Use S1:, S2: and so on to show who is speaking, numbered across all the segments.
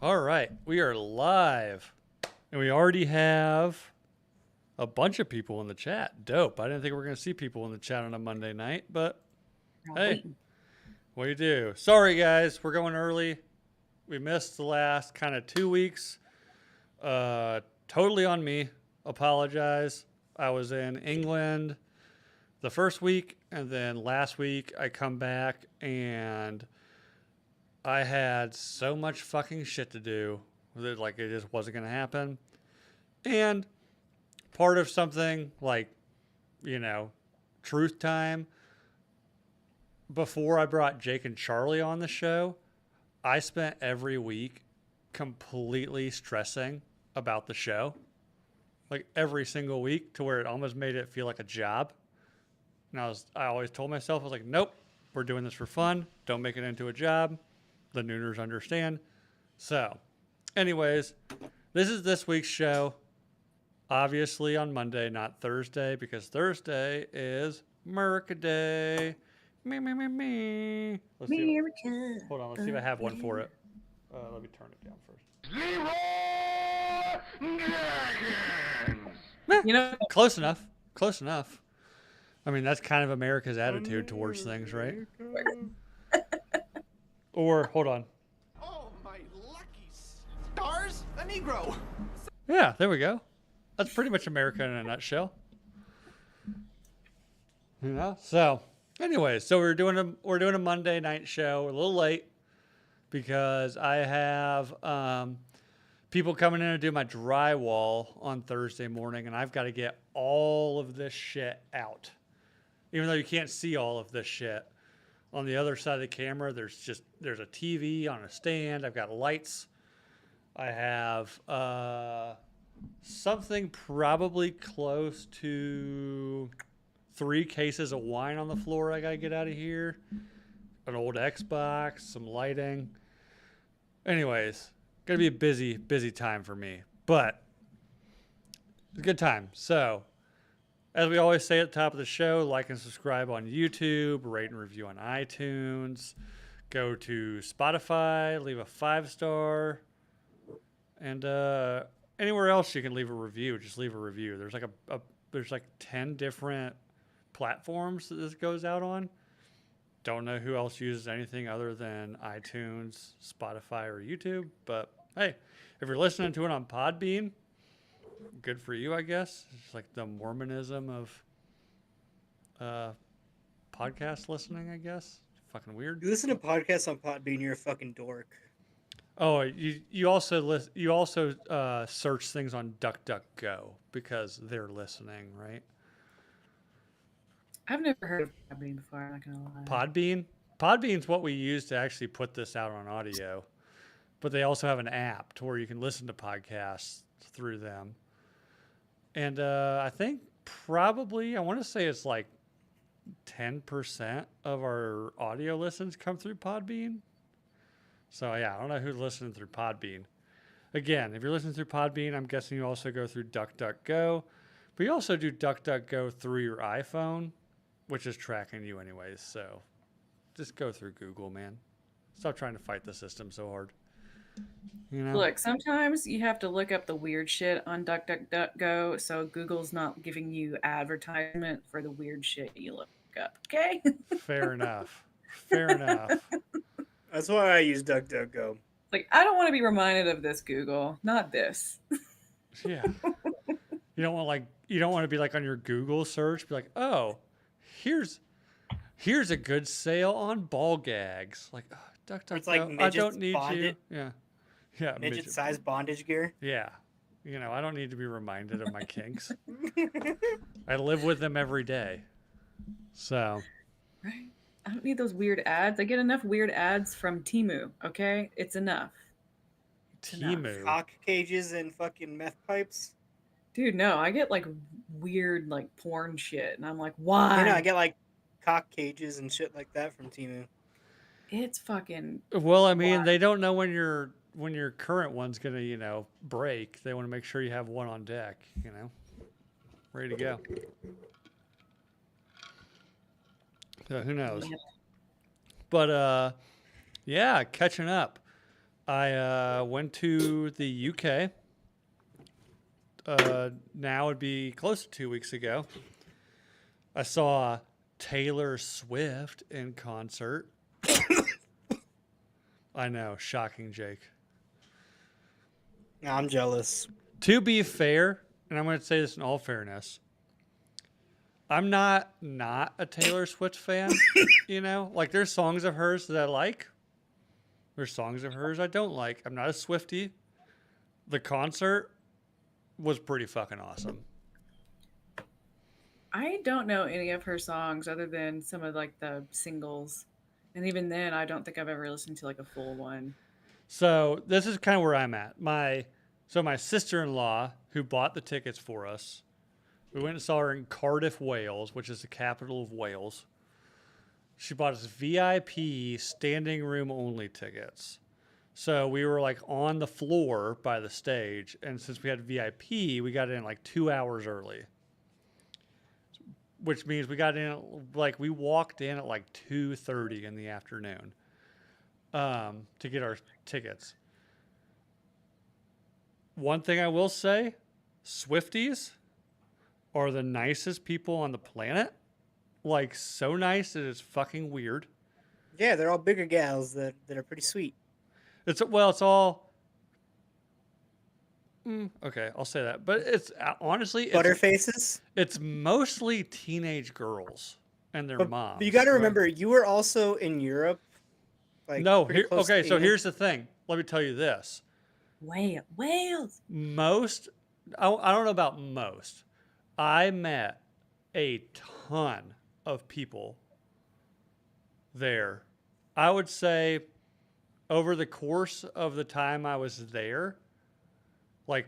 S1: All right, we are live, and we already have a bunch of people in the chat. Dope. I didn't think we were going to see people in the chat on a Monday night, but hey, what do you do? Sorry, guys, we're going early. We missed the last kind of 2 weeks. Totally on me. Apologize. I was in England the first week, and then last week I come back and I had so much fucking shit to do that like it just wasn't going to happen. And part of something like, truth time, before I brought Jake and Charlie on the show, I spent every week completely stressing about the show. Like every single week, to where it almost made it feel like a job. And I always told myself, I was like, nope, we're doing this for fun. Don't make it into a job. The Nooners understand. So, anyways, this is this week's show. Obviously on Monday, not Thursday, because Thursday is Merca Day. Me. Let's see. Hold on, let's see if I have one for it. Let me turn it down first. Close enough. Close enough. I mean, that's kind of America's attitude towards things, right? Or, hold on.
S2: Oh, my lucky stars, a Negro.
S1: Yeah, there we go. That's pretty much America in a nutshell. So, anyways, so we're doing a Monday night show. We're a little late because I have people coming in to do my drywall on Thursday morning, and I've got to get all of this shit out. Even though you can't see all of this shit. On the other side of the camera, there's a TV on a stand. I've got lights. I have something probably close to 3 cases of wine on the floor I got to get out of here. An old Xbox, some lighting. Anyways, going to be a busy time for me. But it's a good time. So, as we always say at the top of the show, like and subscribe on YouTube, rate and review on iTunes, go to Spotify, leave a 5-star, and anywhere else you can leave a review, just leave a review. There's like 10 different platforms that this goes out on. Don't know who else uses anything other than iTunes, Spotify, or YouTube, but hey, if you're listening to it on Podbean, good for you, I guess. It's like the Mormonism of podcast listening, I guess. Fucking weird.
S3: You listen to podcasts on Podbean, you're a fucking dork.
S1: Oh, you also search things on DuckDuckGo because they're listening, right?
S4: I've never heard of Podbean before, I'm not gonna
S1: lie. Podbean's what we use to actually put this out on audio. But they also have an app to where you can listen to podcasts through them. And I think probably, I want to say it's like 10% of our audio listens come through Podbean. So yeah, I don't know who's listening through Podbean. Again, if you're listening through Podbean, I'm guessing you also go through DuckDuckGo. But you also do DuckDuckGo through your iPhone, which is tracking you anyways. So just go through Google, man. Stop trying to fight the system so hard.
S4: Look, sometimes you have to look up the weird shit on DuckDuckGo, so Google's not giving you advertisement for the weird shit you look up, okay?
S1: Fair enough. Fair enough.
S3: That's why I use DuckDuckGo.
S4: Like, I don't want to be reminded of this, Google. Not this.
S1: Yeah. You don't want to be like on your Google search, be like, oh, here's a good sale on ball gags. Like, oh, DuckDuckGo,
S3: it's like
S1: I don't need
S3: bonded.
S1: you. Yeah. Yeah.
S3: Midget-sized bondage gear.
S1: Yeah. I don't need to be reminded of my kinks. I live with them every day. So.
S4: Right. I don't need those weird ads. I get enough weird ads from Temu, okay? It's enough.
S1: Temu.
S3: Cock cages and fucking meth pipes.
S4: Dude, no. I get like weird like porn shit. And I'm like, why?
S3: I get like cock cages and shit like that from Temu.
S4: It's fucking.
S1: Well, I mean, they don't know when your current one's gonna, break. They want to make sure you have one on deck, ready to go. So who knows? But yeah, catching up. I went to the UK. Now it'd be close to 2 weeks ago. I saw Taylor Swift in concert. I know, shocking, Jake.
S3: I'm jealous.
S1: To be fair, and I'm going to say this in all fairness, I'm not a Taylor Swift fan. You know, like there's songs of hers that I like. There's songs of hers I don't like. I'm not a Swiftie. The concert was pretty fucking awesome.
S4: I don't know any of her songs other than some of like the singles. And even then, I don't think I've ever listened to like a full one.
S1: So this is kind of where I'm at. My sister-in-law, who bought the tickets for us, we went and saw her in Cardiff, Wales, which is the capital of Wales. She bought us VIP standing room only tickets. So we were like on the floor by the stage. And since we had VIP, we got in like 2 hours early. Which means we got in, like we walked in at like 2:30 in the afternoon to get our tickets. One thing I will say, Swifties are the nicest people on the planet. Like, so nice that it's fucking weird.
S3: Yeah, they're all bigger gals that are pretty sweet.
S1: It's all... okay, I'll say that. But it's honestly...
S3: Butterfaces?
S1: It's mostly teenage girls and their moms.
S3: But you got to remember, you were also in Europe. Like,
S1: no,
S3: okay,
S1: so here's the thing. Let me tell you this.
S4: Wales.
S1: Most, I don't know about most. I met a ton of people there. I would say over the course of the time I was there, like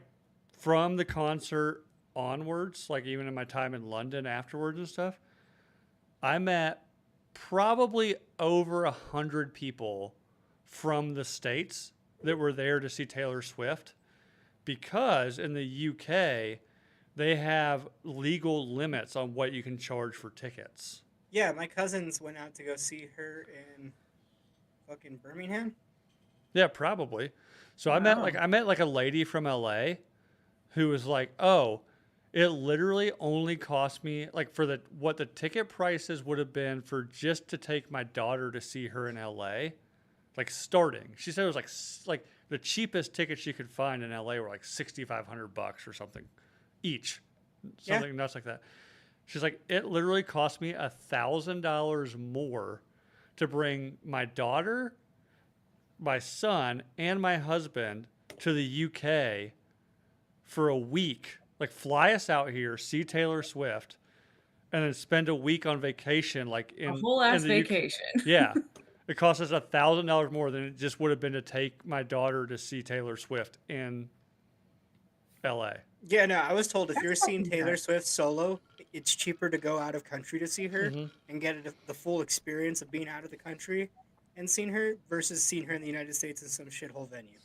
S1: from the concert onwards, like even in my time in London afterwards and stuff, I met probably over 100 people from the States that were there to see Taylor Swift, because in the UK, they have legal limits on what you can charge for tickets.
S3: Yeah, my cousins went out to go see her in fucking Birmingham.
S1: Yeah, probably. So
S4: Wow.
S1: I met like a lady from LA who was like, "Oh, it literally only cost me like for what the ticket prices would have been for just to take my daughter to see her in LA, like starting." She said it was like the cheapest tickets she could find in LA were like $6,500 or something each, something nuts like that. She's like, it literally cost me $1,000 more to bring my daughter, my son, and my husband to the UK for a week. Like, fly us out here, see Taylor Swift, and then spend a week on vacation, like in
S4: a whole ass
S1: in
S4: vacation.
S1: Yeah, it cost us $1,000 more than it just would have been to take my daughter to see Taylor Swift in LA.
S3: Yeah, no, I was told if you're seeing Taylor Swift solo, it's cheaper to go out of country to see her and get the full experience of being out of the country and seeing her versus seeing her in the United States in some shithole venue.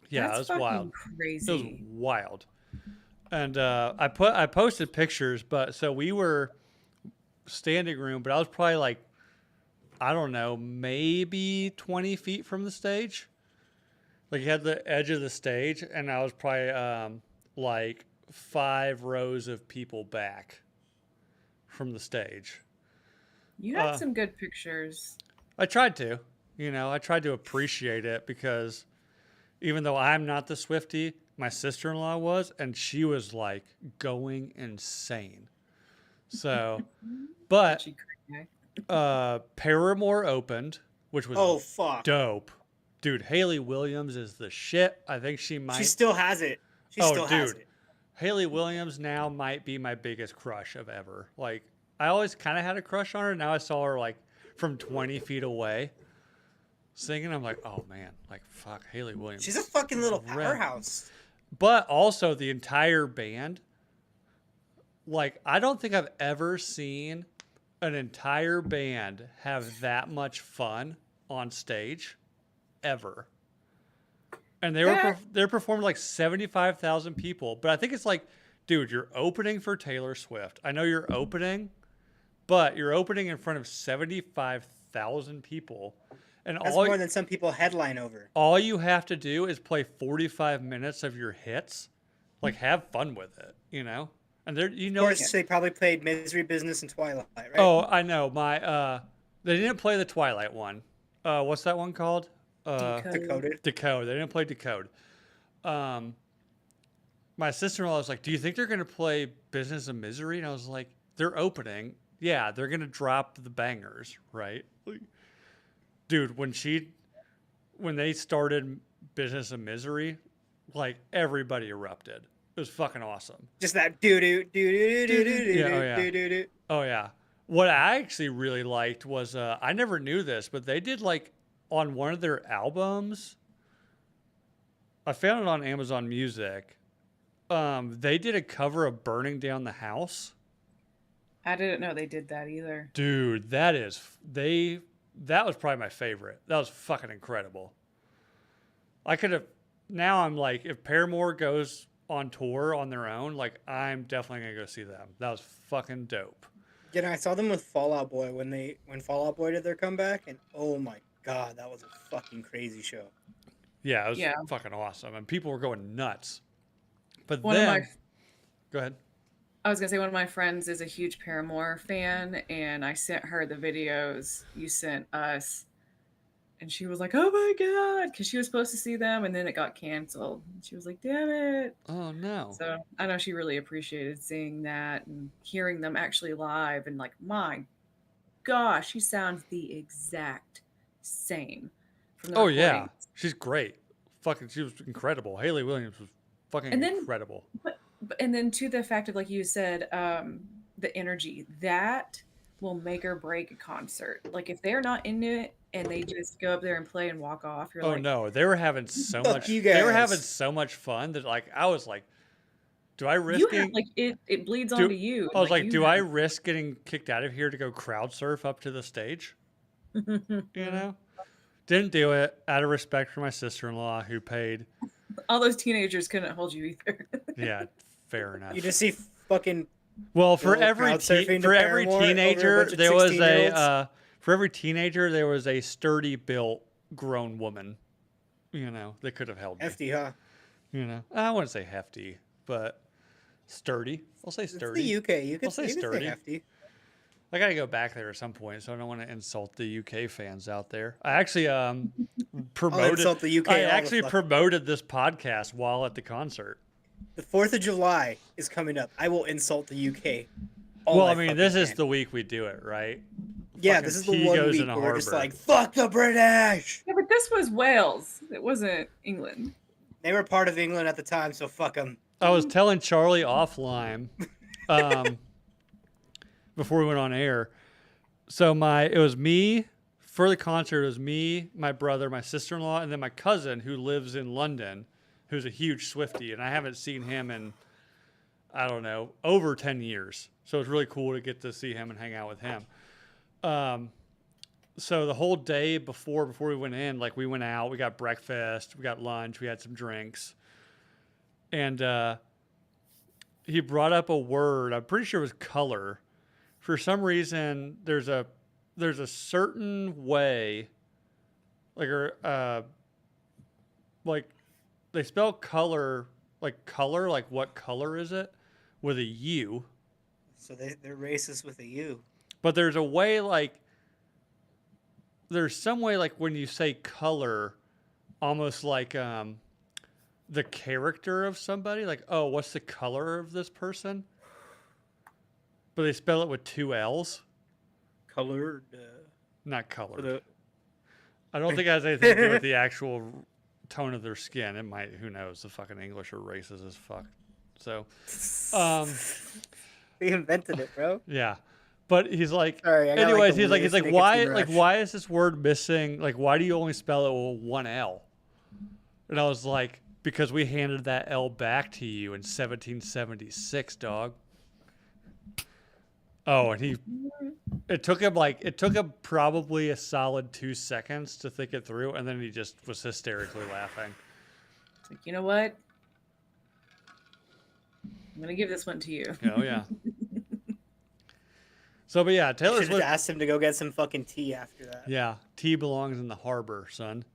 S1: Yeah,
S4: That's
S1: it was wild.
S4: Crazy.
S1: It was wild. And I posted pictures, but so we were standing room, but I was probably like, I don't know, maybe 20 feet from the stage. Like, you had the edge of the stage, and I was probably like 5 rows of people back from the stage.
S4: You had some good pictures.
S1: I tried to, I tried to appreciate it, because even though I'm not the Swiftie, my sister-in-law was, and she was like going insane. So, but Paramore opened, which was dope. Dude, Hayley Williams is the shit. I think she might.
S3: She still has it. She still has it.
S1: Hayley Williams now might be my biggest crush of ever. Like, I always kind of had a crush on her. Now I saw her like from 20 feet away singing. I'm like, oh man, like fuck, Hayley Williams.
S3: She's a fucking little powerhouse.
S1: But also the entire band. Like, I don't think I've ever seen an entire band have that much fun on stage. Ever. And they performed like 75,000 people, but I think it's like, dude, you're opening for Taylor Swift. I know you're opening, but you're opening in front of 75,000 people, And
S3: That's more than some people headline over.
S1: all you have to do is play 45 minutes of your hits. Like, have fun with it, you know? And there, you
S3: Of
S1: know,
S3: course, they probably played Misery Business and Twilight, right?
S1: oh, I know. They didn't play the Twilight one. What's that one called?
S3: Decoded.
S1: Decode. They didn't play Decode. My sister-in-law was like, "Do you think they're gonna play Business of Misery?" And I was like, "They're opening. Yeah, they're gonna drop the bangers, right?" Dude, when they started Business of Misery, like everybody erupted. It was fucking awesome.
S3: Just that doo doo doo doo doo doo
S1: Yeah, oh,
S3: doo
S1: yeah.
S3: doo doo doo.
S1: Oh yeah. What I actually really liked was I never knew this, but they did like on one of their albums. I found it on Amazon Music. They did a cover of "Burning Down the House."
S4: I didn't know they did that either.
S1: Dude, that was probably my favorite. That was fucking incredible. Now I'm like, if Paramore goes on tour on their own, like I'm definitely gonna go see them. That was fucking dope.
S3: You know, I saw them with Fall Out Boy when Fall Out Boy did their comeback, and oh my god, that was a fucking crazy show.
S1: Yeah, it was fucking awesome, and people were going nuts. But
S4: Go
S1: ahead.
S4: I was gonna say one of my friends is a huge Paramore fan, and I sent her the videos you sent us, and she was like, "Oh my god," because she was supposed to see them, and then it got canceled. She was like, "Damn it!"
S1: Oh no.
S4: So I know she really appreciated seeing that and hearing them actually live, and like, my gosh, she sounds the exact same. From the
S1: Oh yeah,
S4: recordings.
S1: she's great. Fucking, she was incredible. Hayley Williams was fucking incredible.
S4: And then to the fact of, like you said, the energy that will make or break a concert. Like if they're not into it and they just go up there and play and walk off, you're like,
S1: no, they were having so
S3: Fuck
S1: much.
S3: you
S1: They were
S3: guys.
S1: having so much fun that like I was like, do I risk
S4: you
S1: getting?
S4: have, like it bleeds onto you.
S1: I was like,
S4: you
S1: do I
S4: have-
S1: risk getting kicked out of here to go crowd surf up to the stage? You know, didn't do it out of respect for my sister-in-law who paid.
S4: All those teenagers couldn't hold you either.
S1: Yeah, fair enough.
S3: You just see fucking
S1: Well, for
S3: Little
S1: every
S3: crowd surfing to
S1: for every
S3: Paramore over a
S1: teenager,
S3: bunch of
S1: there was
S3: 16-year-olds.
S1: for every teenager there was a sturdy built grown woman. You know, that could have held me.
S3: hefty, huh?
S1: You know, I wouldn't say hefty, but sturdy. I'll say
S3: It's
S1: sturdy.
S3: the UK. You
S1: I'll
S3: could
S1: say
S3: you could
S1: sturdy.
S3: say hefty.
S1: I gotta go back there at some point, so I don't want to insult the UK fans out there. I actually promoted.
S3: insult the UK
S1: I
S3: all the
S1: actually
S3: fuck-
S1: promoted this podcast while at the concert.
S3: The 4th of July is coming up. I will insult the UK. all
S1: Well,
S3: I
S1: I mean,
S3: fucking
S1: this is
S3: can.
S1: the week we do it, right?
S3: Yeah,
S1: fucking
S3: this is the
S1: tea
S3: one
S1: goes
S3: week
S1: in a
S3: where we're just
S1: harbor.
S3: like, fuck the British!
S4: Yeah, but this was Wales. It wasn't England.
S3: They were part of England at the time, so fuck them.
S1: I was telling Charlie offline before we went on air. So it was me for the concert. It was me, my brother, my sister-in-law, and then my cousin who lives in London, who's a huge Swiftie, and I haven't seen him in, I don't know, over 10 years. So it's really cool to get to see him and hang out with him. So the whole day before we went in, like we went out, we got breakfast, we got lunch, we had some drinks, and he brought up a word. I'm pretty sure it was color. For some reason, there's a certain way, like they spell color, like what color is it, with a U.
S3: So they're racist with a U.
S1: But there's a way there's some way like when you say color, almost like the character of somebody, like, oh, what's the color of this person? But they spell it with 2 L's.
S3: Colored.
S1: Not colored.
S3: For the
S1: I don't think it has anything to do with the actual tone of their skin. It might, who knows? The fucking English are racist as fuck. So,
S3: they invented it, bro.
S1: yeah. But he's like,
S3: Sorry, I got,
S1: anyways,
S3: the
S1: he's like,
S3: latest
S1: why,
S3: nicotine rush.
S1: why is this word missing? Like, why do you only spell it with 1 L? And I was like, because we handed that L back to you in 1776, dog. Oh, and it took him probably a solid 2 seconds to think it through, and then he just was hysterically laughing.
S4: It's like, you know what? I'm gonna give this one to you.
S1: Oh yeah. So, but yeah,
S3: I
S1: Taylor
S3: should have
S1: Swift.
S3: asked him to go get some fucking tea after that.
S1: Yeah, tea belongs in the harbor, son.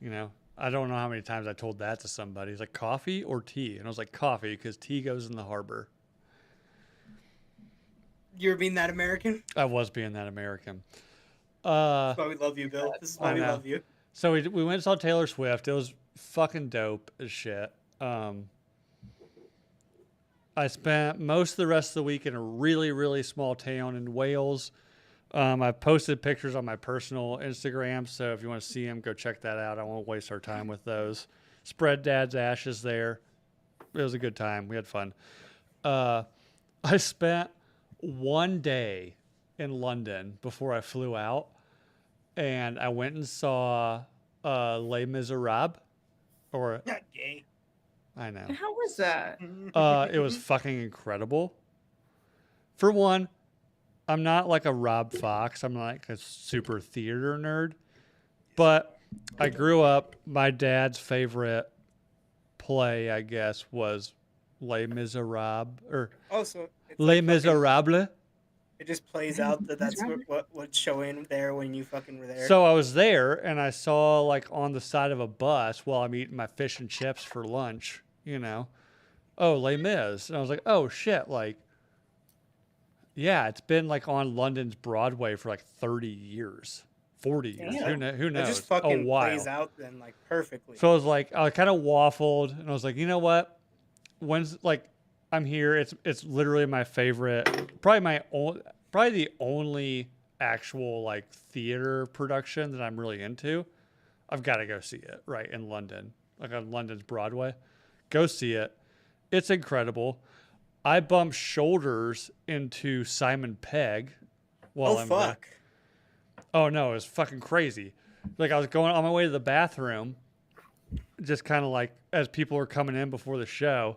S1: You know, I don't know how many times I told that to somebody. He's like, coffee or tea? And I was like, coffee, because tea goes in the harbor.
S3: You're being that American?
S1: I was being that American.
S3: That's why we love you, Bill. This is why
S1: I
S3: we
S1: know.
S3: love you.
S1: So we went and saw Taylor Swift. It was fucking dope as shit. I spent most of the rest of the week in a really, really small town in Wales. I posted pictures on my personal Instagram, so if you want to see them, go check that out. I won't waste our time with those. Spread Dad's ashes there. It was a good time. We had fun. I spent one day in London before I flew out, and I went and saw Les Miserables. Or
S3: Not gay.
S1: I know.
S4: How was that?
S1: It was fucking incredible. For one, I'm not like a Rob Fox. I'm not like a super theater nerd. But I grew up, my dad's favorite play, I guess, was Les Miserables. Or
S3: So it's
S1: Les
S3: like fucking-
S1: Miserables.
S3: It just plays out that that's what's showing there when you fucking were there.
S1: So I was there, and I saw, like, on the side of a bus while I'm eating my fish and chips for lunch, you know, oh, Les Mis. And I was like, oh, shit, like, yeah, it's been, like, on London's Broadway for, like, 30 years, 40 years.
S4: Damn.
S1: Who knows?
S3: It just fucking
S1: a while.
S3: plays out then like perfectly.
S1: So I was like, I kind of waffled, and I was like, you know what? When's, like, I'm here. It's literally my favorite, probably the only actual like theater production that I'm really into. I've got to go see it right in London, like on London's Broadway. Go see it. It's incredible. I bumped shoulders into Simon Pegg while I'm there.
S3: Fuck.
S1: Oh no, it was fucking crazy. Like I was going on my way to the bathroom, just kind of like as people were coming in before the show.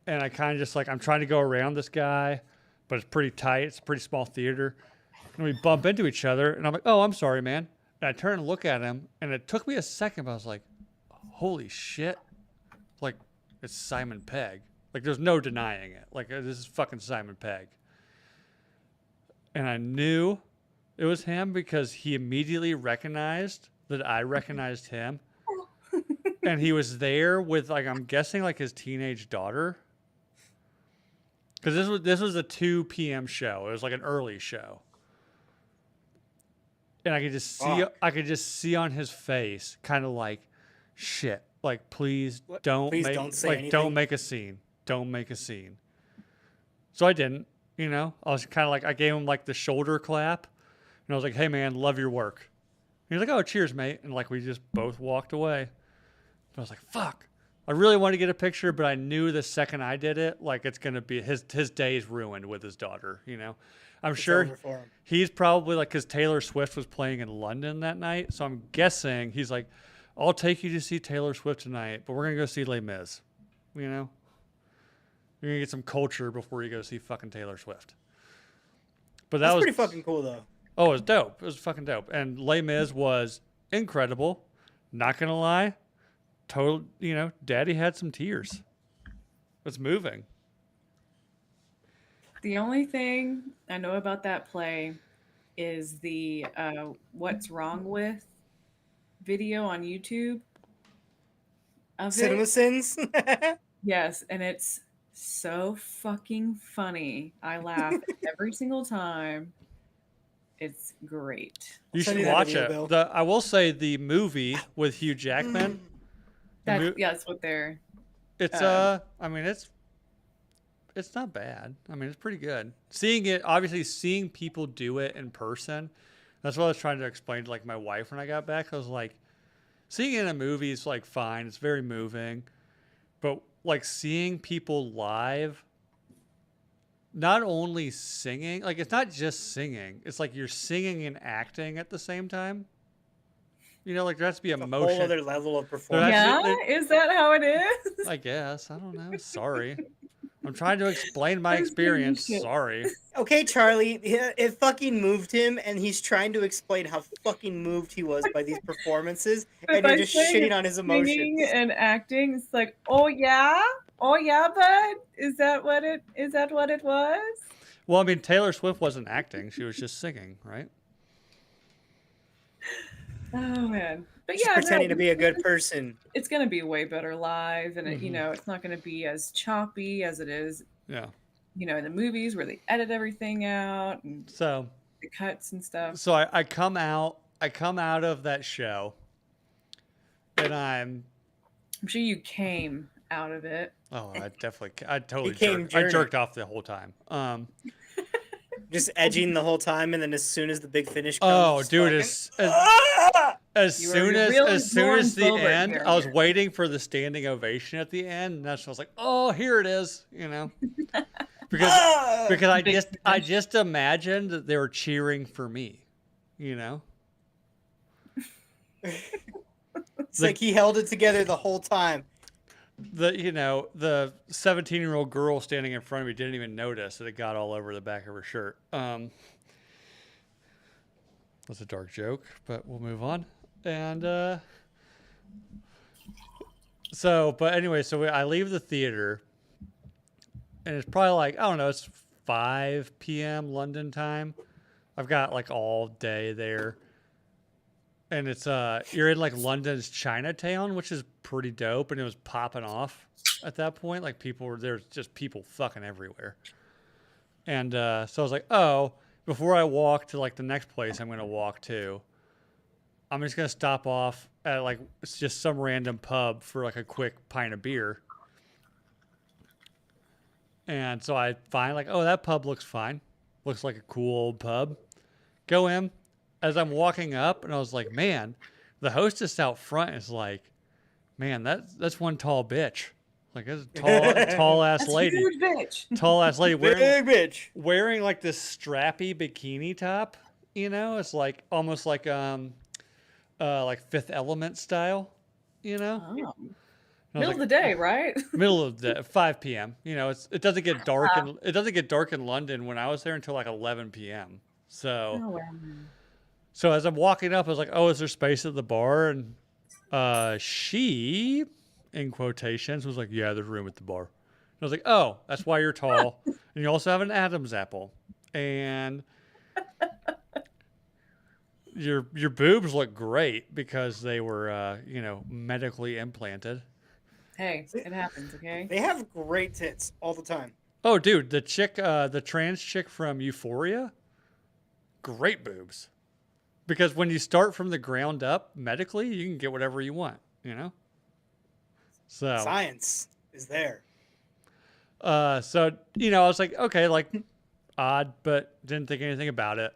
S1: And I kind of just like, I'm trying to go around this guy, but it's pretty tight. It's a pretty small theater. And we bump into each other. And I'm like, oh, I'm sorry, man. And I turn and look at him. And it took me a second, but I was like, holy shit. Like, it's Simon Pegg. Like, there's no denying it. Like, this is fucking Simon Pegg. And I knew it was him because he immediately recognized that I recognized him. And he was there with, like, I'm guessing, like, his teenage daughter. Because this was a 2 p.m. show. It was like an early show. And I could just see on his face kind of like, shit, like please don't make a scene. Don't make a scene. So I didn't, you know. I was kind of like, I gave him like the shoulder clap. And I was like, hey man, love your work. And he was like, oh, cheers, mate. And like we just both walked away. But I was like, fuck. I really wanted to get a picture, but I knew the second I did it, like it's gonna be his day's ruined with his daughter. You know, I'm sure he's probably like, because Taylor Swift was playing in London that night, so I'm guessing he's like, I'll take you to see Taylor Swift tonight, but we're gonna go see Les Mis. You know, you're gonna get some culture before you go see fucking Taylor Swift. But that was
S3: pretty fucking cool though.
S1: Oh, it was dope. It was fucking dope, and Les Mis was incredible. Not gonna lie. Total, you know, Daddy had some tears. It's moving.
S4: The only thing I know about that play is the "What's Wrong With" video on YouTube. Of
S3: Cinema
S4: it.
S3: Sins.
S4: Yes, and it's so fucking funny. I laugh every single time. It's great.
S1: You should watch it. I will say the movie with Hugh Jackman.
S4: That's what they're.
S1: It's I mean it's not bad. I mean it's pretty good. Seeing people do it in person. That's what I was trying to explain to like my wife when I got back. I was like, seeing it in a movie is like fine. It's very moving, but like seeing people live. Not only singing, like it's not just singing. It's like you're singing and acting at the same time. You know, like there has to be emotion.
S3: A whole other level of performance.
S4: Yeah, is that how it is?
S1: I guess. I don't know. Sorry. I'm trying to explain my experience. Sorry.
S3: Okay, Charlie, it fucking moved him, and he's trying to explain how fucking moved he was by these performances, and you're just shitting on his emotions.
S4: Singing and acting, it's like, oh yeah, bud. Is that what it was?
S1: Well, I mean, Taylor Swift wasn't acting; she was just singing, right?
S4: Oh man, but
S3: She's
S4: yeah,
S3: pretending
S4: no,
S3: to be a good person.
S4: it's gonna be way better live, and
S1: Mhm.
S4: it's not gonna be as choppy as it is,
S1: Yeah.
S4: in the movies where they edit everything out and
S1: So,
S4: the cuts and stuff.
S1: I come out. I come out of that show, and I'm.
S4: I'm sure you came out of it.
S1: Oh, I totally
S3: Became
S1: jerked. I
S3: Journey.
S1: jerked off the whole time.
S3: Just edging the whole time, and then as soon as the big finish comes,
S1: Oh,
S3: just
S1: dude,
S3: fucking, "Ah!"
S1: as
S4: You were
S1: soon as
S4: really
S1: as soon as the
S4: Lauren Boebert
S1: end,
S4: here.
S1: I was waiting for the standing ovation at the end, and that's when I was like, "Oh, here it is," because
S3: Ah!
S1: because
S4: Big
S1: I just imagined that they were cheering for me,
S3: It's like he held it together the whole time.
S1: the 17-year-old girl standing in front of me didn't even notice that it got all over the back of her shirt. That's a dark joke, but we'll move on. And but anyway, I leave the theater, and it's probably like, I don't know, it's 5 p.m. London time. I've got like all day there. And it's you're in like London's Chinatown, which is pretty dope, and it was popping off at that point. Like there's just people fucking everywhere. And so I was like, oh, before I walk to like the next place I'm gonna walk to, I'm just gonna stop off at like it's just some random pub for like a quick pint of beer. And so I find like, oh, that pub looks fine. Looks like a cool old pub. Go in. As I'm walking up, and I was like, man, the hostess out front is like, man, that's one tall bitch. Like, that's a tall ass
S4: That's
S1: lady.
S4: huge, bitch.
S1: Tall ass lady
S3: Big bitch.
S1: wearing like this strappy bikini top. It's like almost like Fifth Element style.
S4: Oh.
S1: And I was
S4: Middle
S1: like,
S4: of the day, right?
S1: middle of the 5 p.m. It doesn't get dark it doesn't get dark in London when I was there until like 11 p.m. So.
S4: Oh, wow.
S1: So as I'm walking up, I was like, "Oh, is there space at the bar?" And she, in quotations, was like, "Yeah, there's room at the bar." And I was like, "Oh, that's why you're tall, and you also have an Adam's apple, and your boobs look great because they were, medically implanted."
S4: Hey, it happens, okay?
S3: They have great tits all the time.
S1: Oh, dude, the trans chick from Euphoria, great boobs. Because when you start from the ground up medically, you can get whatever you want, So
S3: Science is there.
S1: I was like, okay, like odd, but didn't think anything about it.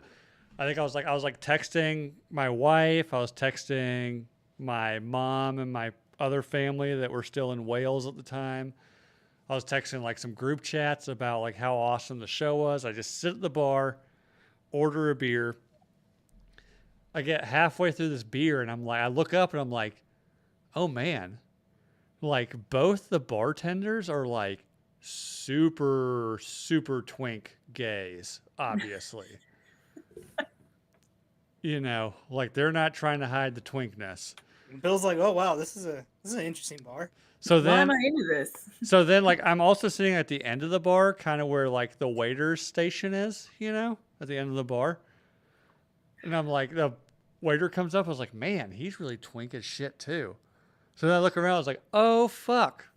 S1: I think I was like texting my wife, I was texting my mom and my other family that were still in Wales at the time. I was texting like some group chats about like how awesome the show was. I just sit at the bar, order a beer. I get halfway through this beer and I look up and I'm like, oh man, like both the bartenders are like super, super twink gays, obviously. Like they're not trying to hide the twinkness.
S3: And Bill's like, oh wow, this is an interesting bar.
S1: So
S4: Why am
S1: then,
S4: I into this?
S1: so then like I'm also sitting at the end of the bar, kind of where like the waiter's station is, at the end of the bar. And I'm like, the waiter comes up. I was like, man, he's really twink as shit too. So then I look around. I was like, oh fuck,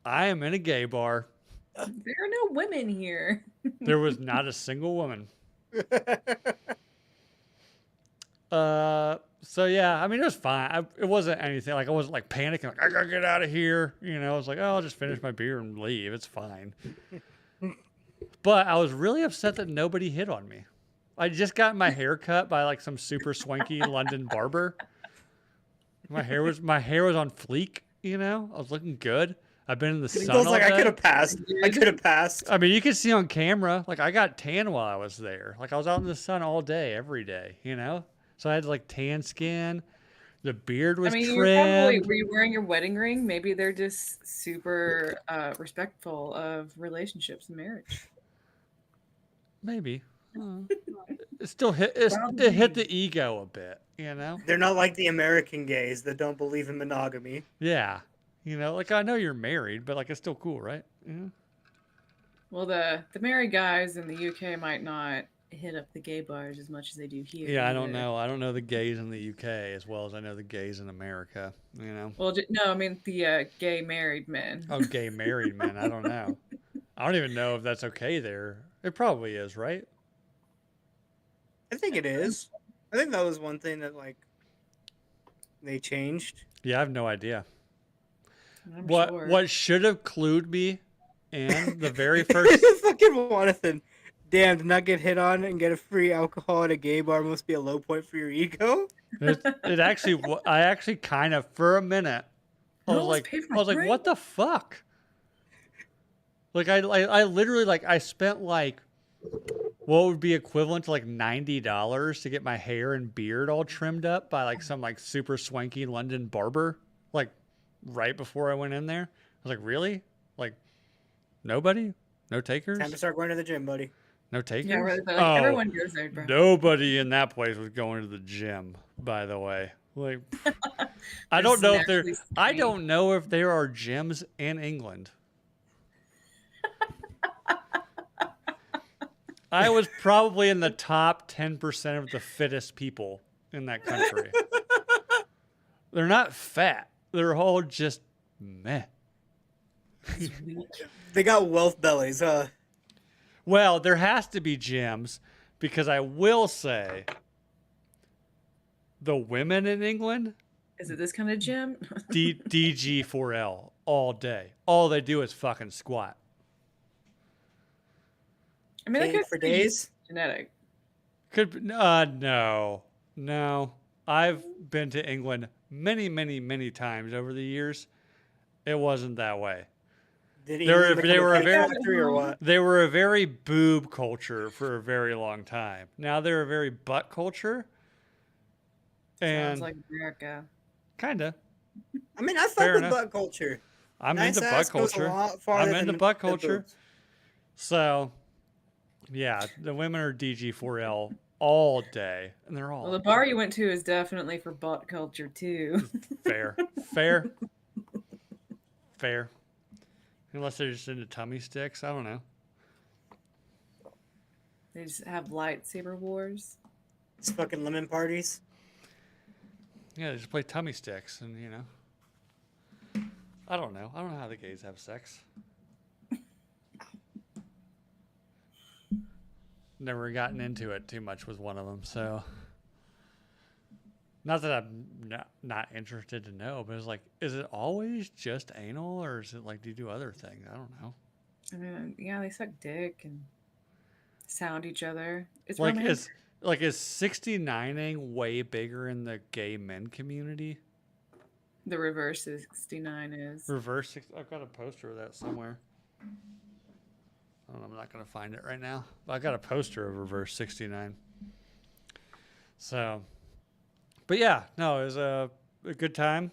S1: I am in a gay bar.
S4: There are no women here.
S1: There was not a single woman. So yeah, I mean it was fine. It wasn't anything like I wasn't like panicking. Like I gotta get out of here. I was like, oh, I'll just finish my beer and leave. It's fine. But I was really upset that nobody hit on me. I just got my hair cut by like some super swanky London barber. My hair was on fleek, I was looking good. I've been in the sun
S3: Bill's
S1: all
S3: like,
S1: day.
S3: I could have passed. I could have passed.
S1: I mean, you can see on camera, like I got tan while I was there. Like I was out in the sun all day, every day, So I had like tan skin. The beard was
S4: were
S1: trimmed.
S4: you wearing your wedding ring? Maybe they're just super respectful of relationships and marriage.
S1: Maybe. It still hit it hit the ego a bit,
S3: They're not like the American gays that don't believe in monogamy.
S1: Yeah. Like I know you're married, but like it's still cool, right?
S4: Well, the married guys in the UK might not hit up the gay bars as much as they do here.
S1: Yeah, I don't
S4: either.
S1: know. I don't know the gays in the UK as well as I know the gays in America. You know.
S4: Well, no, I mean the gay married men.
S1: Oh, gay married men. I don't know. I don't even know if that's okay there. It probably is, right?
S3: I think it is. I think that was one thing that like they changed.
S1: Yeah, I have no idea.
S4: I'm
S1: What
S4: sure.
S1: what should have clued me in the very first
S3: Fucking Jonathan. Damn, to not get hit on and get a free alcohol at a gay bar must be a low point for your ego.
S1: it actually I actually kind of for a minute I was
S4: almost paid for
S1: I was like
S4: drink.
S1: what the fuck? Like I literally like I spent like what would be equivalent to like $90 to get my hair and beard all trimmed up by like some like super swanky London barber like right before I went in there. I was like, really? Like nobody? No takers?
S3: Time to start going to the gym, buddy.
S1: No takers?
S4: Yeah, really, but, like,
S1: Oh,
S4: everyone goes there, bro.
S1: nobody in that place was going to the gym, by the way. Like I
S4: This
S1: don't
S4: is
S1: know if there
S4: naturally
S1: I
S4: skinny.
S1: don't know if there are gyms in England. I was probably in the top 10% of the fittest people in that country. They're not fat. They're all just meh.
S3: They got wealth bellies, huh?
S1: Well, there has to be gyms because I will say the women in England,
S4: Is it this kind of gym?
S1: DG4L all day. All they do is fucking squat.
S4: I mean,
S3: King for days.
S1: No.
S4: genetic.
S1: I've been to England many times over the years. It wasn't that way.
S3: Did
S1: They were-
S3: England
S1: they
S3: become
S1: were
S3: a
S1: a
S3: cake
S1: very-
S3: factory or what?
S1: They were a very boob culture for a very long time. Now they're a very butt culture. And
S4: Sounds like America.
S1: kinda.
S3: I mean, I fuck
S1: Fair
S3: with
S1: enough.
S3: butt culture.
S1: I'm
S3: Nice
S1: into
S3: ass
S1: butt
S3: goes a
S1: culture.
S3: lot farther
S1: I'm into
S3: than
S1: butt
S3: the
S1: culture.
S3: boobs.
S1: So, yeah, the women are DG4L all day, and they're all
S4: Well, the bar you went to is definitely for butt culture too.
S1: fair. Unless they're just into tummy sticks, I don't know.
S4: They just have lightsaber wars.
S3: It's fucking lemon parties.
S1: Yeah, they just play tummy sticks, and you know. I don't know. I don't know how the gays have sex. Never gotten into it too much with one of them, so. Not that I'm not interested to know, but it's like, is it always just anal, or is it like, do you do other things? I don't know.
S4: I mean, yeah, they suck dick and sound each other. It's
S1: Like,
S4: romantic.
S1: is 69ing way bigger in the gay men community?
S4: The reverse 69 is.
S1: Reverse, I've got a poster of that somewhere. I don't know, I'm not going to find it right now. But I got a poster of reverse 69. So, but yeah, no, it was a good time.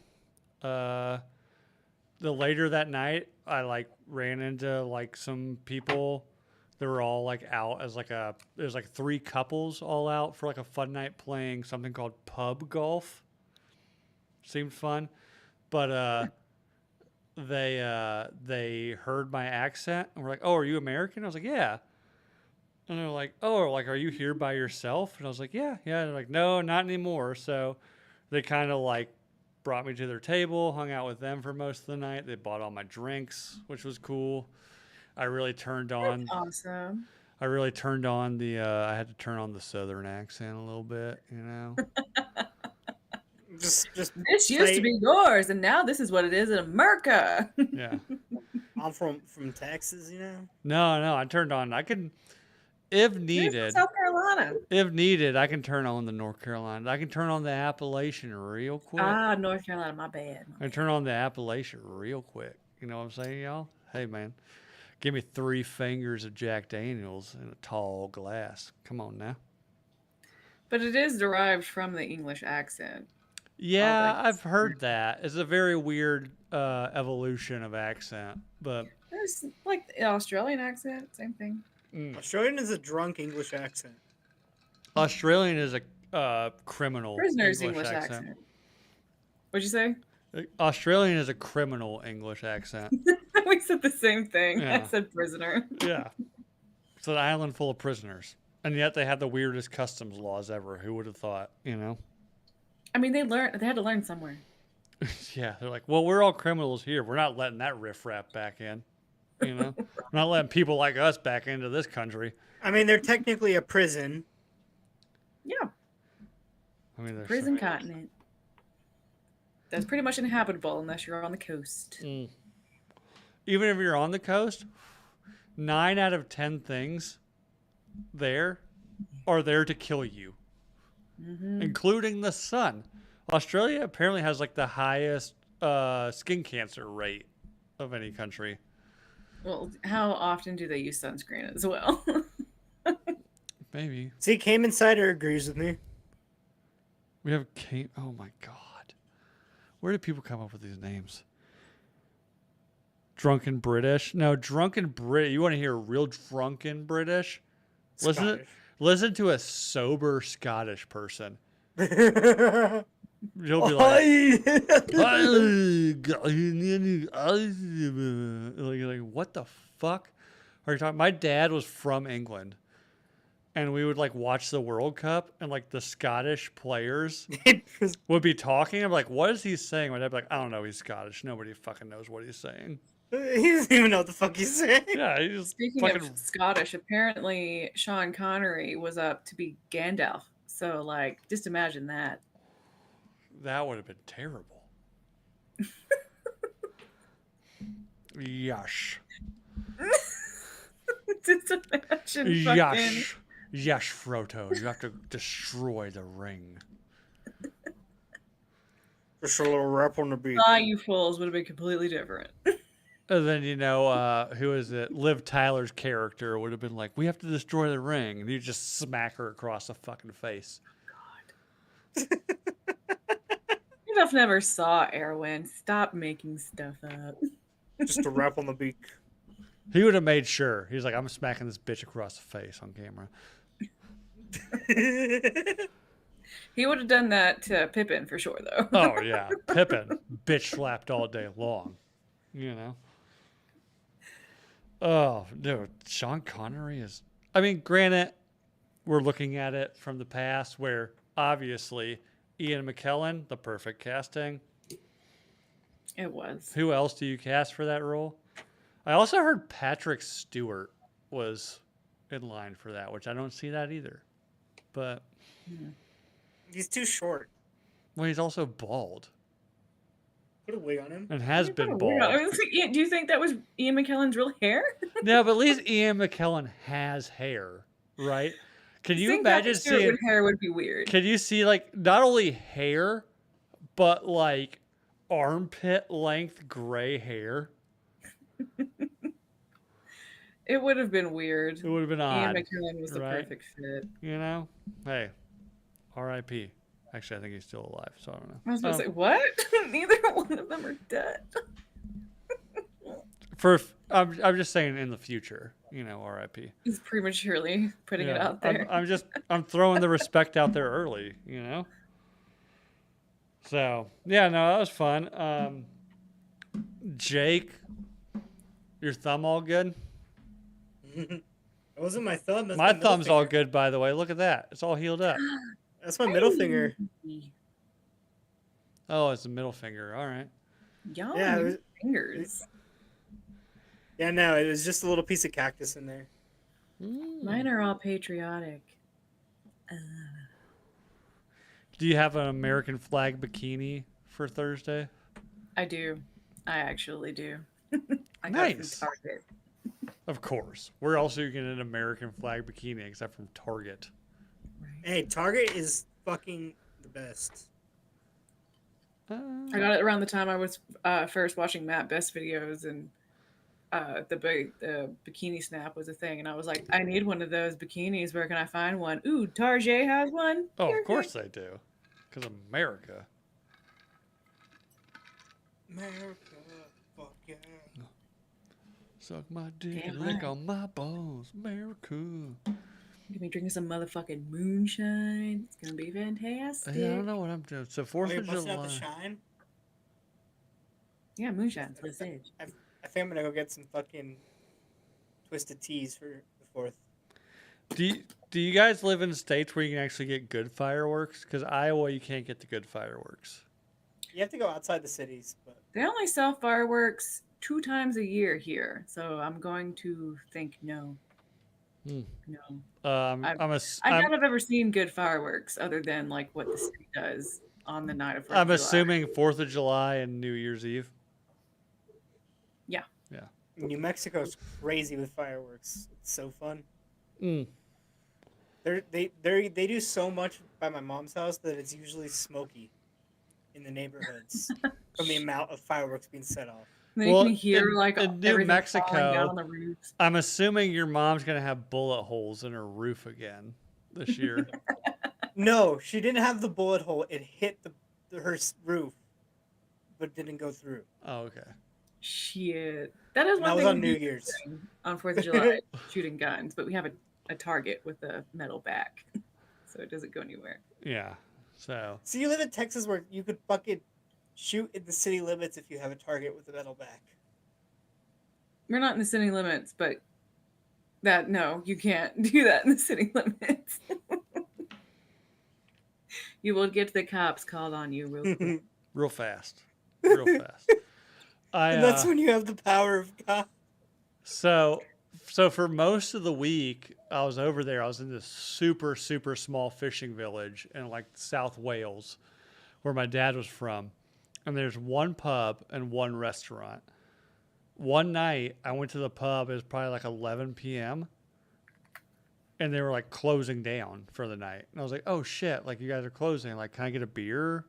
S1: The later that night, I like ran into like some people that were all like out as like there's like 3 couples all out for like a fun night playing something called pub golf. Seemed fun, but they heard my accent and were like, "Oh, are you American?" I was like, "Yeah." And they're like, "Oh, like, are you here by yourself?" And I was like, "Yeah." And they're like, "No, not anymore." So they kind of like brought me to their table, hung out with them for most of the night. They bought all my drinks, which was cool. I really turned on.
S4: Awesome.
S1: I really turned on the. I had to turn on the Southern accent a little bit, you know.
S3: Just
S4: This used to
S3: say,
S4: be yours, and now this is what it is in America.
S1: Yeah.
S3: I'm from Texas, you know.
S1: No, I turned on. I can, if
S4: Here's
S1: needed,
S4: South Carolina.
S1: I can turn on the North Carolina. I can turn on the Appalachian real quick.
S4: Ah, North Carolina, my bad.
S1: I can turn on the Appalachian real quick. You know what I'm saying, y'all? Hey, man, give me 3 fingers of Jack Daniels in a tall glass. Come on now.
S4: But it is derived from the English accent.
S1: Yeah,
S4: that
S1: I've heard that. It's a very weird evolution of accent, but
S4: There's like the Australian accent, same thing.
S3: Australian is a drunk English accent.
S1: Australian is a criminal
S4: Prisoner's English accent. What'd you say?
S1: Australian is a criminal English accent.
S4: We said the same thing. I
S1: Yeah.
S4: said prisoner.
S1: Yeah. It's an island full of prisoners. And yet they have the weirdest customs laws ever. Who would have thought, you know?
S4: I mean, they had to learn somewhere.
S1: Yeah, they're like, well, we're all criminals here. We're not letting that riffraff back in. You know? We're not letting people like us back into this country.
S3: I mean, they're technically a prison.
S4: Yeah,
S1: I mean, there's
S4: prison continent. That's pretty much inhabitable unless you're on the coast.
S1: Even if you're on the coast, 9 out of 10 things there are there to kill you, including the sun. Australia apparently has like the highest skin cancer rate of any country.
S4: Well, how often do they use sunscreen as well?
S1: Maybe.
S3: See, Cayman Cider agrees with me.
S1: We have oh my god. Where do people come up with these names? Drunken British? No, Drunken Brit. You want to hear real drunken British?
S3: Scottish.
S1: Listen to a sober Scottish person. You'll be like, like, what the fuck are you talking? My dad was from England, and we would like watch the World Cup, and like the Scottish players would be talking. I'm like, what is he saying? My dad'd be like, I don't know. He's Scottish. Nobody fucking knows what he's saying.
S3: He doesn't even know what the fuck he's saying.
S1: Yeah, he's just
S4: Speaking
S1: fucking.
S4: of Scottish, apparently Sean Connery was up to be Gandalf. So, like, just imagine that.
S1: That would have been terrible. Yush.
S4: Just imagine fucking...
S1: Yush. Yush, Frodo. You have to destroy the ring.
S3: Just a little rap on the beat.
S4: You fools would have been completely different.
S1: And then, you know, who is it? Liv Tyler's character would have been like, we have to destroy the ring. And you just smack her across the fucking face.
S4: Rudolph never saw Erwin. Stop making stuff up.
S3: Just a rap on the beat.
S1: He would have made sure. He was like, I'm smacking this bitch across the face on camera.
S4: He would have done that to Pippin for sure, though.
S1: Oh, yeah. Pippin. Bitch slapped all day long. You know? Oh, dude. Sean Connery is... I mean, granted, we're looking at it from the past where, obviously, Ian McKellen, the perfect casting.
S4: It was.
S1: Who else do you cast for that role? I also heard Patrick Stewart was in line for that, which I don't see that either. But...
S3: He's too short.
S1: Well, he's also bald.
S3: Put a wig on him.
S1: And has been bald.
S4: Do you think that was Ian McKellen's real hair?
S1: No, but at least Ian McKellen has hair, right? Can you
S4: think
S1: imagine
S4: Patrick Stewart
S1: seeing
S4: with hair would be weird.
S1: Can you see like not only hair, but like armpit length gray hair?
S4: It would have been weird.
S1: It would have been odd.
S4: Ian McKellen was the
S1: right?
S4: perfect fit.
S1: You know? Hey, R.I.P. Actually, I think he's still alive, so I don't know.
S4: I was going to say, what? Neither one of them are dead.
S1: I'm just saying in the future, you know, R.I.P.
S4: He's prematurely putting it out there.
S1: I'm throwing the respect out there early, you know? So, yeah, no, that was fun. Jake, your thumb all good?
S3: It wasn't my thumb. That's
S1: My
S3: middle
S1: thumb's all
S3: finger.
S1: good, by the way. Look at that. It's all healed up.
S3: That's my middle finger.
S1: Oh, it's a middle finger. All right.
S4: Y'all
S3: Yeah, it
S4: use
S3: was-
S4: fingers.
S3: Yeah, no, it was just a little piece of cactus in there.
S4: Mine are all patriotic.
S1: Do you have an American flag bikini for Thursday?
S4: I do. I actually do. I got
S1: Nice.
S4: it from Target.
S1: Of course. Where else are you getting an American flag bikini except from Target?
S3: Hey, Target is fucking the best.
S4: I got it around the time I was first watching Matt Best videos, and the bikini snap was a thing, and I was like, I need one of those bikinis. Where can I find one? Ooh, Target has one.
S1: Oh,
S4: Here,
S1: of course they do. Because America.
S3: America, fuck yeah.
S1: Suck my dick
S4: Damn
S1: and lick
S4: right.
S1: on my balls. America.
S4: Get me drinking some motherfucking moonshine. It's gonna be fantastic.
S1: I don't know what I'm doing. So 4th
S3: Oh, you're
S1: of
S3: busting out
S1: July.
S3: the shine?
S4: Yeah, moonshine. Let's say.
S3: I think I'm gonna go get some fucking twisted teas for the 4th.
S1: Do you guys live in states where you can actually get good fireworks? Because Iowa, you can't get the good fireworks.
S3: You have to go outside the cities, but
S4: They only sell fireworks 2 times a year here, so I'm going to think no.
S1: Hmm.
S4: No.
S1: I
S4: doubt I've ever seen good fireworks other than like what the city does on the night of 4th of
S1: I'm
S4: July.
S1: assuming 4th of July and New Year's Eve.
S4: Yeah.
S1: Yeah.
S3: New Mexico's crazy with fireworks. It's so fun.
S1: Mm.
S3: They do so much by my mom's house that it's usually smoky in the neighborhoods from the amount of fireworks being set off.
S4: And then you can hear like
S1: in New
S4: everything falling down
S1: Mexico,
S4: on the roofs.
S1: I'm assuming your mom's gonna have bullet holes in her roof again this year.
S3: No, she didn't have the bullet hole. It hit her roof, but didn't go through.
S1: Oh, okay.
S4: Shit. That is
S3: And
S4: one
S3: that was
S4: thing
S3: on
S4: we
S3: New
S4: do
S3: Year's.
S4: on 4th of July, shooting guns, but we have a target with a metal back, so it doesn't go anywhere.
S1: Yeah. So.
S3: So you live in Texas where you could fucking shoot in the city limits if you have a target with a metal back.
S4: We're not in the city limits, but no, you can't do that in the city limits. You will get the cops called on you real quick.
S1: Real fast. Real fast.
S3: And that's when you have the power of God.
S1: So for most of the week, I was over there. I was in this super, super small fishing village in like South Wales, where my dad was from. And there's one pub and one restaurant. One night, I went to the pub. It was probably like 11 p.m. And they were like closing down for the night. And I was like, oh shit, like you guys are closing. Like, can I get a beer?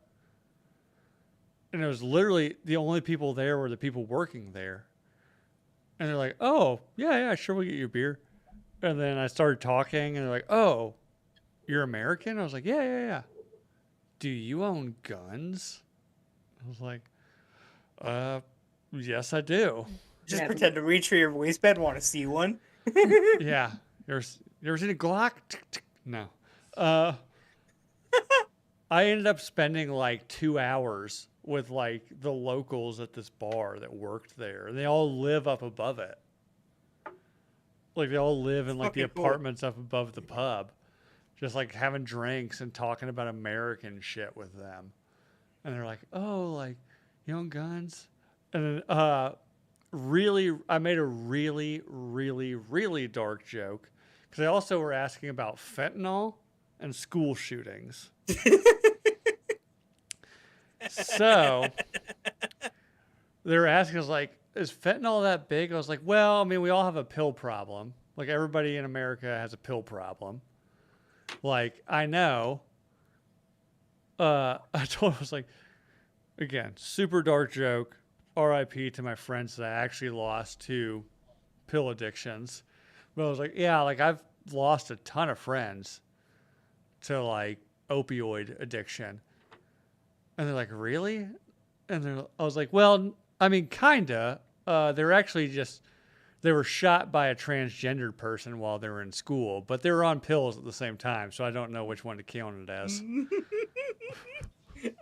S1: And it was literally the only people there were the people working there. And they're like, oh, yeah, sure, we'll get you a beer. And then I started talking, and they're like, oh, you're American? I was like, yeah. Do you own guns? I was like, yes, I do.
S3: Just pretend to reach for your waistband. Want to see one?
S1: Yeah. You ever seen a Glock? No. I ended up spending like 2 hours with like the locals at this bar that worked there. And they all live up above it. Like they all live in like the apartments up above the pub. Just like having drinks and talking about American shit with them. And they're like, oh, like, you own guns? And then I made a really, really, really dark joke. Because they also were asking about fentanyl and school shootings. So they were asking us, like, is fentanyl that big? I was like, well, I mean, we all have a pill problem. Like, everybody in America has a pill problem. Like, I know. I told him, I was like, again, super dark joke. RIP to my friends that I actually lost to pill addictions. But I was like, yeah, like I've lost a ton of friends to like opioid addiction. And they're like, really? And I was like, well, I mean, kinda. They're actually they were shot by a transgendered person while they were in school, but they were on pills at the same time, so I don't know which one to count it as.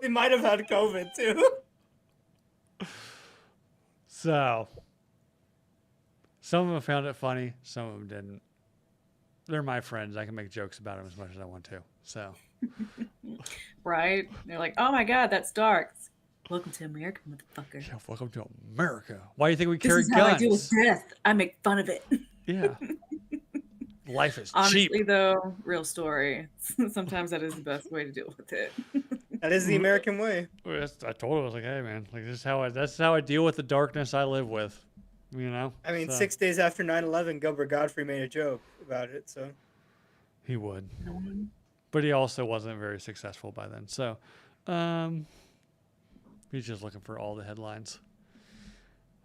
S3: They might have had COVID too.
S1: So, some of them found it funny, some of them didn't. They're my friends. I can make jokes about them as much as I want to. So,
S4: right? They're like, oh my God, that's dark. Welcome to America, motherfucker.
S1: Yeah, welcome to America. Why do you think we
S4: This
S1: carry
S4: is
S1: guns?
S4: how I deal with death. I make fun of it.
S1: Yeah. Life is
S4: Honestly,
S1: cheap.
S4: though, real story. Sometimes that is the best way to deal with it.
S3: That is the American way.
S1: I told him, I was like, hey man, like that's how I deal with the darkness I live with. You know?
S3: I mean,
S1: So,
S3: 6 days after 9/11, Gilbert Godfrey made a joke about it. So
S1: he would. But he also wasn't very successful by then. So he's just looking for all the headlines.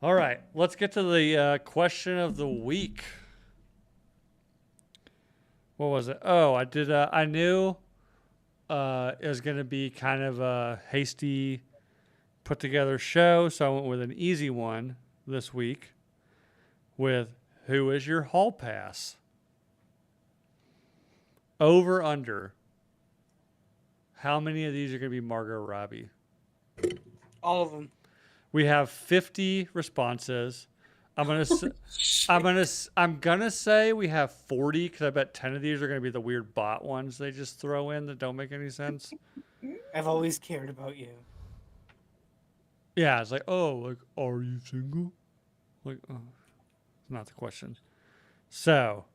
S1: All right, let's get to the question of the week. What was it? Oh, I knew it was going to be kind of a hasty, put together show, so I went with an easy one this week with who is your hall pass? Over, under. How many of these are going to be Margot Robbie?
S3: all of them.
S1: We have 50 responses. I'm gonna I'm gonna say we have 40 because I bet 10 of these are gonna be the weird bot ones they just throw in that don't make any sense.
S3: I've always cared about you.
S1: Yeah, it's like, oh, like, are you single? Like, oh, it's not the question. So,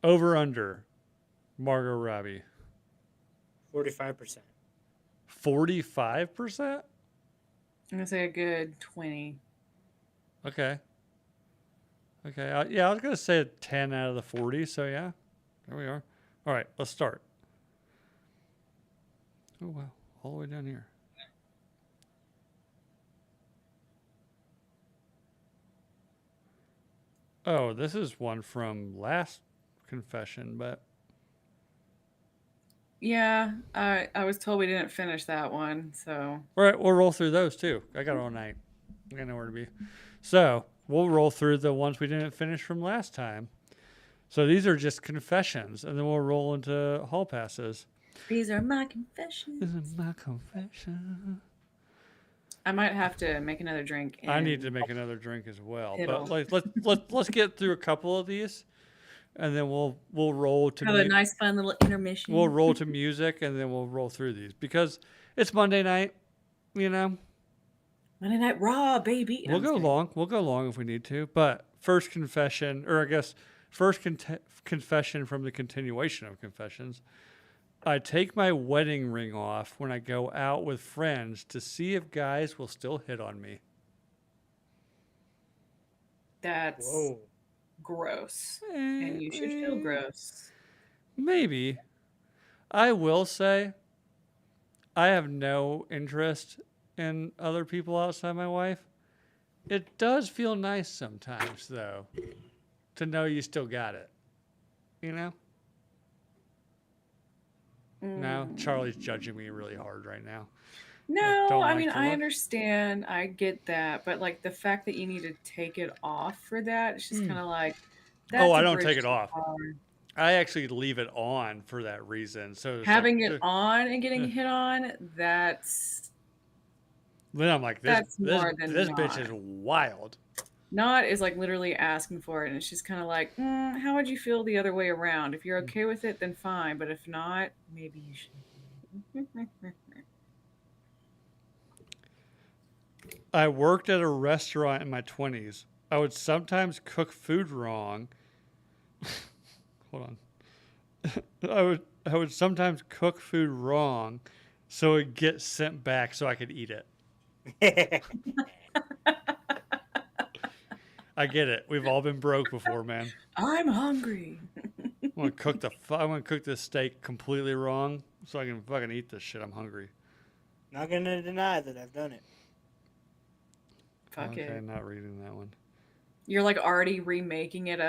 S1: over under, Margot Robbie,
S3: 45%.
S1: 45%.
S4: I'm gonna say a good 20.
S1: Okay. Okay. Yeah, I was gonna say 10 out of the 40. So yeah, there we are. All right, let's start. Oh wow, all the way down here. Oh, this is one from last confession, but
S4: Yeah, I was told we didn't finish that one, so
S1: all right, we'll roll through those too. I got all night. I got nowhere to be. So we'll roll through the ones we didn't finish from last time. So these are just confessions, and then we'll roll into hall passes.
S4: these are my confessions.
S1: This is my confession.
S4: I might have to make another drink.
S1: I need
S4: and-
S1: to make another drink as well.
S4: It'll-
S1: But let's get through a couple of these, and then we'll roll to
S4: have a nice, fun little intermission.
S1: we'll roll to music, and then we'll roll through these because it's Monday night. You know,
S4: Monday Night Raw, baby. No,
S1: we'll
S4: I'm
S1: go
S4: just kidding.
S1: long. We'll go long if we need to. But first confession, or I guess first confession from the continuation of confessions. I take my wedding ring off when I go out with friends to see if guys will still hit on me.
S4: That's
S3: Whoa.
S4: gross, and you should feel gross.
S1: Maybe. I will say I have no interest in other people outside my wife. It does feel nice sometimes, though, to know you still got it. You know? No, Charlie's judging me really hard right now.
S4: No,
S1: don't
S4: I
S1: like
S4: mean,
S1: the
S4: I
S1: look.
S4: understand. I get that. But, like, the fact that you need to take it off for that, it's just kind of like.
S1: Oh, I
S4: a
S1: don't
S4: bridge
S1: take it
S4: too
S1: off.
S4: far.
S1: I actually leave it on for that reason. So it's
S4: Having
S1: like,
S4: it on and getting hit on, that's
S1: then I'm like,
S4: that's more than
S1: this bitch
S4: not.
S1: is wild.
S4: Not is like literally asking for it, and it's just kind of like, how would you feel the other way around? If you're okay with it, then fine. But if not, maybe you should.
S1: I worked at a restaurant in my 20s. I would sometimes cook food wrong. Hold on. I would sometimes cook food wrong so it gets sent back so I could eat it. I get it. We've all been broke before, man.
S4: I'm hungry.
S1: I'm gonna cook this steak completely wrong so I can fucking eat this shit. I'm hungry.
S3: Not gonna deny that I've done it.
S4: Fuck
S1: Okay,
S4: it.
S1: not reading that one.
S4: You're like already remaking it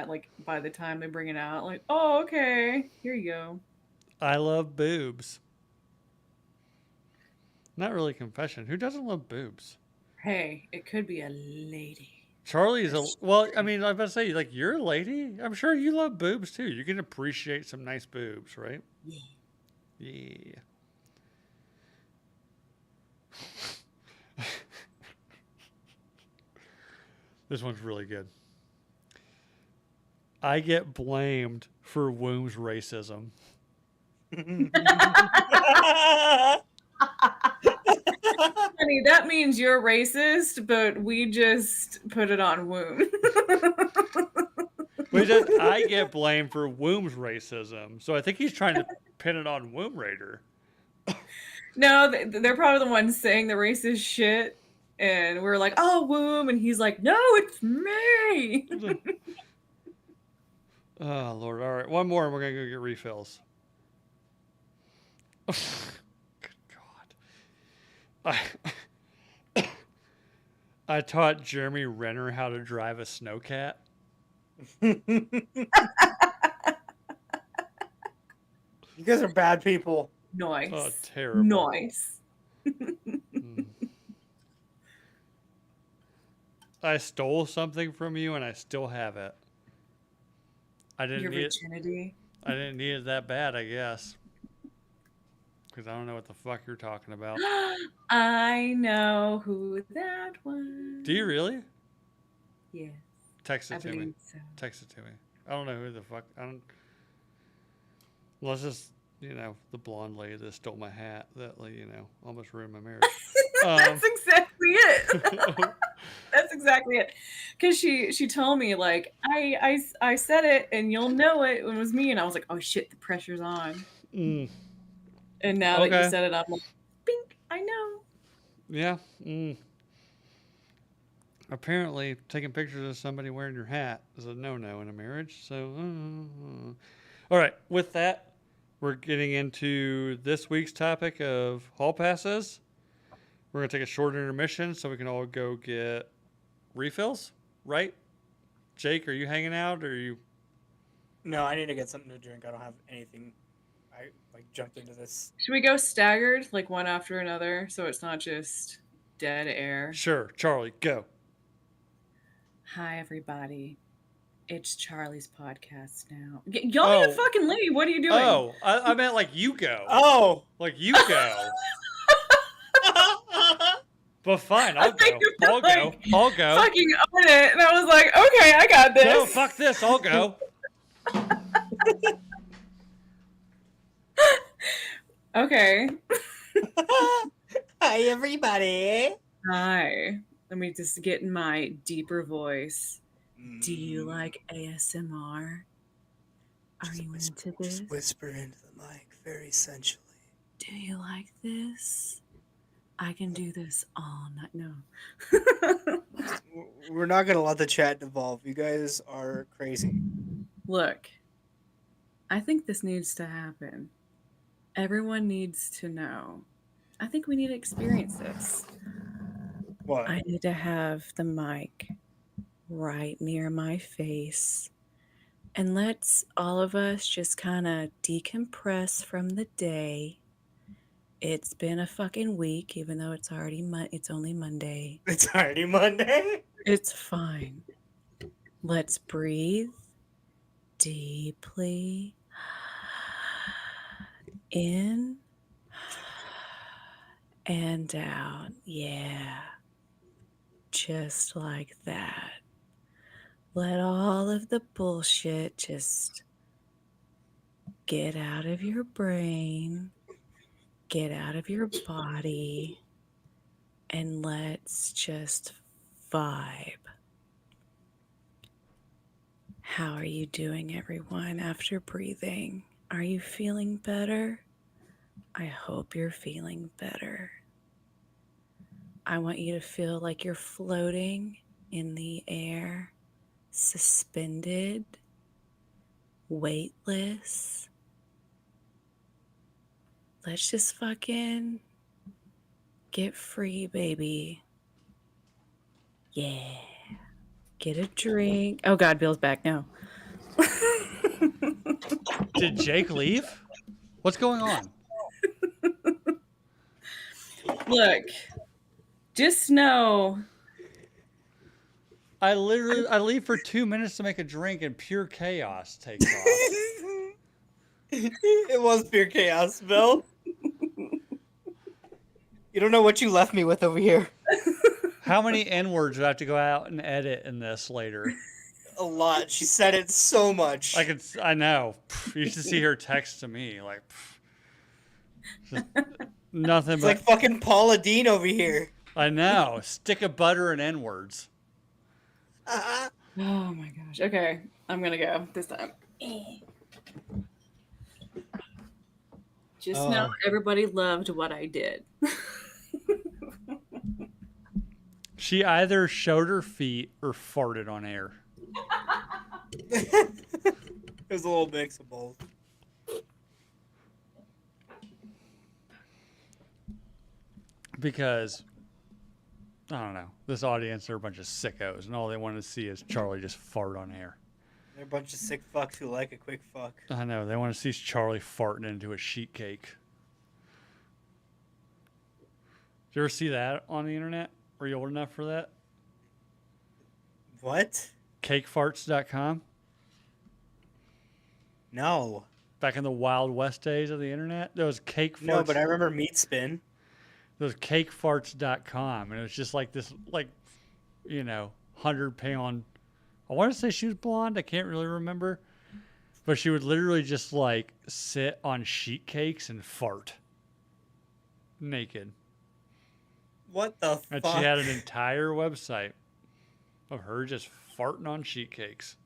S4: like by the time they bring it out. Like, oh, okay, here you go.
S1: I love boobs. Not really confession. Who doesn't love boobs?
S4: Hey, it could be a lady.
S1: Charlie's well, I mean, I was about to say, like, you're a lady. I'm sure you love boobs too. You can appreciate some nice boobs, right?
S4: Yeah.
S1: Yeah. This one's really good. I get blamed for womb's racism.
S4: Honey, that means you're racist, but we just put it on womb.
S1: I get blamed for womb's racism. So I think he's trying to pin it on Womb Raider.
S4: No, they're probably the ones saying the racist shit. And we're like, oh, womb. And he's like, no, it's me.
S1: Oh, Lord. All right. One more and we're going to go get refills. Good God. I taught Jeremy Renner how to drive a snowcat.
S3: You guys are bad people.
S4: Nice.
S1: Oh, terrible.
S4: Nice.
S1: I stole something from you and I still have it. I didn't
S4: Your
S1: need
S4: virginity.
S1: I didn't need it that bad, I guess. because I don't know what the fuck you're talking about.
S4: I know who that was.
S1: Do you really?
S4: Yes,
S1: Text
S4: I
S1: it to me.
S4: believe so.
S1: Text it to me. I don't know who the fuck. I don't. Let's just, the blonde lady that stole my hat that, almost ruined my marriage.
S4: That's exactly it. That's exactly it. Because she told me, like, I said it and you'll know it. It was me. And I was like, oh shit, the pressure's on.
S1: Mm.
S4: And now that you
S1: Okay.
S4: said it, I'm like, bink, I know.
S1: Yeah. Apparently, taking pictures of somebody wearing your hat is a no-no in a marriage. So, all right. With that, we're getting into this week's topic of hall passes. We're going to take a short intermission so we can all go get refills, right? Jake, are you hanging out or are you?
S3: No, I need to get something to drink. I don't have anything. I jumped into this.
S4: Should we go staggered, like one after another, so it's not just dead air?
S1: Sure. Charlie, go.
S4: Hi, everybody. It's Charlie's podcast now. Y'all need to fucking leave. What are you doing?
S1: Oh, I meant like you go.
S3: Oh,
S1: Like you go. But fine, I'll go. I'll go. I'll go.
S4: Fucking own it. And I was like, okay, I got this.
S1: No, fuck this. I'll go.
S4: Okay.
S3: hi everybody.
S4: Hi. Let me just get in my deeper voice. Do you like ASMR? Are you into this?
S3: Just whisper into the mic very sensually.
S4: Do you like this? I can do this all night. No.
S3: We're not gonna let the chat devolve. You guys are crazy.
S4: Look, I think this needs to happen. Everyone needs to know. I think we need to experience this.
S3: What?
S4: I need to have the mic right near my face. And let's all of us just kind of decompress from the day. It's been a fucking week, even though it's already it's only Monday.
S3: It's already Monday.
S4: It's fine. Let's breathe deeply in and out. Yeah. Just like that. Let all of the bullshit just get out of your brain, get out of your body, and let's just vibe. How are you doing, everyone, after breathing? Are you feeling better? I hope you're feeling better. I want you to feel like you're floating in the air, suspended, weightless. Let's just fucking get free, baby. Yeah. Get a drink. Oh God, Bill's back now.
S1: Did Jake leave? What's going on?
S4: Look, just know.
S1: I leave for 2 minutes to make a drink and pure chaos takes off.
S3: It was pure chaos, Bill. You don't know what you left me with over here.
S1: How many N-words do I have to go out and edit in this later?
S3: A lot. She said it so much.
S1: I know. You should see her text to me like just nothing
S3: It's
S1: but
S3: like fucking Paula Dean over here.
S1: I know. Stick of butter and N-words.
S4: Oh my gosh. Okay, I'm gonna go this time. Just know everybody loved what I did.
S1: She either showed her feet or farted on air.
S3: It was a little mix of both.
S1: Because I don't know. This audience are a bunch of sickos, and all they want to see is Charlie just fart on air.
S3: They're a bunch of sick fucks who like a quick fuck.
S1: I know. They want to see Charlie farting into a sheet cake. Did you ever see that on the internet? Were you old enough for that?
S3: What?
S1: Cakefarts.com?
S3: No.
S1: back in the Wild West days of the internet. There was cake farts.
S3: No, but I remember Meat Spin.
S1: There was cakefarts.com, and it was just like this, like, 100-pound. I want to say she was blonde. I can't really remember. But she would literally just, like, sit on sheet cakes and fart. Naked.
S3: What the
S1: And
S3: fuck?
S1: she had an entire website of her just farting on sheet cakes.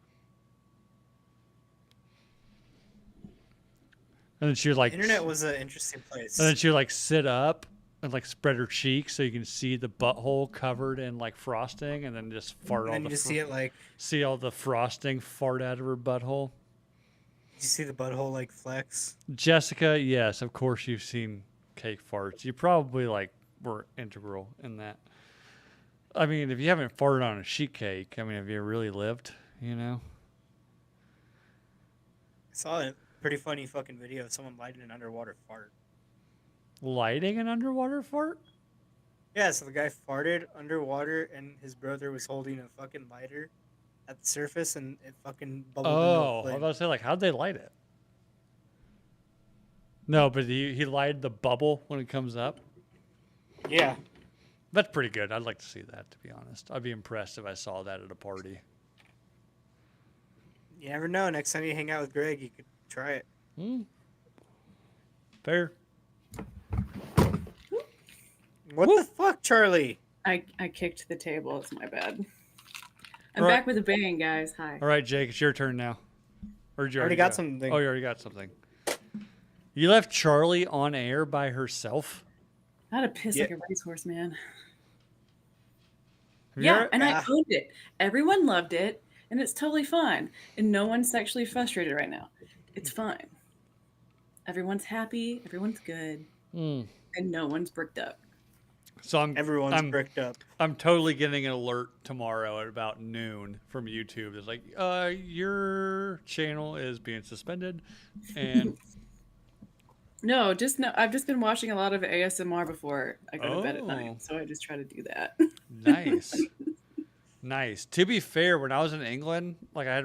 S1: And then she would, like...
S3: Internet was an interesting place.
S1: And then she would, like, sit up and, like, spread her cheeks so you can see the butthole covered in, like, frosting, and then just fart all
S3: and
S1: the...
S3: you see it like...
S1: See all the frosting fart out of her butthole.
S3: You see the butthole like flex.
S1: Jessica, yes, of course you've seen cake farts. You probably like were integral in that. I mean, if you haven't farted on a sheet cake, I mean, have you really lived?
S3: I saw a pretty funny fucking video of someone lighting an underwater fart.
S1: Lighting an underwater fart?
S3: Yeah, so the guy farted underwater and his brother was holding a fucking lighter at the surface and it fucking bubbled into a
S1: Oh, I was
S3: flame.
S1: about to say, like, how'd they light it? No, but he lighted the bubble when it comes up.
S3: Yeah.
S1: That's pretty good. I'd like to see that, to be honest. I'd be impressed if I saw that at a party.
S3: You never know. Next time you hang out with Greg, you could try it.
S1: Fair.
S3: What the fuck, Charlie?
S4: I kicked the table. It's my bad. I'm
S1: All right.
S4: back with a bang, guys. Hi.
S1: All right, Jake, it's your turn now. Or did you
S3: Already
S1: go?
S3: got something.
S1: Oh, you already got something. You left Charlie on air by herself?
S4: I had to piss
S3: Yeah.
S4: like a racehorse, man.
S1: Have you
S4: Yeah,
S1: ever-
S4: and I owned it. Everyone loved it, and it's totally fine. And no one's sexually frustrated right now. It's fine. Everyone's happy. Everyone's good. And no one's bricked up.
S1: So
S3: Everyone's bricked up.
S1: I'm totally getting an alert tomorrow at about noon from YouTube. It's like, your channel is being suspended, and
S4: No, just no. I've just been watching a lot of ASMR before I go to bed at
S1: Oh.
S4: night, so I just try to do that.
S1: nice, nice. To be fair, when I was in England, like I had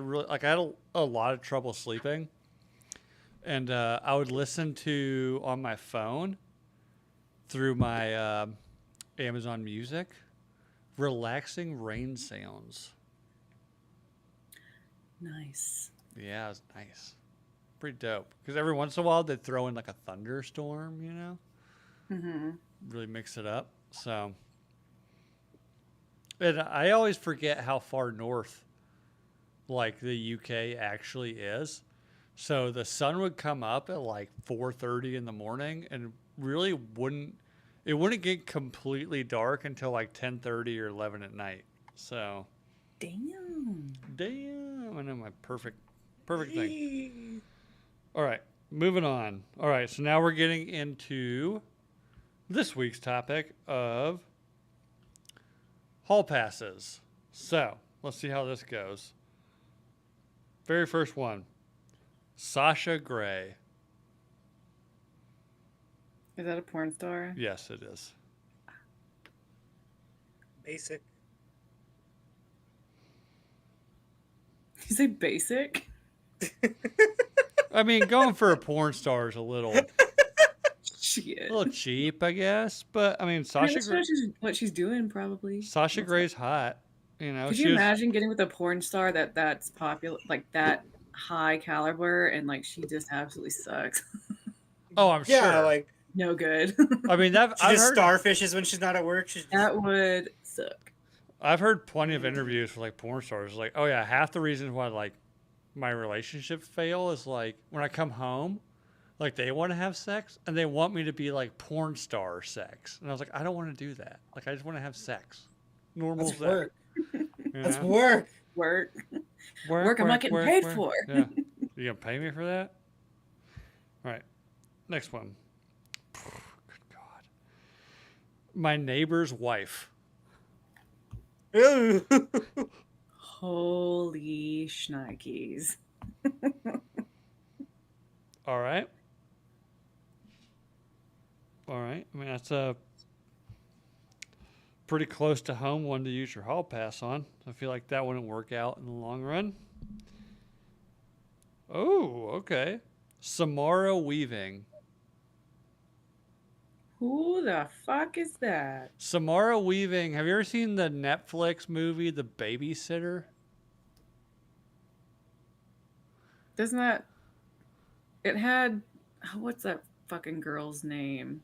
S1: a lot of trouble sleeping, and I would listen to on my phone through my Amazon Music, relaxing rain sounds.
S4: Nice.
S1: Yeah, it was nice. Pretty dope. Because every once in a while they'd throw in like a thunderstorm, really mix it up. So, and I always forget how far north like the UK actually is. So the sun would come up at like 4:30 in the morning and really wouldn't get completely dark until like 10:30 or 11 at night. So
S4: Damn.
S1: I know my perfect thing. All right, moving on. All right, so now we're getting into this week's topic of hall passes. So let's see how this goes. Very first one, Sasha Grey.
S4: Is that a porn star?
S1: Yes, it is.
S3: Basic.
S4: You say basic?
S1: I mean, going for a porn star is a little
S4: Shit.
S1: cheap, I guess. But I mean, Sasha
S4: That's
S1: Grey.
S4: what she's doing, probably.
S1: Sasha Grey's hot.
S4: Could you imagine getting with a porn star that's popular, like that high caliber, and like she just absolutely sucks?
S1: Oh, I'm
S3: Yeah,
S1: sure.
S3: like
S4: No good.
S1: I mean,
S3: she
S1: I've
S3: just
S1: heard,
S3: starfishes when she's not at work. She's just,
S4: That would suck.
S1: I've heard plenty of interviews for like porn stars. Like, oh yeah, half the reason why like my relationships fail is like when I come home, like they want to have sex and they want me to be like porn star sex, and I was like, I don't want to do that. Like, I just want to have sex, normal
S3: that's
S1: sex.
S3: work.
S1: you
S3: That's
S1: know?
S3: work.
S4: Work I'm not getting paid for.
S1: Yeah, you gonna pay me for that? All right, next one. Good God, my neighbor's wife.
S3: Ooh.
S4: Holy shnikes.
S1: All right. All right. I mean, that's a pretty close to home one to use your hall pass on. I feel like that wouldn't work out in the long run. Oh, okay. Samara Weaving.
S4: Who the fuck is that?
S1: Samara Weaving. Have you ever seen the Netflix movie The Babysitter?
S4: Doesn't that? It had. What's that fucking girl's name?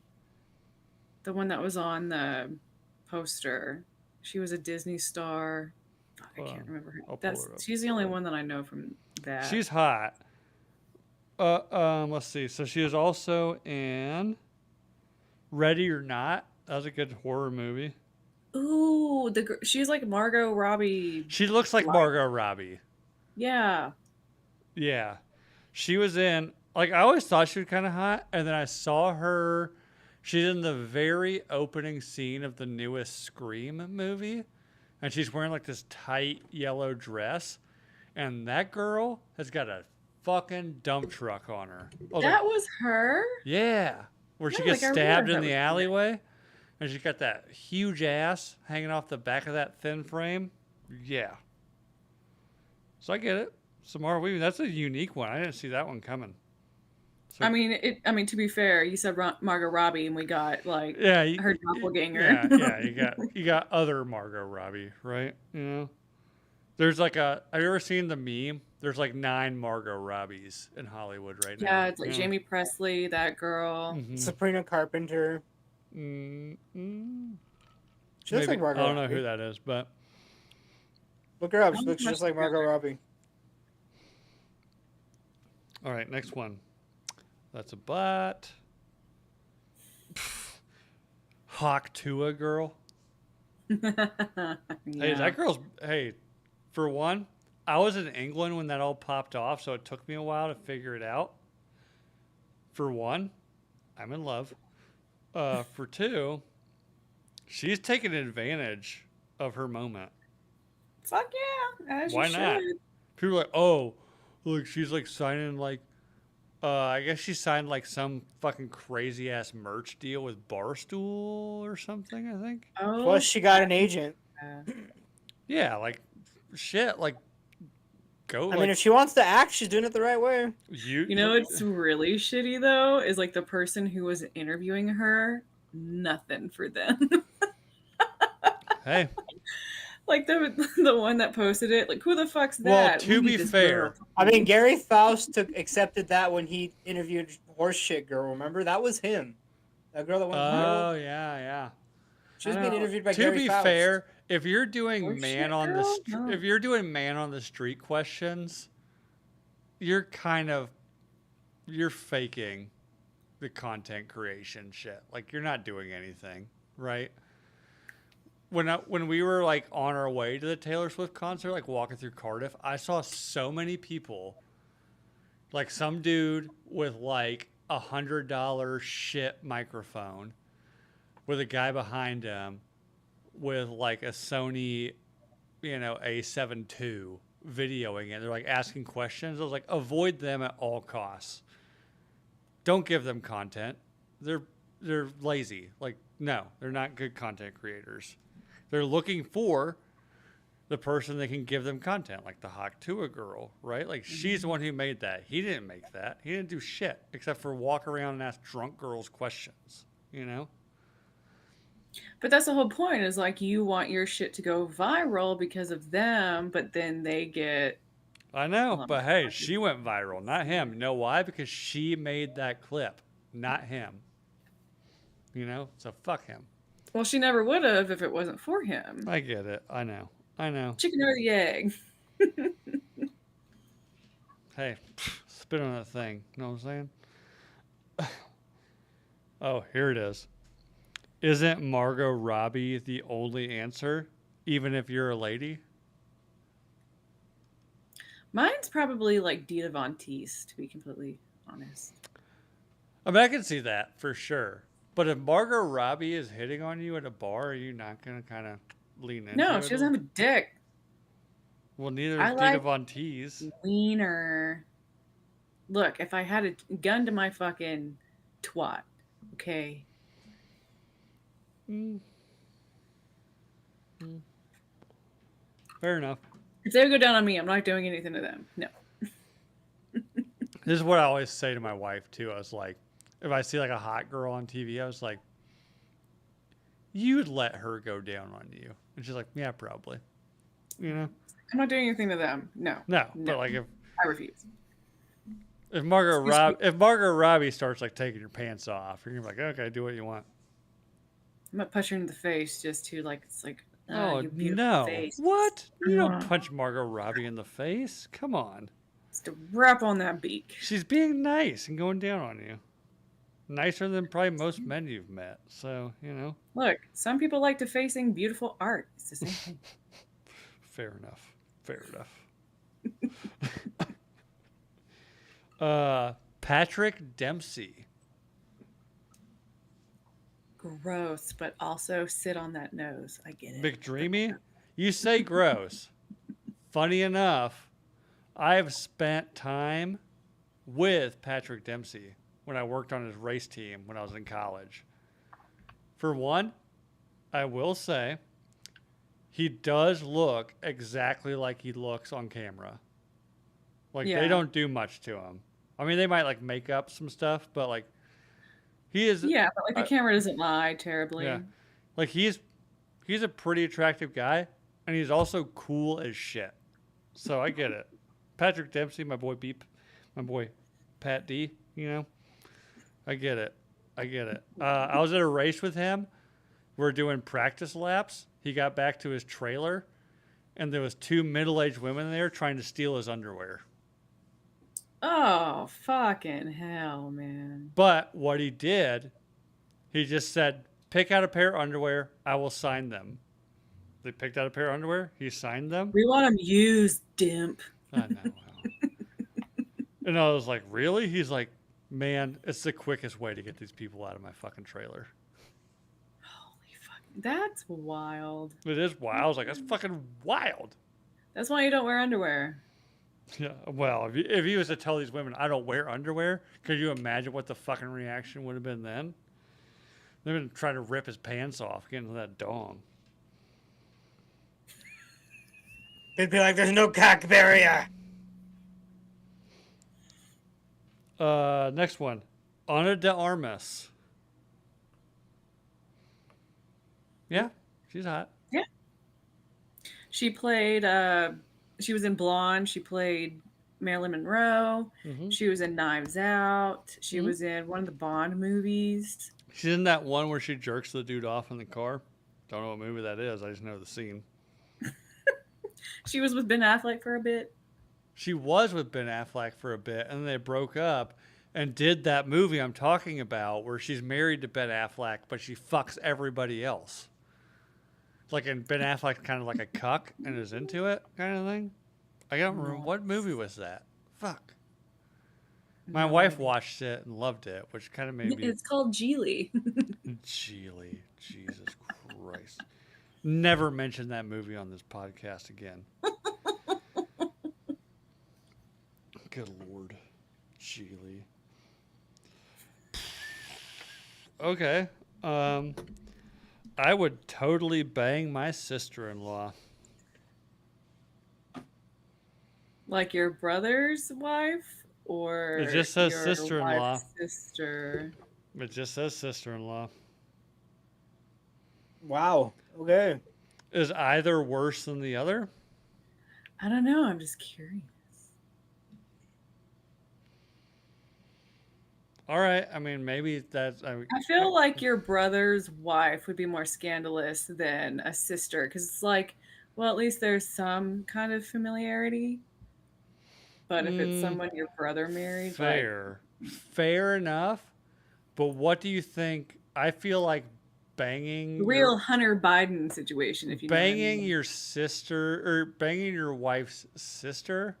S4: The one that was on the poster. She was a Disney star. Fuck, I can't remember her.
S1: I'll pull her up.
S4: She's the only one that I know from that.
S1: She's hot. Let's see. So she was also in Ready or Not. That was a good horror movie.
S4: Ooh, she's like Margot Robbie.
S1: She looks like Margot Robbie.
S4: Yeah.
S1: Yeah. She was in, like, I always thought she was kind of hot, and then I saw her. She's in the very opening scene of the newest Scream movie, and she's wearing, like, this tight yellow dress, and that girl has got a fucking dump truck on her.
S4: That was her?
S1: Yeah. Where she
S4: Yeah,
S1: gets
S4: like, I
S1: stabbed
S4: remember
S1: in the
S4: that.
S1: alleyway, and she's got that huge ass hanging off the back of that thin frame. Yeah. So I get it. Samara Weaving, that's a unique one. I didn't see that one coming. So,
S4: I mean, to be fair, you said Margot Robbie, and we got like
S1: yeah,
S4: her doppelganger.
S1: Yeah. You got other Margot Robbie, right? You know, there's like have you ever seen the meme? There's like 9 Margot Robbies in Hollywood right now.
S4: Yeah, it's like Jamie Presley, that girl.
S1: Mhm.
S3: Sabrina Carpenter.
S1: Mm-hmm.
S3: She looks like Margot
S1: I don't know
S3: Robbie.
S1: who that is, but
S3: Look her up. She looks just like Margot Robbie.
S1: all right, next one. That's a butt. Hawk Tua girl. Hey, that girl's. Hey, for one, I was in England when that all popped off, so it took me a while to figure it out. For one, I'm in love. For two, she's taking advantage of her moment.
S4: Fuck yeah. As
S1: Why
S4: you
S1: not?
S4: should.
S1: People are like, oh, look, she's like signing like, I guess she signed like some fucking crazy ass merch deal with Barstool or something, I think.
S4: Oh,
S3: Plus, she got an agent.
S1: Yeah, like, shit, like, go.
S3: I mean, if she wants to act, she's doing it the right way.
S4: You know what's really shitty though is like the person who was interviewing her, nothing for them.
S1: Hey,
S4: Like the one that posted it, like who the fuck's
S1: well,
S4: that?
S1: to
S4: We
S1: be
S4: need this
S1: fair,
S4: girl.
S3: I mean, Gary Faust accepted that when he interviewed Horse Shit Girl. Remember, that was him. That girl that went viral.
S1: oh yeah.
S3: She was
S4: I
S3: being
S4: know.
S3: interviewed by
S1: To
S3: Gary
S1: be
S3: Faust.
S1: fair, if you're doing
S4: Horse
S1: man
S4: shit
S1: on
S4: girl?
S1: the
S4: No.
S1: if you're doing man on the street questions, you're faking the content creation shit. Like you're not doing anything, right? When we were like on our way to the Taylor Swift concert, like walking through Cardiff, I saw so many people, like some dude with like $100 shit microphone, with a guy behind him with like a Sony, A7 II videoing it. They're like asking questions. I was like, avoid them at all costs. Don't give them content. They're lazy. Like, no, they're not good content creators. They're looking for the person that can give them content, like the Hawk Tua girl, right? Like she's the one who made that. He didn't make that. He didn't do shit except for walk around and ask drunk girls questions,
S4: But that's the whole point, is like you want your shit to go viral because of them, but then they get
S1: I know, but hey, she went viral, not him. You know why? Because she made that clip, not him. So fuck him.
S4: well, she never would have if it wasn't for him.
S1: I get it. I know.
S4: Chicken or the egg.
S1: Hey, spit on that thing. You know what I'm saying? Oh, here it is. Isn't Margot Robbie the only answer, even if you're a lady?
S4: Mine's probably like Dita Von Teese, to be completely honest.
S1: I mean, I can see that for sure. But if Margot Robbie is hitting on you at a bar, are you not going to kind of lean into
S4: No,
S1: it?
S4: she doesn't have a dick.
S1: Well, neither
S4: I
S1: is Dita
S4: like-
S1: Von Teese.
S4: Wiener. Look, if I had a gun to my fucking twat, okay?
S1: Fair enough.
S4: If they would go down on me, I'm not doing anything to them. No.
S1: This is what I always say to my wife too. I was like, if I see like a hot girl on TV, I was like, you would let her go down on you. And she's like, yeah, probably. You know?
S4: I'm not doing anything to them. No.
S1: No.
S4: No.
S1: But like
S4: I refuse.
S1: if Margot Robbie starts like taking your pants off, you're gonna be like, okay, do what you want.
S4: I'm not punching her in the face just to like, it's like,
S1: Oh
S4: you beautiful
S1: no!
S4: face.
S1: What? You don't
S4: Yeah.
S1: punch Margot Robbie in the face. Come on.
S4: It's to wrap on that beak.
S1: She's being nice and going down on you. Nicer than probably most men you've met. So, you know.
S4: Look, some people like defacing beautiful art. It's the same thing.
S1: Fair enough. Fair enough. Patrick Dempsey.
S4: Gross, but also sit on that nose. I get it.
S1: McDreamy? You say gross. Funny enough, I've spent time with Patrick Dempsey when I worked on his race team when I was in college. For one, I will say he does look exactly like he looks on camera. Like
S4: Yeah.
S1: they don't do much to him. I mean, they might like make up some stuff, but like he is.
S4: Yeah, but like the camera doesn't lie terribly.
S1: Yeah, like he's a pretty attractive guy, and he's also cool as shit. So I get it. Patrick Dempsey, my boy Beep, my boy Pat D. You know, I get it. I was at a race with him. We're doing practice laps. He got back to his trailer, and there was 2 middle-aged women there trying to steal his underwear.
S4: Oh, fucking hell, man.
S1: But what he did, he just said, pick out a pair of underwear. I will sign them. They picked out a pair of underwear. He signed them.
S4: We want them used, dimp.
S1: I know. And I was like, really? He's like, man, it's the quickest way to get these people out of my fucking trailer.
S4: Holy fuck. That's wild.
S1: It is wild. I was like, that's fucking wild.
S4: That's why you don't wear underwear.
S1: Yeah, well, if he was to tell these women, I don't wear underwear, could you imagine what the fucking reaction would have been then? They've been trying to rip his pants off, getting to that dong.
S3: They'd be like, there's no cock barrier.
S1: Next one. Ana de Armas. Yeah, she's hot.
S4: Yeah. She played, she was in Blonde. She played Marilyn Monroe.
S1: Mm-hmm.
S4: She was in Knives Out. She was in one of the Bond movies.
S1: She's in that one where she jerks the dude off in the car. Don't know what movie that is. I just know the scene.
S4: She was with Ben Affleck for a bit.
S1: She was with Ben Affleck for a bit, and then they broke up and did that movie I'm talking about where she's married to Ben Affleck, but she fucks everybody else. Like, and Ben Affleck's kind of like a cuck and is into it kind of thing. I don't remember. What movie was that? Fuck. My wife watched it and loved it, which kind of made me...
S4: It's called Geely.
S1: Geely. Jesus Christ. Never mention that movie on this podcast again. Good Lord. Geely. Okay. I would totally bang my sister-in-law.
S4: Like your brother's wife? Or
S1: It just says
S4: your
S1: sister-in-law.
S4: wife's sister?
S1: It just says sister-in-law.
S3: Wow. Okay.
S1: Is either worse than the other?
S4: I don't know. I'm just curious.
S1: All right. I mean, maybe that's...
S4: I feel like your brother's wife would be more scandalous than a sister. Because it's like, well, at least there's some kind of familiarity. But if it's someone your brother married...
S1: Fair. Fair enough. But what do you think? I feel like banging...
S4: Real Hunter Biden situation, if you know what I
S1: banging
S4: mean.
S1: your sister or banging your wife's sister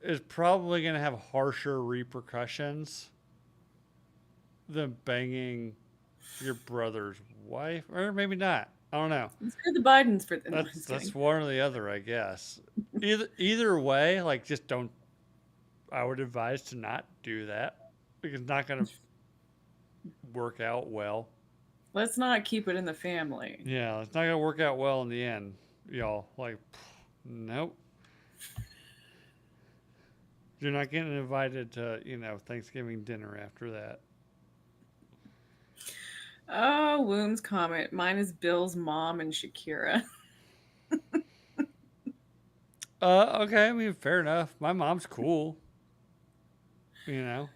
S1: is probably going to have harsher repercussions than banging your brother's wife, or maybe not. I don't know.
S4: Let's go the Bidens for them.
S1: That's one or the other, I guess. Either way, like, just don't. I would advise to not do that because it's not going to work out well.
S4: Let's not keep it in the family.
S1: Yeah, it's not going to work out well in the end, y'all. Like, nope. You're not getting invited to, Thanksgiving dinner after that.
S4: Oh, Womb's comment. Mine is Bill's mom and Shakira.
S1: Okay, I mean, fair enough. My mom's cool. And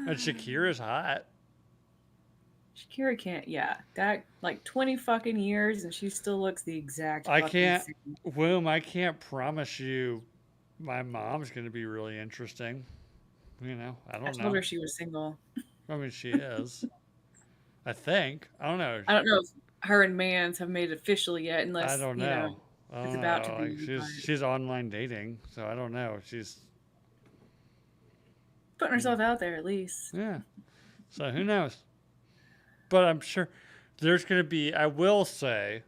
S1: Shakira's hot.
S4: Shakira can't, that like 20 fucking years and she still looks the exact
S1: I
S4: fucking
S1: can't,
S4: same.
S1: Womb, I can't promise you my mom's going to be really interesting. I don't
S4: I
S1: know.
S4: told her she was single.
S1: I mean, she is. I think. I don't know.
S4: I don't know if her and Mans have made it official yet, unless,
S1: I don't know. I don't
S4: it's about to
S1: know.
S4: be.
S1: Like she's online dating, so I don't know. She's
S4: putting herself out there at least.
S1: yeah. So who knows? But I'm sure there's going to be. I will say,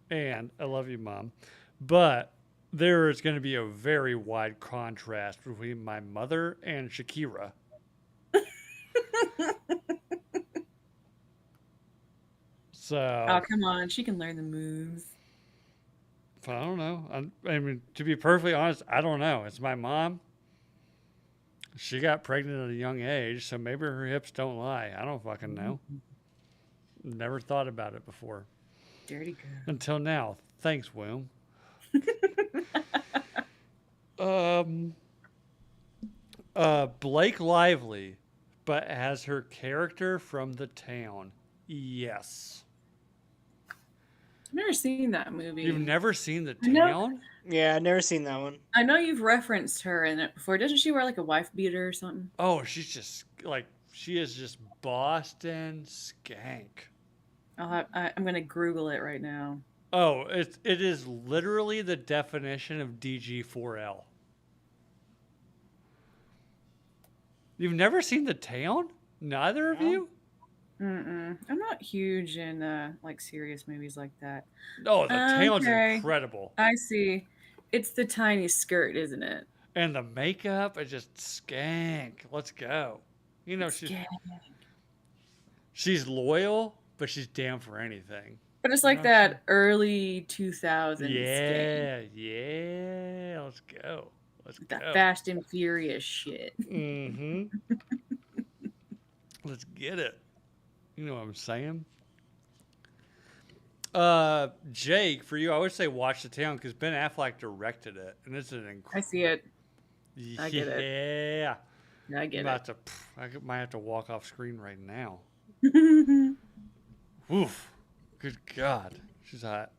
S1: and I love you, Mom, but there is going to be a very wide contrast between my mother and Shakira. So.
S4: Oh, come on. She can learn the moves.
S1: I don't know. I mean, to be perfectly honest, I don't know. It's my mom. She got pregnant at a young age, so maybe her hips don't lie. I don't fucking know. Never thought about it before.
S4: Dirty girl.
S1: Until now. Thanks, Womb. Blake Lively, but has her character from The Town. Yes.
S4: I've never seen that movie.
S1: You've never seen The
S4: No.
S1: Town?
S3: Yeah, I've never seen that one.
S4: I know you've referenced her in it before. Doesn't she wear like a wife beater or something?
S1: Oh, she's just like, she is just Boston skank.
S4: I'm going to Google it right now.
S1: Oh, it is literally the definition of DG4L. You've never seen The Town? Neither of you?
S4: I'm not huge in like serious movies like that.
S1: Oh, The Town's incredible.
S4: I see. It's the tiny skirt, isn't it?
S1: And the makeup is just skank. Let's go. She's loyal, but she's down for anything.
S4: But it's like that early 2000s.
S1: Yeah, yeah. Let's go.
S4: That Fast and Furious shit.
S1: Mm-hmm. Let's get it. You know what I'm saying? Jake, for you, I would say watch The Town because Ben Affleck directed it, and it's an incredible.
S4: I see it. I get it.
S1: Yeah.
S4: I get it.
S1: I might have to walk off screen right now. Oof. Good God. She's hot.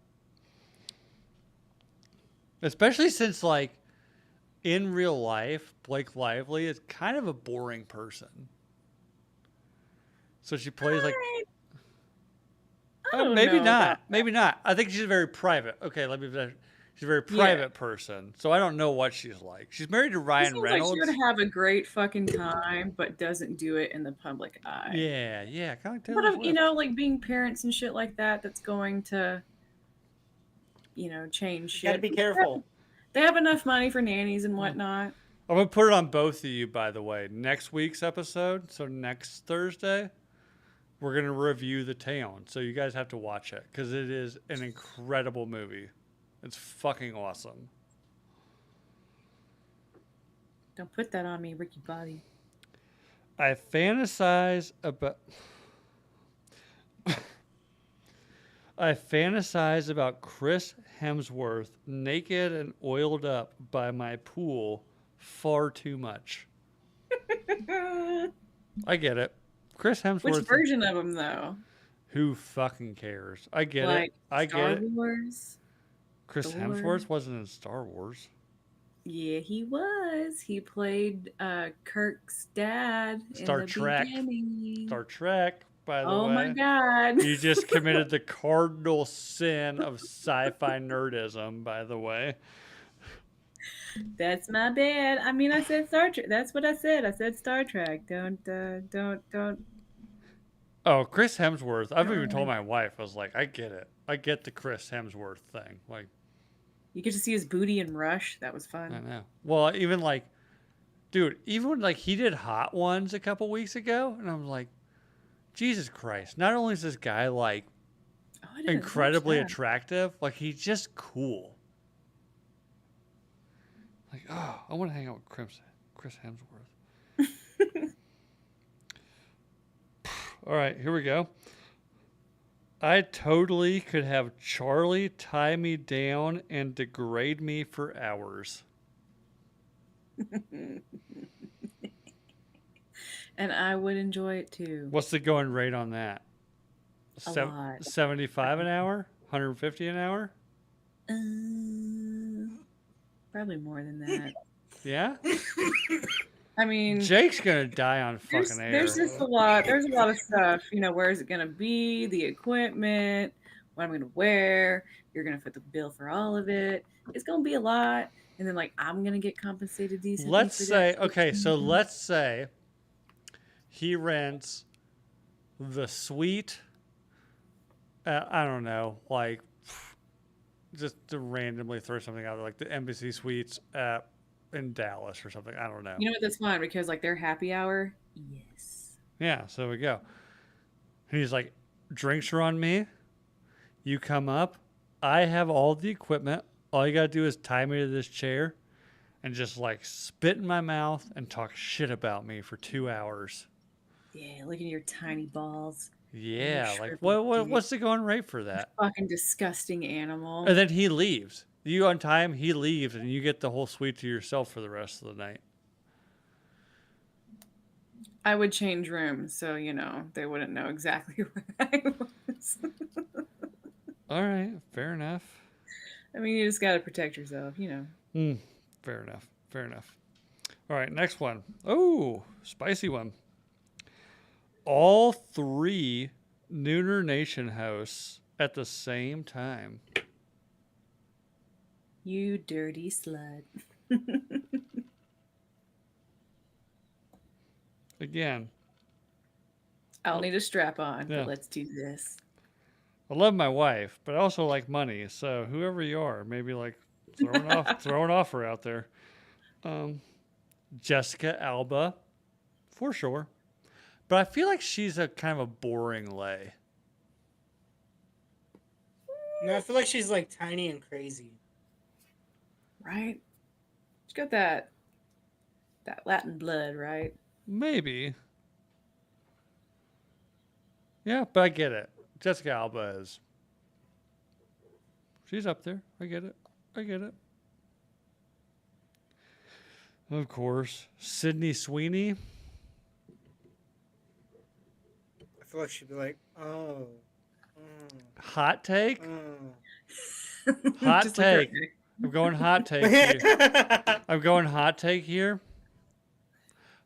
S1: Especially since, like, in real life, Blake Lively is kind of a boring person. So she plays like... maybe not. Maybe not. I think she's very private. Okay, she's a very private person. So I don't know what she's like. She's married to Ryan Reynolds.
S4: Like she would have a great fucking time, but doesn't do it in the public eye.
S1: Yeah. Kind of like
S4: Taylor Swift. Like being parents and shit like that, that's going to, change shit.
S3: You gotta be careful.
S4: They have enough money for nannies and whatnot.
S1: I'm going to put it on both of you, by the way. Next week's episode, so next Thursday, we're going to review The Town. So you guys have to watch it because it is an incredible movie. It's fucking awesome.
S4: Don't put that on me, Ricky Bobby.
S1: I fantasize about Chris Hemsworth naked and oiled up by my pool far too much. I get it. Chris Hemsworth.
S4: Which version of him, though?
S1: Who fucking cares? I get it. I get it.
S4: Star Wars?
S1: Chris Hemsworth wasn't in Star Wars.
S4: Yeah, he was. He played Kirk's dad
S1: Star
S4: in the
S1: Trek.
S4: beginning.
S1: Star Trek, by the way.
S4: Oh my God.
S1: You just committed the cardinal sin of sci-fi nerdism, by the way.
S4: That's my bad. I mean, I said Star Trek. That's what I said. I said Star Trek. Don't.
S1: Oh, Chris Hemsworth. I've even told my wife, I was like, I get it. I get the Chris Hemsworth thing. Like,
S4: you get to see his booty in Rush. That was fun.
S1: I know. Well, even like, dude, even when like he did Hot Ones a couple weeks ago, and I'm like, Jesus Christ. Not only is this guy like incredibly attractive, like he's just cool. Like, oh, I want to hang out with Chris Hemsworth. All right, here we go. I totally could have Charlie tie me down and degrade me for hours.
S4: And I would enjoy it too.
S1: What's the going rate on that?
S4: A lot.
S1: 75 an hour? 150 an hour?
S4: Probably more than that.
S1: Yeah?
S4: I mean,
S1: Jake's going to die on fucking air.
S4: there's just a lot. There's a lot of stuff. You know, where is it going to be? The equipment, what I'm going to wear. You're going to foot the bill for all of it. It's going to be a lot. And then, like, I'm going to get compensated decently.
S1: Let's say, okay, so let's say he rents the suite. I don't know, like, just to randomly throw something out there, like the Embassy Suites in Dallas or something. I don't know.
S4: You know what? That's fine because, like, their happy hour. Yes.
S1: Yeah, so we go. And he's like, drinks are on me. You come up. I have all the equipment. All you got to do is tie me to this chair and just, like, spit in my mouth and talk shit about me for 2 hours.
S4: Yeah, look at your tiny balls.
S1: Yeah, like, what's the going rate for that?
S4: Fucking disgusting animal.
S1: And then he leaves. You untie him, he leaves, and you get the whole suite to yourself for the rest of the night.
S4: I would change rooms so, you know, they wouldn't know exactly where I was.
S1: All right, fair enough.
S4: I mean, you just got to protect yourself, you know.
S1: Fair enough. Fair enough. All right, next one. Oh, spicy one. All 3 Nooner Nation hosts at the same time.
S4: You dirty slut.
S1: Again.
S4: I'll need a strap on,
S1: Yeah.
S4: but let's do this.
S1: I love my wife, but I also like money. So whoever you are, maybe like throw an offer out there. Jessica Alba, for sure. But I feel like she's a kind of a boring lay.
S3: No, I feel like she's like tiny and crazy.
S4: Right? She's got that Latin blood, right?
S1: Maybe. Yeah, but I get it. Jessica Alba is. She's up there. I get it. Of course. Sydney Sweeney.
S3: I feel like she'd be like, oh.
S1: Hot take.
S3: Oh.
S4: Just like
S1: Take. I'm going hot take here.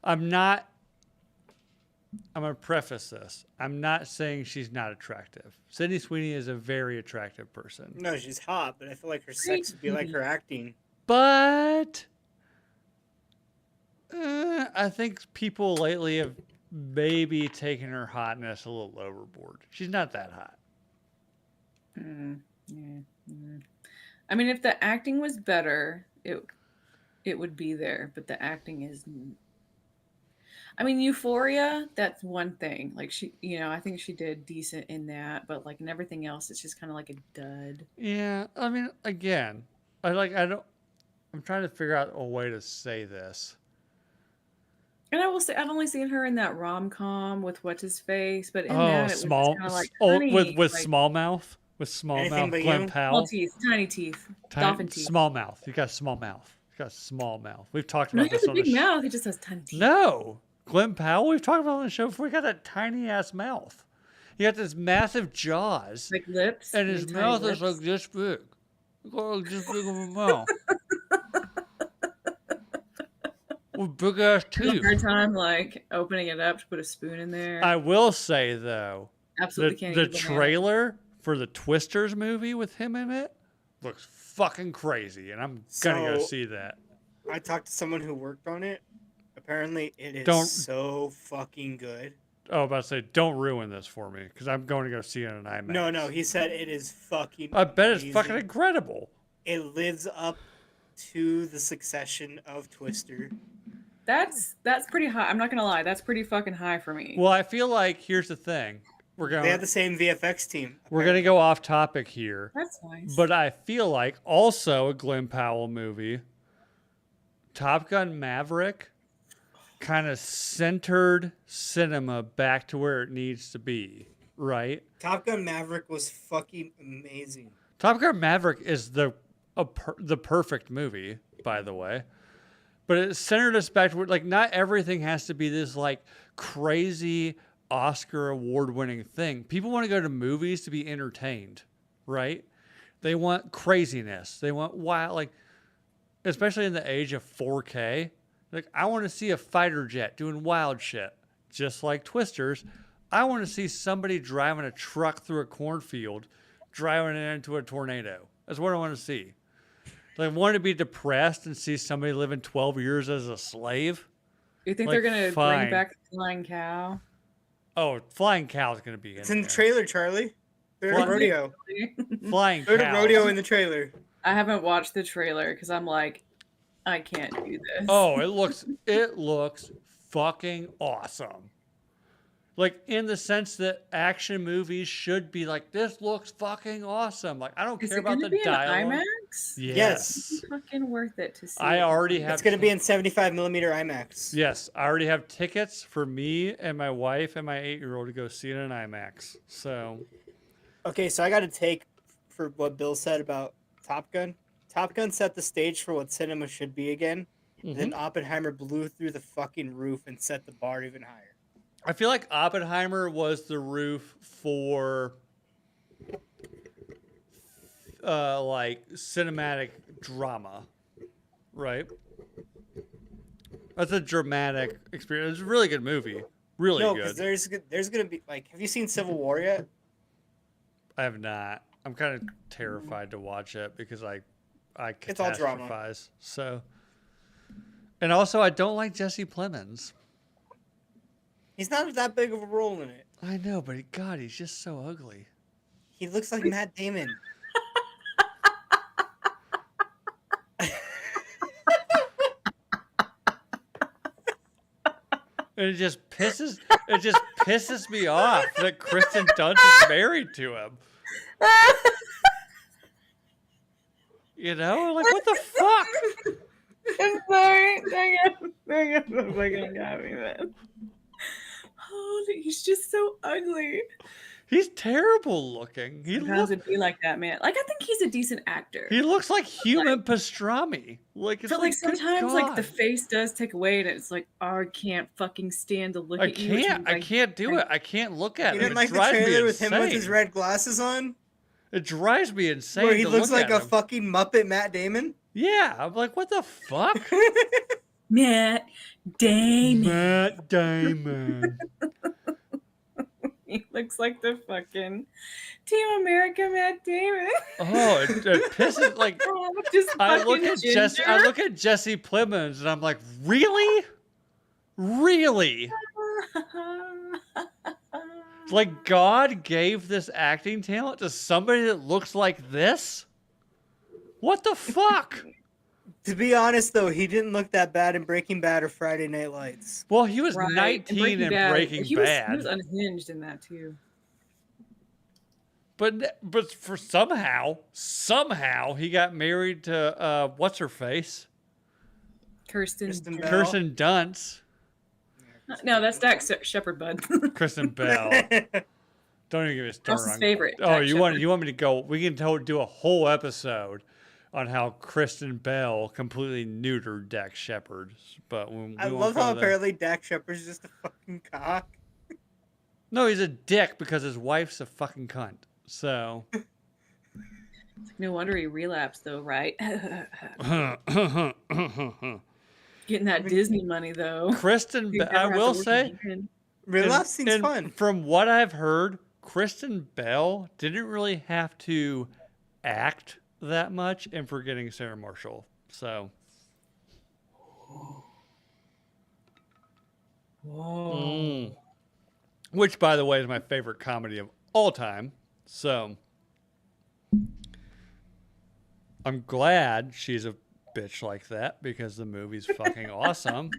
S1: I'm going to preface this. I'm not saying she's not attractive. Sydney Sweeney is a very attractive person.
S3: No, she's hot, but I feel like her sex would be like her acting.
S1: But I think people lately have maybe taken her hotness a little overboard. She's not that hot.
S4: I mean, if the acting was better, it would be there, but the acting is. I mean, Euphoria, that's one thing. Like she, you know, I think she did decent in that, but like in everything else, it's just kind of like a dud.
S1: Yeah, I mean, again, I'm trying to figure out a way to say this.
S4: And I will say, I've only seen her in that rom-com with what's his face, but in that it was kind of like
S1: with
S4: like,
S1: small mouth,
S3: Anything but
S1: Glenn
S3: you?
S1: Powell,
S4: small teeth, tiny teeth, dolphin teeth.
S1: small mouth. You got small mouth. We've talked
S4: No,
S1: about
S4: he has
S1: this
S4: a
S1: on the
S4: big
S1: show.
S4: mouth. He just has tiny teeth.
S1: No, Glenn Powell. We've talked about it on the show before. He got that tiny ass mouth. He got this massive jaws,
S4: Like lips,
S1: and his
S4: tiny
S1: mouth is
S4: lips.
S1: like this big. He got like this big of a mouth. With big ass
S4: I have a
S1: teeth.
S4: hard time like opening it up to put a spoon in there.
S1: I will say though,
S4: Absolutely can't.
S1: the
S4: eat a banana.
S1: trailer for the Twisters movie with him in it looks fucking crazy, and I'm gonna go
S3: So-
S1: see that.
S3: I talked to someone who worked on it. Apparently, it is
S1: Don't-
S3: so fucking good.
S1: Oh, about to say, don't ruin this for me because I'm going to go see it in IMAX.
S3: No, he said it is fucking.
S1: I bet it's
S3: amazing.
S1: fucking incredible.
S3: It lives up to the succession of Twister.
S4: That's pretty high. I'm not gonna lie. That's pretty fucking high for me.
S1: Well, I feel like here's the thing.
S3: They have the same VFX team.
S1: We're gonna go off topic here,
S4: That's nice.
S1: but I feel like also a Glenn Powell movie Top Gun Maverick kind of centered cinema back to where it needs to be, right?
S3: Top Gun Maverick was fucking amazing.
S1: Top Gun Maverick is the perfect movie, by the way. But it centered us back to where, like, not everything has to be this, like, crazy Oscar award-winning thing. People want to go to movies to be entertained, right? They want craziness. They want wild, like, especially in the age of 4K. Like, I want to see a fighter jet doing wild shit, just like Twisters. I want to see somebody driving a truck through a cornfield, driving it into a tornado. That's what I want to see. Like, I want to be depressed and see somebody living 12 years as a slave.
S4: You think
S1: Like,
S4: they're gonna
S1: fine.
S4: bring back the flying cow?
S1: Oh, flying cow's gonna be in
S3: It's in the
S1: there.
S3: trailer, Charlie. They're at a rodeo.
S1: Flying
S3: They're at a
S1: cow.
S3: rodeo in the trailer.
S4: I haven't watched the trailer because I'm like, I can't do this.
S1: Oh, it looks fucking awesome. Like, in the sense that action movies should be like, this looks fucking awesome. Like, I don't
S4: is
S1: care
S4: it
S1: about
S4: gonna
S1: the
S4: be in
S1: dialogue.
S4: IMAX?
S1: Yes.
S4: It's fucking worth it to see.
S1: I already have.
S3: It's going to be in 75mm IMAX.
S1: Yes, I already have tickets for me and my wife and my 8-year-old to go see it in IMAX. So,
S3: Okay, so I got to take for what Bill said about Top Gun. Top Gun set the stage for what cinema should be again. And then Oppenheimer blew through the fucking roof and set the bar even higher.
S1: I feel like Oppenheimer was the roof for like cinematic drama, right? That's a dramatic experience. It's a really good movie. Really
S3: No,
S1: good.
S3: because there's going to be, like, have you seen Civil War yet?
S1: I have not. I'm kind of terrified to watch it because I
S3: It's all drama.
S1: catastrophize. So, and also I don't like Jesse Plemons.
S3: He's not that big of a role in it.
S1: I know, but God, he's just so ugly.
S3: He looks like Matt Damon.
S1: And it just pisses me off that Kristen Dunst is married to him. You know, like, what the fuck?
S4: I'm sorry. Dang it. I'm fucking got me, man. Oh, he's just so ugly.
S1: He's terrible looking.
S4: Sometimes it'd be like that, man. Like, I think he's a decent actor.
S1: He looks like human pastrami. Like, it's
S4: But like
S1: good
S4: sometimes like the
S1: God.
S4: face does take away and it's like, oh, I can't fucking stand to look at you. which means
S1: I can't do it. I can't look at
S3: You
S1: him.
S3: didn't
S1: It
S3: like the
S1: drives me
S3: trailer with him with his
S1: insane.
S3: red glasses on?
S1: It drives me insane.
S3: Where he
S1: to
S3: looks
S1: look
S3: like
S1: at
S3: a
S1: him.
S3: fucking Muppet Matt Damon?
S1: Yeah, I'm like, what the fuck?
S4: Matt Damon.
S1: Matt Damon.
S4: He looks like the fucking Team America Matt Damon.
S1: Oh, it pisses like
S4: Just
S1: I look
S4: fucking
S1: at Jesse. I
S4: ginger.
S1: look at Jesse Plemons, and I'm like, really, really? Like, God gave this acting talent to somebody that looks like this? What the fuck?
S3: To be honest, though, he didn't look that bad in Breaking Bad or Friday Night Lights.
S1: Well, he was
S4: Right.
S1: 19 in Breaking
S4: he
S1: Bad.
S4: was unhinged in that too.
S1: But for somehow he got married to what's her face?
S4: Kirsten.
S3: Bell.
S1: Kirsten Dunst.
S4: No, that's Dax Shepard, bud.
S1: Kristen Bell. Don't even get me started
S4: That's his
S1: on.
S4: favorite.
S1: Oh,
S4: Dax
S1: you want
S4: Shepard.
S1: me to go? We can do a whole episode on how Kristen Bell completely neutered Dax Shepard. But
S3: I love how apparently Dak Shepard's just a fucking cock.
S1: No, he's a dick because his wife's a fucking cunt. So
S4: No wonder he relapsed, though, right? Getting that Disney money, though.
S1: Kristen,
S4: He'd never
S1: I
S4: have to
S1: will
S4: work
S1: say,
S4: again.
S3: Relapse seems
S1: and
S3: fun.
S1: from what I've heard, Kristen Bell didn't really have to act that much in Forgetting Sarah Marshall. So,
S4: Whoa.
S1: which, by the way, is my favorite comedy of all time. So, I'm glad she's a bitch like that because the movie's fucking awesome.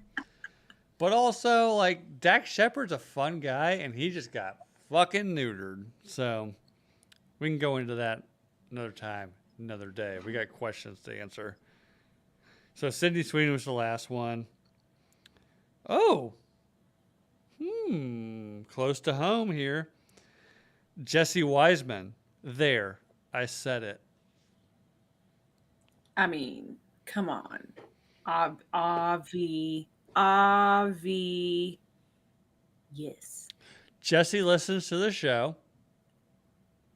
S1: But also, like, Dax Shepard's a fun guy, and he just got fucking neutered. So, we can go into that another time, another day. We got questions to answer. So Sydney Sweeney was the last one. Oh. Close to home here. Jesse Wiseman. There. I said it.
S4: I mean, come on. Avi. Yes.
S1: Jesse listens to the show.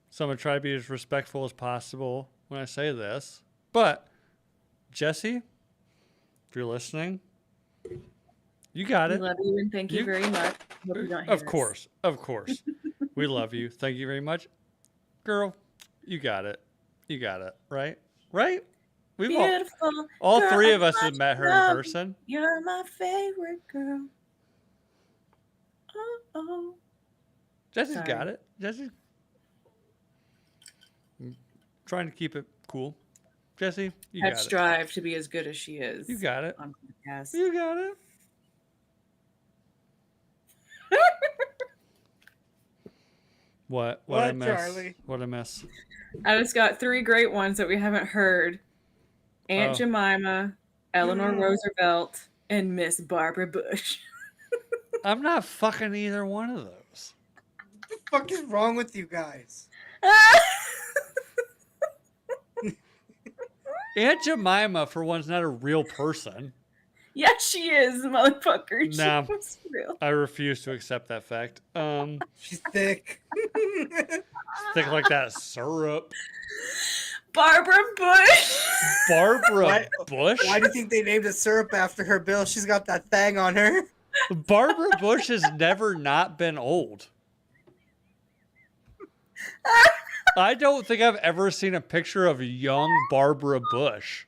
S1: So I'm going to try to be as respectful as possible when I say this. But, Jesse, if you're listening, you got
S4: We
S1: it.
S4: love you and thank you very much. Hope you don't hate
S1: Of
S4: us.
S1: course. Of course. We love you. Thank you very much. Girl, you got it. You got it. Right? Right? We've
S4: Beautiful.
S1: all
S4: girl,
S1: three
S4: I
S1: of us
S4: got
S1: have met her
S4: love
S1: in
S4: you.
S1: person.
S4: You're my favorite girl. Oh.
S1: Jesse's
S4: Sorry.
S1: got it. Jesse's trying to keep it cool. Jesse, you
S4: I
S1: got it.
S4: strive to be as good as she is.
S1: You got it.
S4: On podcast.
S1: You got it. What I miss?
S3: Charlie?
S1: What I miss?
S4: I just got 3 great ones that we haven't heard. Aunt
S1: Oh.
S4: Jemima, Eleanor Roosevelt, and Miss Barbara Bush.
S1: I'm not fucking either one of those.
S3: What the fuck is wrong with you guys?
S1: Aunt Jemima, for one's not a real person.
S4: Yeah, she is, motherfucker.
S1: Nah.
S4: She was real.
S1: I refuse to accept that fact.
S3: She's thick.
S1: Thick like that syrup.
S4: Barbara Bush.
S1: Barbara Bush?
S3: Why do you think they named a syrup after her, Bill? She's got that thing on her.
S1: Barbara Bush has never not been old. I don't think I've ever seen a picture of young Barbara Bush.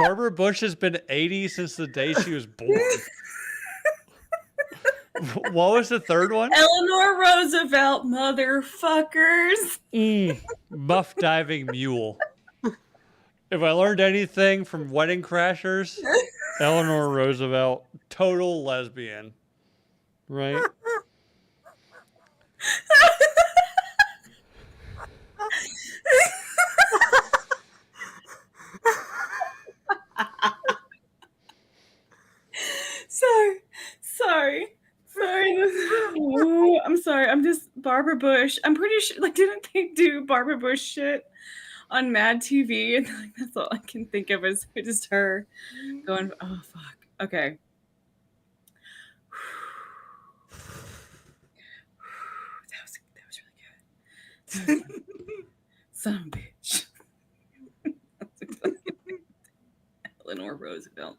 S1: Barbara Bush has been 80 since the day she was born. What was the third one?
S4: Eleanor Roosevelt, motherfuckers.
S1: Muff diving mule. If I learned anything from Wedding Crashers, Eleanor Roosevelt, total lesbian. Right?
S4: Sorry. Ooh, I'm sorry. I'm just Barbara Bush. I'm pretty sure, like, didn't they do Barbara Bush shit on Mad TV? And like, that's all I can think of is just her going, oh, fuck. Okay. That was really good. Son of a bitch. That's exactly Eleanor Roosevelt.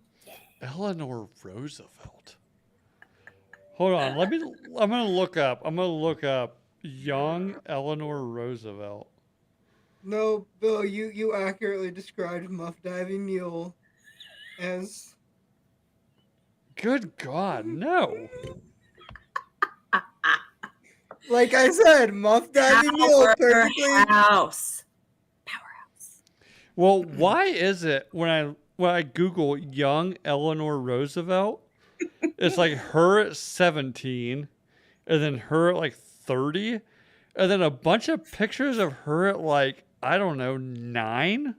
S1: Eleanor Roosevelt. Hold on, I'm gonna look up young Eleanor Roosevelt.
S3: No, Bill, you accurately described Muff Diving Mule as...
S1: Good God, no.
S3: Like I said, Muff Diving Mule perfectly...
S4: Powerhouse.
S1: Well, why is it when I Google young Eleanor Roosevelt, it's like her at 17, and then her at like 30, and then a bunch of pictures of her at like, I don't know, 9?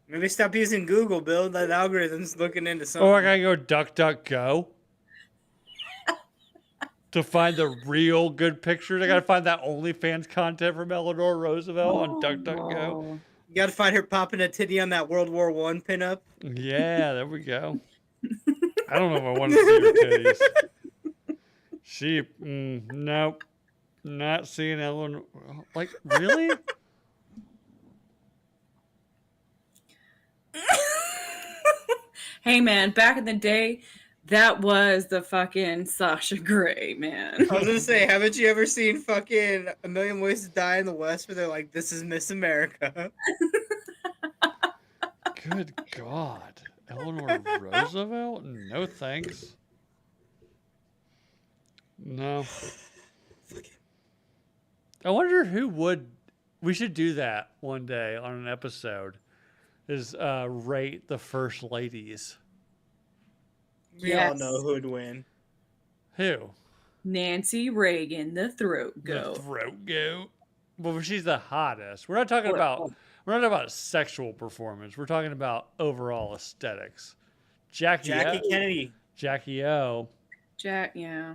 S3: Maybe stop using Google, Bill. That algorithm's looking into something.
S1: Oh, I gotta go DuckDuckGo to find the real good pictures. I gotta find that OnlyFans content from Eleanor Roosevelt on DuckDuckGo.
S3: You gotta find her popping a titty on that World War I pinup.
S1: Yeah, there we go. I don't know if I want to see her titties. She, nope. Not seeing Eleanor. Like, really?
S4: Hey, man, back in the day, that was the fucking Sasha Grey, man.
S3: I was gonna say, haven't you ever seen fucking A Million Ways to Die in the West where they're like, this is Miss America?
S1: Good God. Eleanor Roosevelt? No thanks. No. I wonder who would. We should do that one day on an episode. Is rate the first ladies.
S3: We all know who'd win.
S1: Who?
S4: Nancy Reagan, the throat
S1: The
S4: goat.
S1: throat goat. Well, she's the hottest. We're not talking about sexual performance. We're talking about overall aesthetics. Jackie
S3: Kennedy.
S1: Jackie O.
S4: Yeah.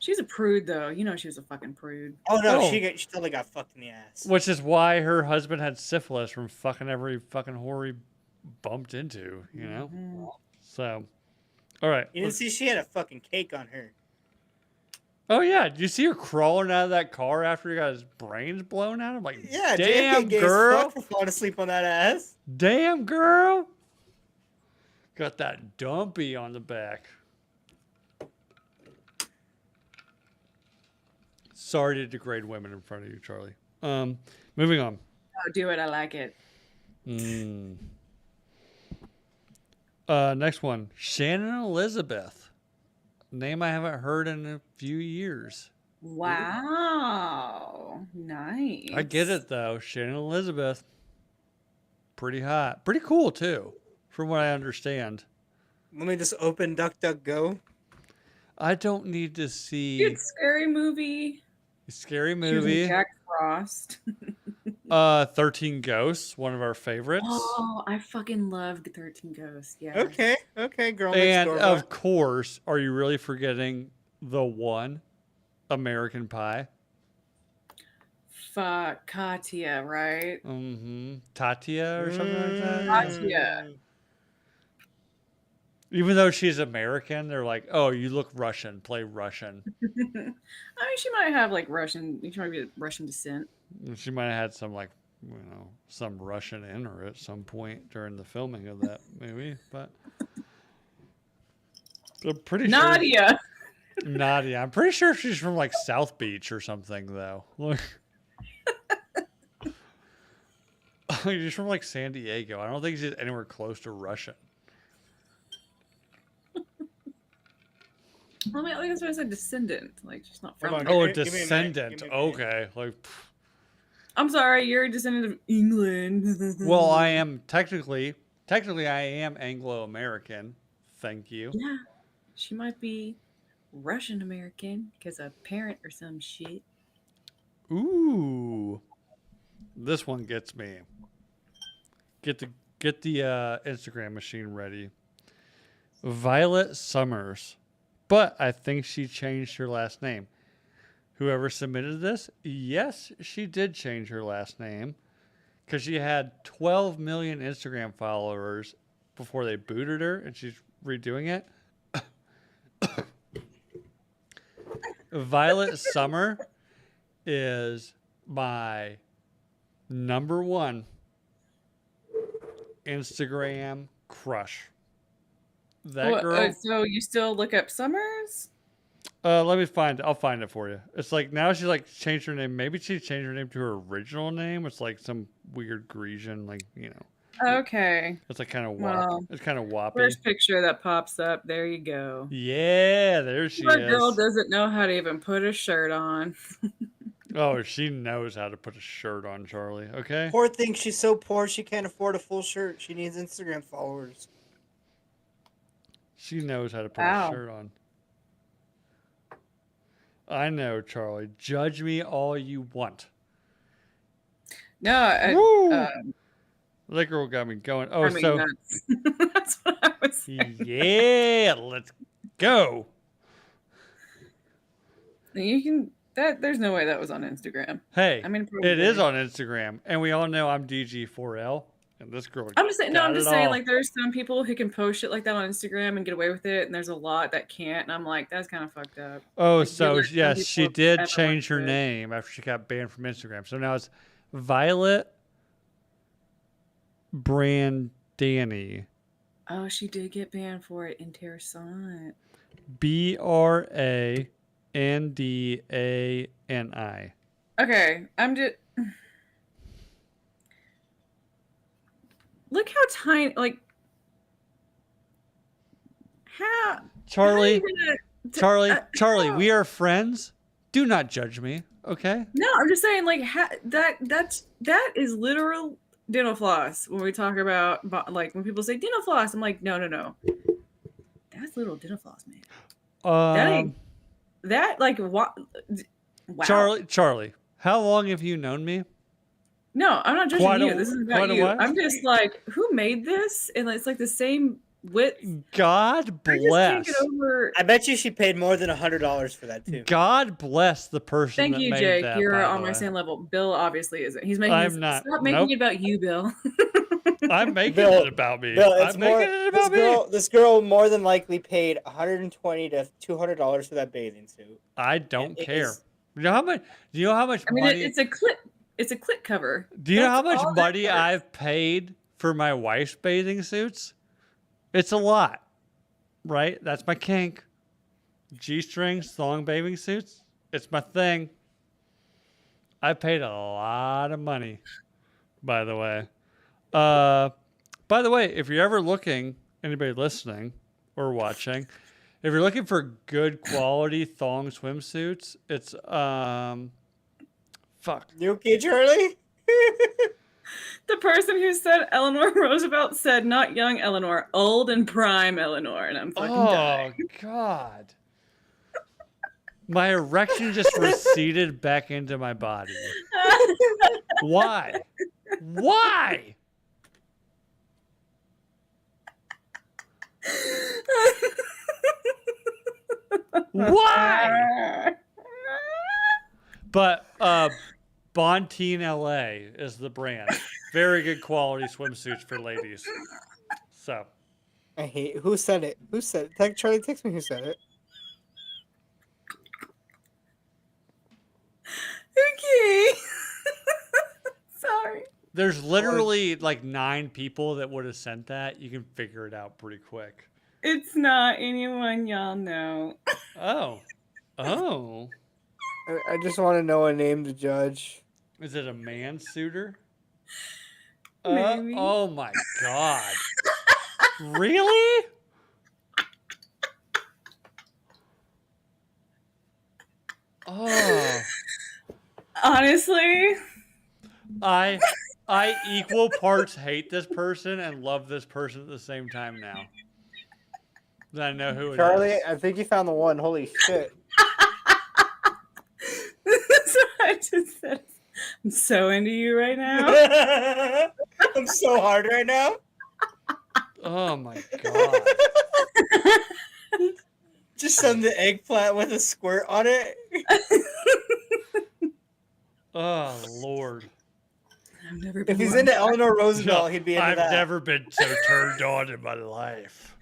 S4: She's a prude, though. You know she was a fucking prude.
S3: Oh no,
S1: Oh.
S3: she totally got fucked in the ass.
S1: Which is why her husband had syphilis from fucking every fucking whore he bumped into, you know?
S4: Mhm.
S1: So, all right.
S3: You didn't see she had a fucking cake on her.
S1: Oh, yeah. Did you see her crawling out of that car after he got his brains blown out? I'm like,
S3: Yeah,
S1: damn,
S3: JFK gay as
S1: girl.
S3: fuck for falling asleep on that ass.
S1: Damn, girl. Got that dumpy on the back. Sorry to degrade women in front of you, Charlie. Moving on.
S4: Oh, do it. I like it.
S1: Next one. Shannon Elizabeth. Name I haven't heard in a few years.
S4: Wow. Nice.
S1: I get it, though. Shannon Elizabeth. Pretty hot. Pretty cool, too, from what I understand.
S3: Let me just open DuckDuckGo.
S1: I don't need to see
S4: Good scary movie.
S1: scary
S4: She was in
S1: movie.
S4: Jack Frost.
S1: 13 Ghosts, one of our favorites.
S4: Oh, I fucking loved 13 Ghosts. Yeah.
S3: Okay, girl
S1: And
S3: next door.
S1: of course, are you really forgetting the one, American Pie?
S4: Fuck Katya, right?
S1: Mm-hmm. Tatia or something like that.
S4: Katya.
S1: Even though she's American, they're like, "Oh, you look Russian. Play Russian."
S4: I mean, she might have like Russian. She might be Russian descent.
S1: And she might have had some some Russian in her at some point during the filming of that movie, but I'm pretty
S4: Nadia.
S1: sure Nadia. I'm pretty sure she's from like South Beach or something, though. She's from like San Diego. I don't think she's anywhere close to Russian.
S4: Well, I mean, that's why I said descendant. Like, she's not from.
S3: Hold on.
S4: there.
S1: Oh, a
S3: Give me a minute,
S1: descendant.
S3: give me a minute.
S1: Okay, like.
S4: I'm sorry, you're a descendant of England.
S1: Well, I am technically I am Anglo-American. Thank you.
S4: Yeah, she might be Russian American because a parent or some shit.
S1: Ooh, this one gets me. Get the Instagram machine ready. Violet Summers, but I think she changed her last name. Whoever submitted this, yes, she did change her last name because she had 12 million Instagram followers before they booted her, and she's redoing it. Violet Summer is my number one Instagram crush. That girl.
S4: So you still look up Summers?
S1: Let me I'll find it for you. It's like now she's like changed her name. Maybe she changed her name to her original name. It's like some weird Grecian, like, you know.
S4: Okay.
S1: It's like kind of
S4: Well,
S1: it's kind of whoppy.
S4: First picture that pops up. There you go.
S1: Yeah, there she
S4: Poor
S1: is.
S4: girl doesn't know how to even put a shirt on.
S1: Oh, she knows how to put a shirt on, Charlie. Okay.
S3: Poor thing, she's so poor she can't afford a full shirt. She needs Instagram followers.
S1: She knows how to put
S4: Wow.
S1: a shirt on. I know, Charlie. Judge me all you want.
S4: No,
S1: Woo!
S4: uh,
S1: That girl got me going. Oh,
S4: I mean,
S1: so
S4: that's what I was saying.
S1: yeah, let's go.
S4: You can that. There's no way that was on Instagram.
S1: Hey,
S4: I mean,
S1: it is
S4: probably.
S1: on Instagram, and we all know I'm DG4L, and this girl.
S4: I'm just saying. No,
S1: got
S4: I'm just
S1: it
S4: saying.
S1: all.
S4: Like, there's some people who can post shit like that on Instagram and get away with it, and there's a lot that can't. And I'm like, that's kind of fucked up.
S1: Oh,
S4: like,
S1: so
S4: like some
S1: yes, she
S4: people
S1: did
S4: ever
S1: change her
S4: went through it.
S1: name after she got banned from Instagram. So now it's Violet Brandani.
S4: Oh, she did get banned for it. Interessant.
S1: BRANDANI.
S4: Okay, I'm just. Look how tiny. Like, how.
S1: Charlie, Charlie,
S4: uh,
S1: Charlie,
S4: how?
S1: we are friends. Do not judge me, okay?
S4: No, I'm just saying, like, that is literal dental floss. When we talk about, like, when people say dental floss, I'm like, no, that's little dental floss, man. That ain't that like what? Wow.
S1: Charlie, How long have you known me?
S4: No, I'm not judging you. This is about
S1: quite a
S4: you.
S1: while?
S4: I'm just like, who made this? And it's like the same width.
S1: God
S4: I just
S1: bless.
S4: can't get over.
S3: I bet you she paid more than $100 for that too.
S1: God bless the person
S4: Thank
S1: that
S4: you,
S1: made
S4: Jake.
S1: that.
S4: You're
S1: by
S4: on
S1: the
S4: my
S1: way.
S4: same level. Bill obviously isn't. He's making.
S1: I'm not.
S4: Stop making it about you, Bill.
S1: I'm making
S3: Bill,
S1: it about me.
S3: Bill, it's
S1: I'm
S3: more.
S1: making it about me.
S3: This girl more than likely paid $120 to $200 for that bathing suit.
S1: I don't
S3: And it
S1: care.
S3: is-
S1: You know how much? Do you know how much
S4: I mean,
S1: money?
S4: it's a clip. It's a clip cover.
S1: Do you know how
S4: That's
S1: much
S4: all that
S1: money
S4: matters.
S1: I've paid for my wife's bathing suits? It's a lot, right? That's my kink. G-strings, thong bathing suits. It's my thing. I paid a lot of money, by the way. By the way, if you're ever looking, anybody listening or watching, if you're looking for good quality thong swimsuits, it's fuck.
S3: You okay, Charlie?
S4: The person who said Eleanor Roosevelt said not young Eleanor, old and prime Eleanor, and I'm fucking dying.
S1: God. My erection just receded back into my body. Why? Why? Why? But Bonteen LA is the brand. Very good quality swimsuits for ladies. So
S3: I hate. Who said it? Who said it? Charlie, text me who said it.
S4: Okay. Sorry.
S1: there's literally like 9 people that would have sent that. You can figure it out pretty quick.
S4: It's not anyone y'all know.
S1: Oh. Oh.
S3: I just want to know a name to judge.
S1: Is it a man suitor?
S4: Maybe.
S1: Oh my God. Really? Oh.
S4: Honestly,
S1: I equal parts hate this person and love this person at the same time now. I know who it is.
S3: Charlie, I think you found the one. Holy shit.
S4: that's what I just said. I'm so into you right now.
S3: I'm so hard right now.
S1: Oh my God.
S3: Just send the eggplant with a squirt on it.
S1: Oh Lord.
S4: I've never been
S3: If he's
S4: more-
S3: into Eleanor Roosevelt, he'd be into
S1: I've
S3: that.
S1: never been so turned on in my life.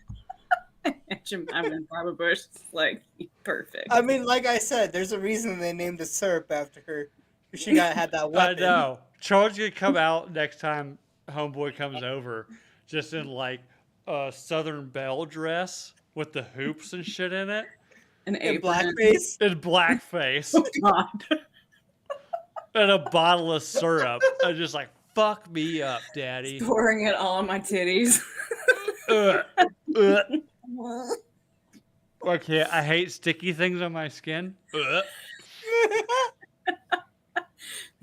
S4: I'm in Barbara Bush. It's like perfect.
S3: I mean, like I said, there's a reason they named the syrup after her. She had that
S1: I
S3: weapon.
S1: know. Charles gonna come out next time homeboy comes over, just in like a Southern Belle dress with the hoops and shit in it,
S4: An
S3: In
S4: apron.
S3: blackface.
S1: in blackface,
S4: Oh God.
S1: and a bottle of syrup. I'm just like, fuck me up, daddy.
S4: Pouring it all on my titties.
S1: Ugh. Ugh. Okay, I hate sticky things on my skin. Ugh.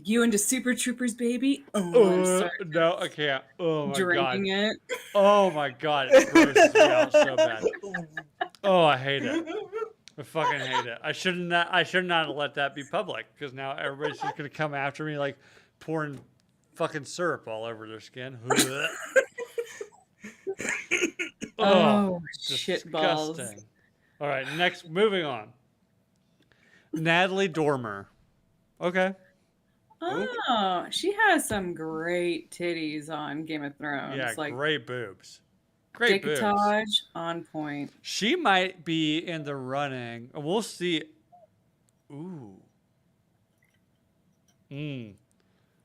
S4: You into Super Troopers, baby? Oh, I'm sorry.
S1: No, I can't. Oh my
S4: Drinking
S1: God.
S4: it.
S1: Oh my God, it grosses me out so bad. Oh, I hate it. I fucking hate it. I should not have let that be public because now everybody's just gonna come after me like pouring fucking syrup all over their skin.
S4: Oh, shit balls.
S1: disgusting. All right, next, moving on. Natalie Dormer. Okay.
S4: Oh, she has some great titties on Game of Thrones.
S1: Yeah,
S4: like
S1: great boobs. Great boobs.
S4: decolletage on point.
S1: She might be in the running. We'll see. Ooh.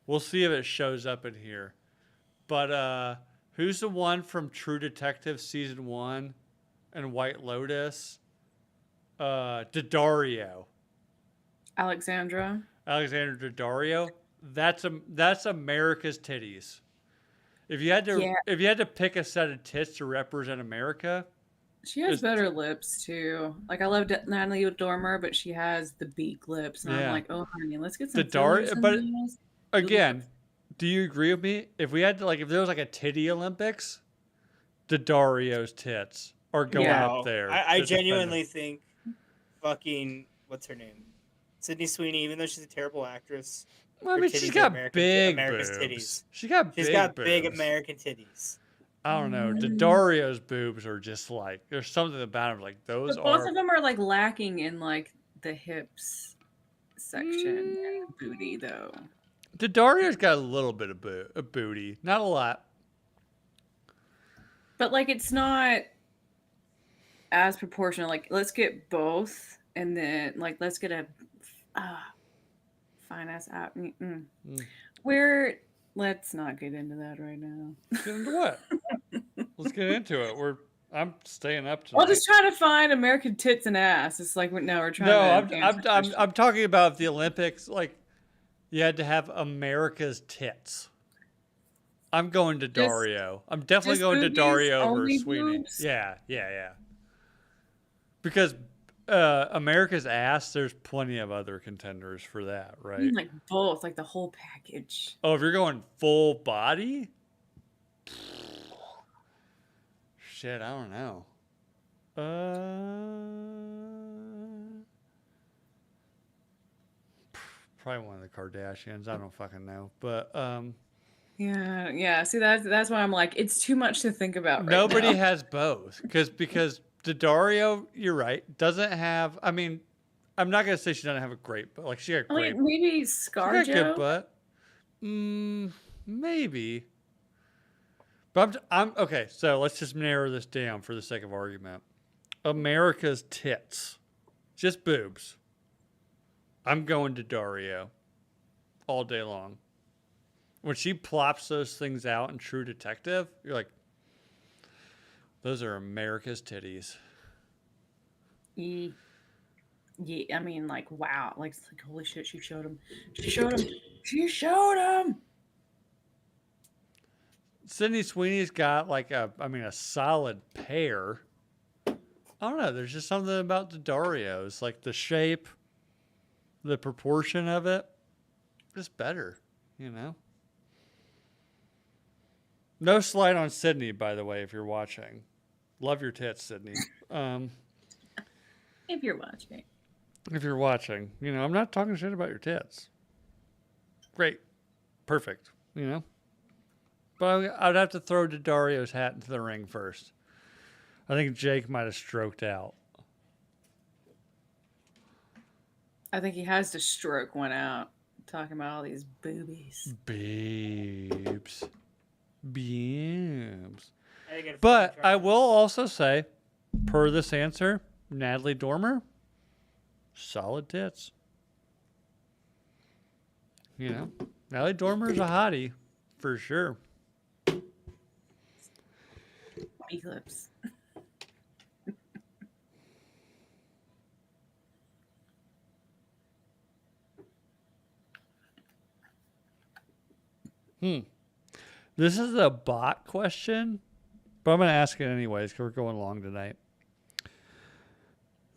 S1: We'll see if it shows up in here. But who's the one from True Detective season 1 and White Lotus? Daddario.
S4: Alexandra.
S1: Alexander Daddario. That's America's titties. If you had to pick a set of tits to represent America,
S4: She has better lips too. Like I love Natalie Dormer, but she has the beak lips, and
S1: Yeah.
S4: I'm like, oh honey, let's get some.
S1: Daddario-
S4: fillers in
S1: but-
S4: these.
S1: again, do you agree with me? If we had to, like, if there was like a titty Olympics, Daddario's tits are going
S4: Yeah.
S1: up there.
S3: I
S1: to defend
S3: genuinely think fucking what's her name? Sydney Sweeney, even though she's a terrible actress,
S1: Well, I
S3: her
S1: mean, she's
S3: titties are
S1: got
S3: American,
S1: big
S3: America's
S1: boobs.
S3: titties.
S1: She got
S3: She's
S1: big
S3: got
S1: boobs.
S3: big American titties.
S1: I don't know. Daddario's boobs are just like, there's something about them. Like, those
S4: But both
S1: are.
S4: of them are like lacking in like the hips section and booty though.
S1: Daddario's got a little bit of booty. Not a lot.
S4: But like it's not as proportional. Like let's get both and then like let's get a fine ass app. Where let's not get into that right now.
S1: Get into what? Let's get into it. I'm staying up tonight.
S4: I'll just try to find American tits and ass. It's like no, we're trying to.
S1: No, I'm talking about the Olympics. Like, you had to have America's tits. I'm going to Dario. I'm definitely going to Dario over Sweeney.
S4: Boobs?
S1: Yeah. Because America's ass, there's plenty of other contenders for that, right?
S4: I mean, like both, like the whole package.
S1: Oh, if you're going full body? Shit, I don't know. Probably one of the Kardashians. I don't fucking know. But
S4: Yeah. See, that's why I'm like, it's too much to think about right
S1: nobody
S4: now.
S1: has both. Because Daddario, you're right, doesn't have. I mean, I'm not gonna say she doesn't have a great butt. Like, she got great.
S4: Maybe
S1: She got good
S4: ScarJo.
S1: butt. Maybe. But I'm okay. So let's just narrow this down for the sake of argument. America's tits, just boobs. I'm going to Dario all day long. When she plops those things out in True Detective, you're like, those are America's titties.
S4: Yeah, I mean, like, wow. Like holy shit, she showed him. She showed him.
S1: Sydney Sweeney's got like a solid pair. I don't know. There's just something about the Darios, like the shape, the proportion of it, just better, you know? No slight on Sydney, by the way, if you're watching. Love your tits, Sydney.
S4: If you're watching.
S1: If you're watching, I'm not talking shit about your tits. Great. Perfect, But I'd have to throw Daddario's hat into the ring first. I think Jake might have stroked out.
S4: I think he has to stroke one out talking about all these boobies.
S1: Babes. But I will also say, per this answer, Natalie Dormer, solid tits. Natalie Dormer's a hottie, for sure.
S4: Eclipse.
S1: This is a bot question, but I'm going to ask it anyways because we're going long tonight.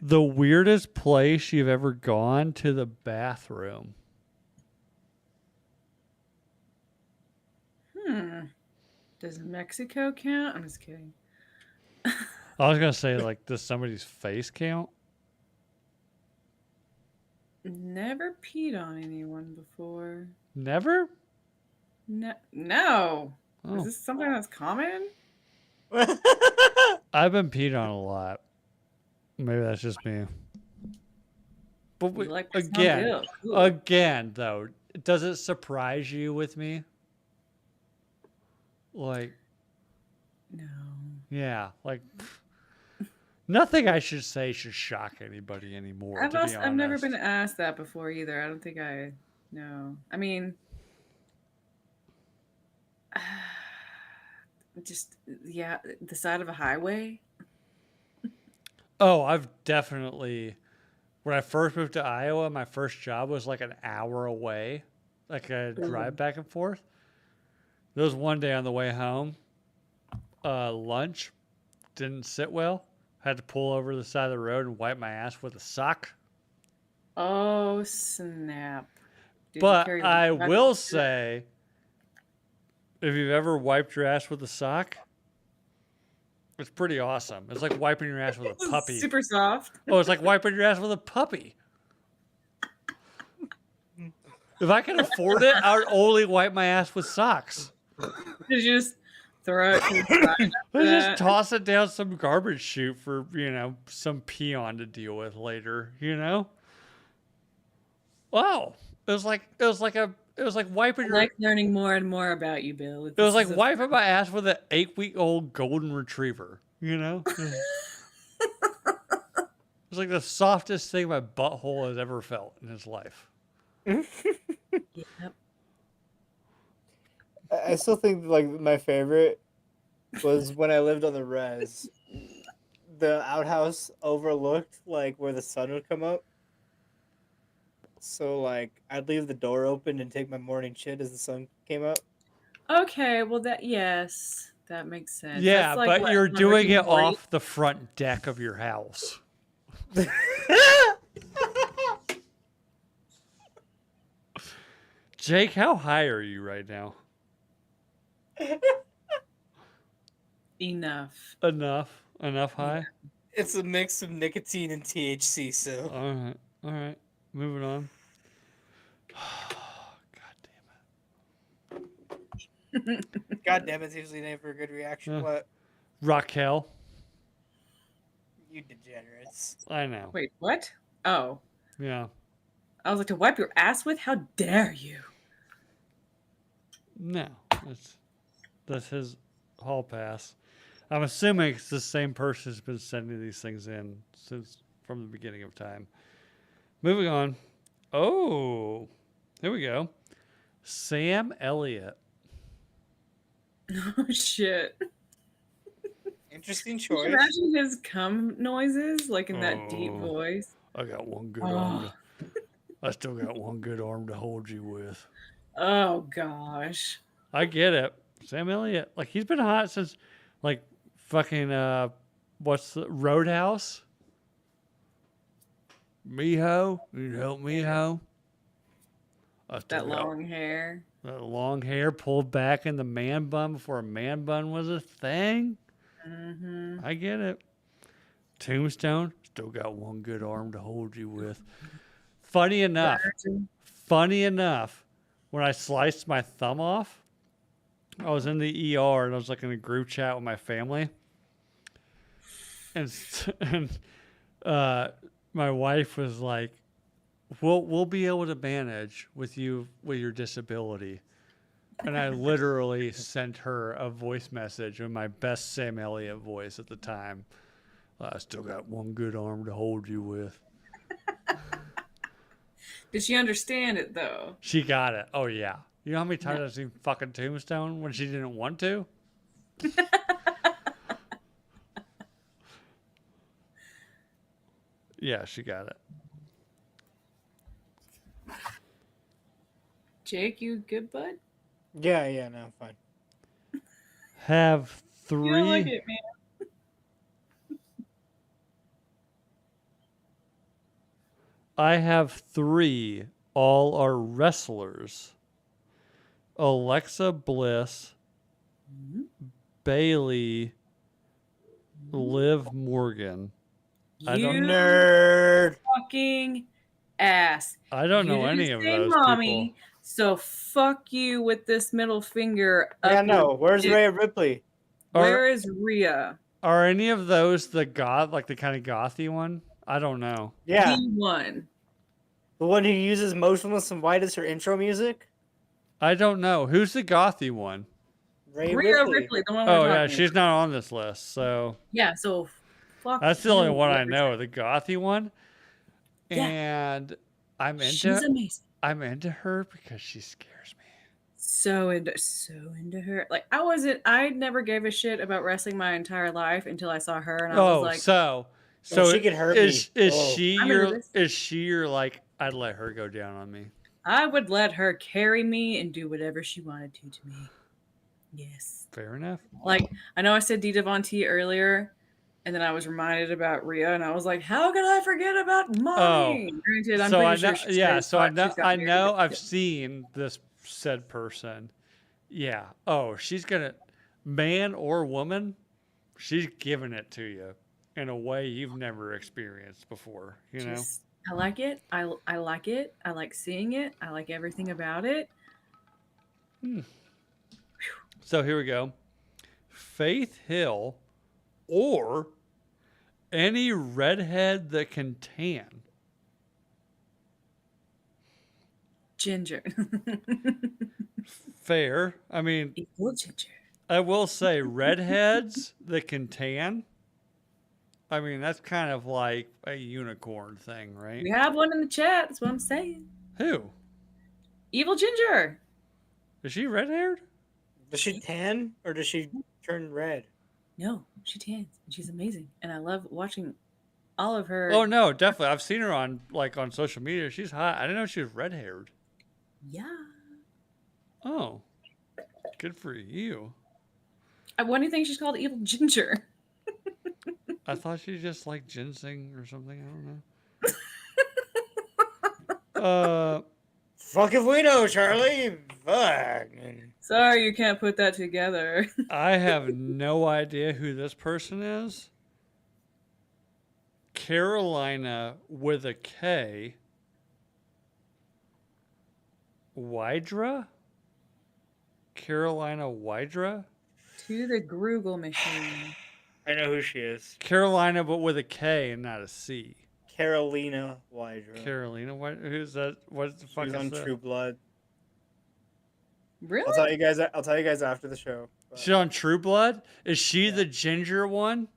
S1: The weirdest place you've ever gone to the bathroom?
S4: Does Mexico count? I'm just kidding.
S1: I was going to say, like, does somebody's face count?
S4: Never peed on anyone before.
S1: Never?
S4: No.
S1: Oh.
S4: Is this something that's common?
S1: I've been peed on a lot. Maybe that's just me. But again, though, does it surprise you with me? Like,
S4: no.
S1: Yeah, like nothing I should say should shock anybody anymore.
S4: I've never been asked that before either. I don't think I know. I mean, just the side of a highway.
S1: Oh, I've definitely. When I first moved to Iowa, my first job was like an hour away, like a drive back and forth. There was one day on the way home, lunch didn't sit well. Had to pull over the side of the road and wipe my ass with a sock.
S4: Oh, snap.
S1: But I will say, if you've ever wiped your ass with a sock, it's pretty awesome. It's like wiping your ass with a puppy.
S4: Super soft.
S1: Oh, it's like wiping your ass with a puppy. If I can afford it, I would only wipe my ass with socks.
S4: Did you just throw it to the side after
S1: Let's
S4: that?
S1: just toss it down some garbage chute for, some peon to deal with later, Wow. It was like wiping
S4: I
S1: your
S4: like learning more and more about you, Bill.
S1: it was like wiping my ass with an 8-week-old golden retriever, It was like the softest thing my butthole has ever felt in his life.
S4: Yep.
S5: I still think like my favorite was when I lived on the res. The outhouse overlooked like where the sun would come up. So like I'd leave the door open and take my morning shit as the sun came up.
S4: Okay, well that makes sense.
S1: Yeah,
S4: That's like
S1: but
S4: what,
S1: you're
S4: on Rick
S1: doing
S4: and
S1: it
S4: Morty?
S1: off the front deck of your house. Jake, how high are you right now?
S4: Enough.
S1: Enough high?
S3: It's a mix of nicotine and THC, so.
S1: All right. Moving on. God damn it.
S3: God damn it's usually never a good reaction. What?
S1: Raquel.
S3: You degenerates.
S1: I know.
S4: Wait, what? Oh.
S1: Yeah.
S4: I was like, to wipe your ass with? How dare you?
S1: No. That's his hall pass. I'm assuming it's the same person who's been sending these things in from the beginning of time. Moving on. Oh, here we go. Sam Elliott.
S4: Oh, shit.
S3: Interesting
S4: Can you
S3: choice.
S4: imagine his cum noises, like in that deep
S1: Oh.
S4: voice?
S1: I got one good arm. I still got one good arm to hold you with.
S4: Oh, gosh.
S1: I get it. Sam Elliott. Like, he's been hot since, like, fucking, what's the Roadhouse? Miho? You help Miho?
S4: That long hair.
S1: That long hair pulled back in the man bun before a man bun was a thing.
S4: Mm-hmm.
S1: I get it. Tombstone, still got one good arm to hold you with. Funny enough, when I sliced my thumb off, I was in the ER and I was like in a group chat with my family. And my wife was like, we'll be able to manage with you with your disability. And I literally sent her a voice message in my best Sam Elliott voice at the time. I still got one good arm to hold you with.
S4: Did she understand it, though?
S1: She got it. Oh, yeah. You know how many times I've seen fucking Tombstone when she didn't want to? Yeah, she got it.
S4: Jake, you good, bud?
S5: Yeah, no, I'm fine.
S1: Have
S4: You don't like
S1: three.
S4: it, man.
S1: I have three. All are wrestlers. Alexa Bliss, Bailey, Liv Morgan. I don't
S4: You
S3: Nerd.
S4: fucking ass.
S1: I don't know
S4: You
S1: any
S4: didn't
S1: of
S4: say
S1: those
S4: mommy,
S1: people.
S4: so fuck you with this middle finger. Up
S5: Yeah,
S4: your
S5: no. Where's
S4: dick.
S5: Rhea Ripley?
S4: Where is Rhea?
S1: Are any of those the goth, like the kind of gothy one? I don't know.
S5: Yeah,
S4: The one.
S5: the one who uses Motionless in White as her intro music.
S1: I don't know. Who's the gothy one?
S5: Rhea
S4: Rhea
S5: Ripley.
S4: Ripley, the one we're
S1: Oh,
S4: talking
S1: yeah,
S4: about.
S1: she's not on this list. So
S4: Yeah, so fuck
S1: that's the only
S4: you,
S1: one I
S4: whoever's-
S1: know, the gothy one.
S4: Yeah.
S1: And I'm
S4: She's
S1: into
S4: amazing.
S1: I'm into her because she scares me.
S4: So into her. Like I never gave a shit about wrestling my entire life until I saw her and I was like,
S1: so
S5: she could hurt
S1: is
S5: me.
S1: is
S5: Oh.
S1: she
S4: I'm into
S1: your
S4: this.
S1: is she your like I'd let her go down on me.
S4: I would let her carry me and do whatever she wanted to me. Yes.
S1: Fair enough.
S4: Like, I know I said D. Devontae earlier, and then I was reminded about Rhea, and I was like, how could I forget about mommy? Granted, I'm
S1: so
S4: pretty
S1: I
S4: sure
S1: know,
S4: she's
S1: yeah.
S4: very
S1: So
S4: hot. She's got
S1: I
S4: married,
S1: know
S4: but
S1: I've
S4: still.
S1: seen this said person. Yeah. Oh, she's gonna, man or woman, she's giving it to you in a way you've never experienced before. You know.
S4: Just I like it. I like it. I like seeing it. I like everything about it.
S1: So here we go. Faith Hill or any redhead that can tan.
S4: Ginger.
S1: Fair. I mean,
S4: Equal ginger.
S1: I will say redheads that can tan. I mean, that's kind of like a unicorn thing, right?
S4: We have one in the chat. That's what I'm saying.
S1: Who?
S4: Evil ginger.
S1: Is she red haired?
S3: Does she tan or does she turn red?
S4: No, she tans. And she's amazing. And I love watching all of her.
S1: Oh no, definitely. I've seen her on social media. She's hot. I didn't know she was red haired.
S4: Yeah.
S1: Oh, good for you.
S4: Why do you think she's called Evil Ginger?
S1: I thought she just liked ginseng or something. I don't know.
S3: Fuck if we know, Charlie. Fuck.
S4: Sorry, you can't put that together.
S1: I have no idea who this person is. Carolina with a K. Wydra? Carolina Wydra?
S4: To the Google machine.
S3: I know who she is.
S1: Carolina, but with a K and not a C.
S3: Carolina Wydra.
S1: Carolina, who's that? What the fuck
S3: She's
S1: is
S3: on
S1: that?
S3: True Blood.
S4: Really?
S3: I'll tell you guys after the show. But
S1: She's on True Blood. Is she the ginger one?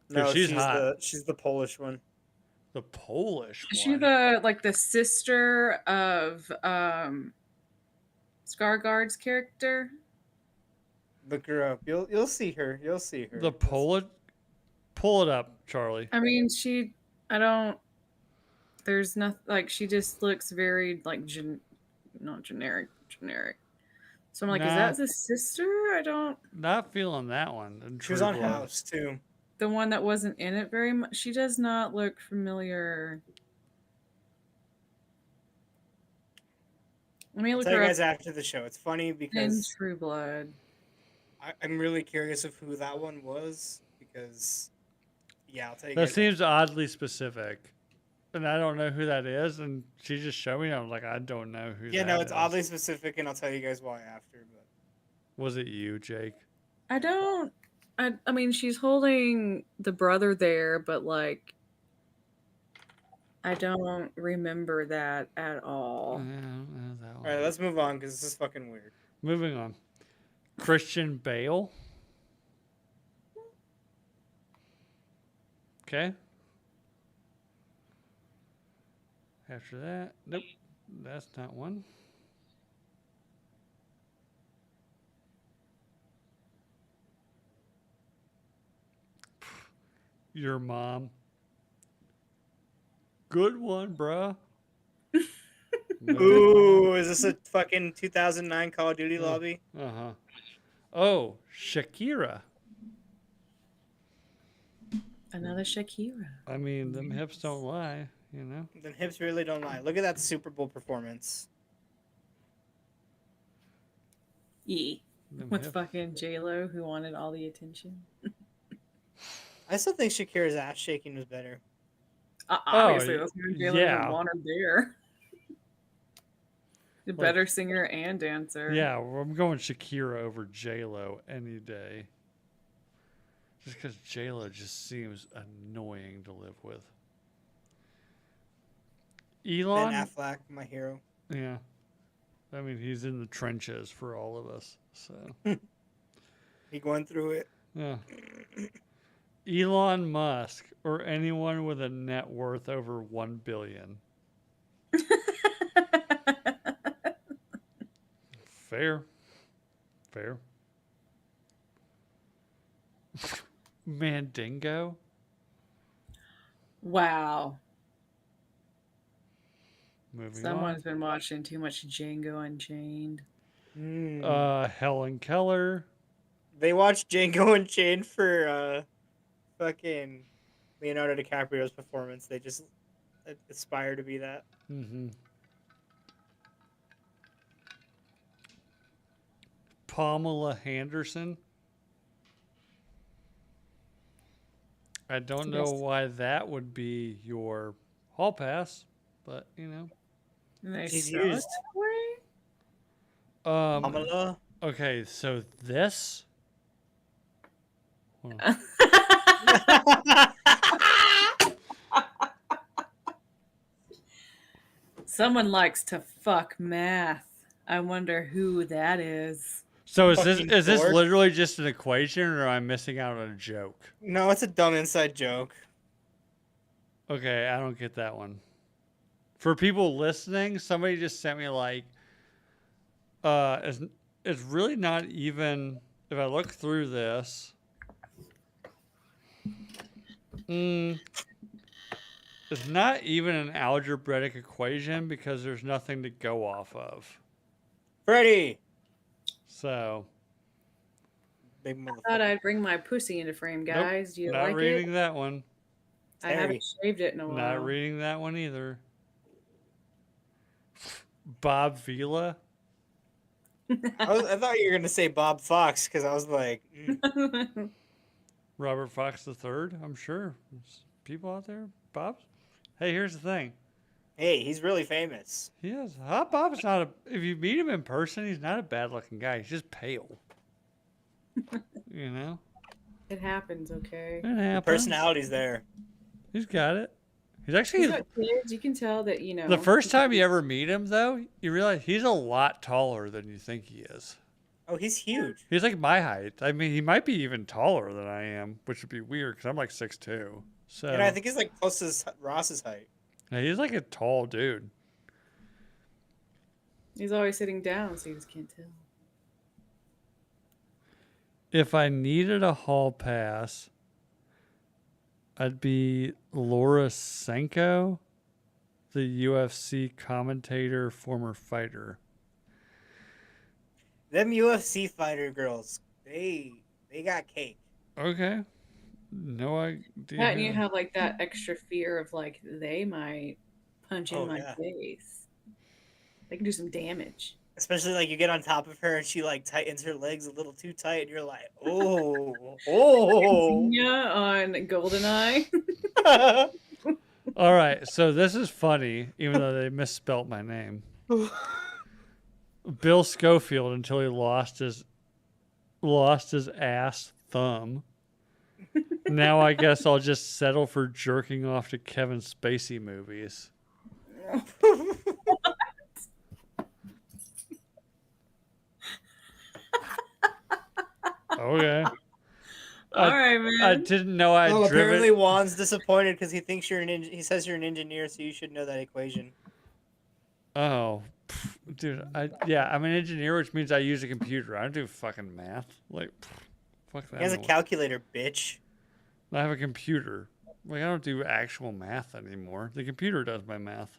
S3: no,
S1: she's hot.
S3: she's the Polish one.
S1: The Polish
S4: Is
S1: one.
S4: she the sister of Skarsgård's character?
S3: Look her up. You'll see her. You'll see her.
S1: The Polish. Pull it up, Charlie.
S4: I mean, there's nothing, she just looks very not generic. So I'm like, is that the sister? I don't.
S1: Not feeling that one. in
S3: She was
S1: True
S3: on
S1: Blood.
S3: House too.
S4: The one that wasn't in it very much. She does not look familiar. Let me
S3: I'll
S4: look
S3: tell you
S4: her
S3: guys
S4: up
S3: after the show. It's funny
S4: in
S3: because
S4: True Blood.
S3: I'm really curious of who that one was because I'll tell you
S1: That
S3: guys.
S1: seems oddly specific. And I don't know who that is. And she just showed me. I'm like, I don't know who
S3: Yeah,
S1: that
S3: no, it's
S1: is.
S3: oddly specific, and I'll tell you guys why after. But
S1: Was it you, Jake?
S4: I don't. I mean, she's holding the brother there, but I don't remember that at all.
S1: Yeah, I don't know that
S3: all
S1: one.
S3: right, let's move on because this is fucking weird.
S1: Moving on. Christian Bale. Okay. After that, nope, that's not one. Your mom. Good one, bruh.
S3: Ooh, is this a fucking 2009 Call of Duty lobby?
S1: Uh-huh. Oh, Shakira.
S4: Another Shakira.
S1: I mean, them hips don't lie, you know?
S3: Then hips really don't lie. Look at that Super Bowl performance.
S4: Yeah.
S1: Them
S4: With
S1: hips.
S4: fucking J-Lo, who wanted all the attention.
S3: I still think Shakira's ass shaking was better.
S4: Obviously, that's why J-Lo
S1: yeah.
S4: didn't want her there. A better singer and dancer.
S1: Yeah, well, I'm going Shakira over J-Lo any day. Just because J-Lo just seems annoying to live with. Elon?
S3: Ben Affleck, my hero.
S1: Yeah. I mean, he's in the trenches for all of us, so.
S3: He going through it.
S1: Yeah. Elon Musk or anyone with a net worth over 1 billion. Fair. Mandingo.
S4: Wow.
S1: Moving
S4: Someone's been watching too much Django Unchained.
S1: on. Helen Keller.
S3: They watched Django Unchained for fucking Leonardo DiCaprio's performance. They just aspire to be that.
S1: Mm-hmm. Pamela Henderson. I don't know why that would be your hall pass, but you know.
S4: And they
S3: She's
S4: sell it
S3: used.
S4: that way?
S3: Pamela.
S1: Okay, so this. Hold on.
S4: Someone likes to fuck math. I wonder who that is.
S1: So
S3: Fucking
S1: is this
S3: dork.
S1: literally just an equation, or am I missing out on a joke?
S3: No, it's a dumb inside joke.
S1: Okay, I don't get that one. For people listening, somebody just sent me like, it's really not even. If I look through this, it's not even an algebraic equation because there's nothing to go off of.
S3: Freddie.
S1: So,
S3: Big
S4: I thought
S3: motherfucker.
S4: I'd bring my pussy into frame, guys. Do you
S1: not
S4: like
S1: reading
S4: it?
S1: that one.
S4: I haven't shaved it in a while.
S1: Not reading that one either. Bob Vila.
S3: I thought you were gonna say Bob Fox because I was like,
S1: Robert Fox III. I'm sure there's people out there. Bob. Hey, here's the thing.
S3: hey, he's really famous.
S1: He is. Bob's not a. If you meet him in person, he's not a bad-looking guy. He's just pale. You know.
S4: It happens, okay?
S1: It happens.
S3: Personality's there.
S1: He's got it. He's actually.
S4: He's got kids. You can tell that, you know.
S1: The first time you ever meet him, though, you realize he's a lot taller than you think he is.
S3: Oh, he's huge.
S1: He's like my height. I mean, he might be even taller than I am, which would be weird because I'm like 6'2". So
S3: And I think he's like close to Ross's height.
S1: yeah, he's like a tall dude.
S4: He's always sitting down, so you just can't tell.
S1: If I needed a hall pass, I'd be Laura Senko, the UFC commentator, former fighter.
S3: Them UFC fighter girls, they got cake.
S1: Okay. No idea.
S4: Pat, and you have like that extra fear of like they might punch in
S3: Oh,
S4: my
S3: yeah.
S4: face. They can do some damage.
S3: Especially like you get on top of her and she like tightens her legs a little too tight, and you're like, oh.
S4: Yeah, on GoldenEye.
S1: All right, so this is funny, even though they misspelt my name. Bill Schofield until he lost his ass thumb. Now I guess I'll just settle for jerking off to Kevin Spacey movies. Okay.
S4: All right, man.
S1: I didn't know I'd
S3: Oh,
S1: driven.
S3: apparently Juan's disappointed because he thinks you're he says you're an engineer, so you should know that equation.
S1: Oh, dude. I'm an engineer, which means I use a computer. I don't do fucking math. Like, fuck that.
S3: He has a
S1: noise.
S3: calculator, bitch.
S1: I have a computer. Like, I don't do actual math anymore. The computer does my math.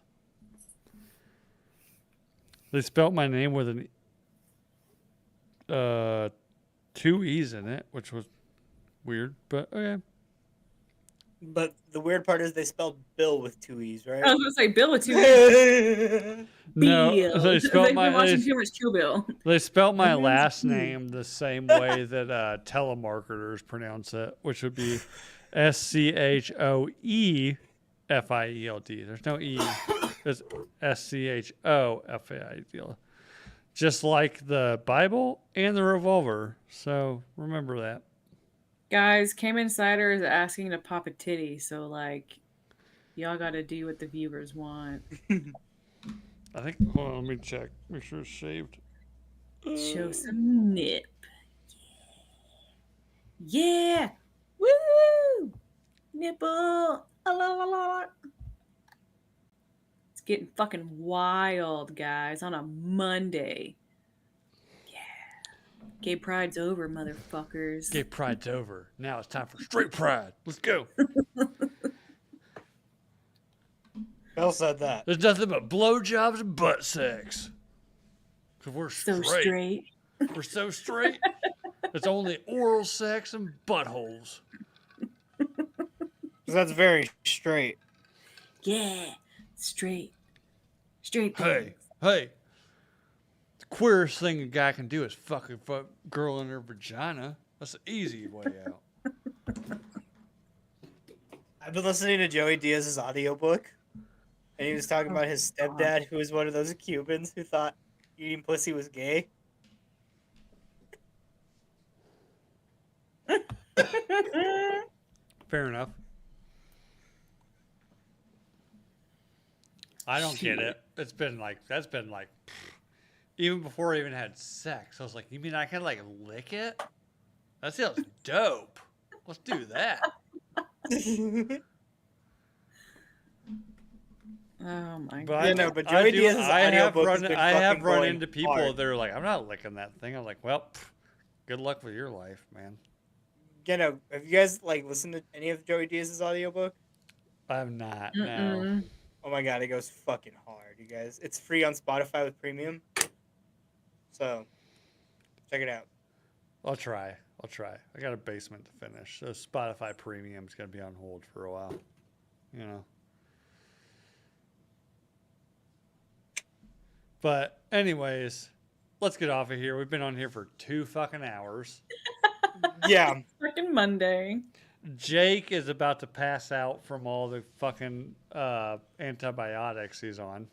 S1: They spelt my name with two E's in it, which was weird, but okay.
S3: But the weird part is they spelled Bill with two E's, right?
S4: I was gonna say Bill with two E's.
S1: No,
S4: Bill.
S1: they spelt
S4: They've
S1: my
S4: been watching too much Kill Bill.
S1: they spelt my
S4: Everyone's
S1: last
S4: cute.
S1: name the same way that telemarketers pronounce it, which would be SCHOEFIELD. There's no E. It's SCHOFIELD. Just like the Bible and the revolver. So remember that.
S4: Guys, Came Insider is asking to pop a titty, so like, y'all gotta do what the viewers want.
S1: I think. Hold on, let me check. Make sure it's shaved.
S4: Show some nip. Yeah! Woo! Nipple! A la la la. It's getting fucking wild, guys, on a Monday. Yeah. Gay Pride's over, motherfuckers.
S1: Gay Pride's over. Now it's time for straight pride. Let's go.
S3: Bill said that.
S1: There's nothing but blowjobs and butt sex. Cause we're
S4: So
S1: straight.
S4: straight.
S1: We're so straight. It's only oral sex and buttholes.
S3: 'Cause that's very straight.
S4: Yeah. Straight. Straight
S1: Hey, hey. The queerest thing a guy can do is fucking fuck girl in her vagina. That's the easy way out.
S3: I've been listening to Joey Diaz's audiobook. And he was talking about his stepdad, who was one of those Cubans who thought eating pussy was gay.
S1: Fair enough. I don't get it. That's been like even before I even had sex. I was like, you mean I can like lick it? That sounds dope. Let's do that.
S4: Oh my
S1: But
S4: god.
S3: Yeah, no, but Joey Diaz's audiobook has been
S1: I have
S3: fucking
S1: run
S3: going
S1: into people
S3: hard.
S1: that are like, I'm not licking that thing. I'm like, well, good luck with your life, man.
S3: You know, have you guys like listened to any of Joey Diaz's audiobook?
S1: I have not. No.
S4: Mm-mm.
S3: Oh my god, it goes fucking hard, you guys. It's free on Spotify with premium. So, check it out.
S1: I'll try. I got a basement to finish. So Spotify Premium's gonna be on hold for a while. You know. But anyways, let's get off of here. We've been on here for 2 fucking hours.
S3: Yeah.
S4: Freaking Monday.
S1: Jake is about to pass out from all the fucking antibiotics he's on.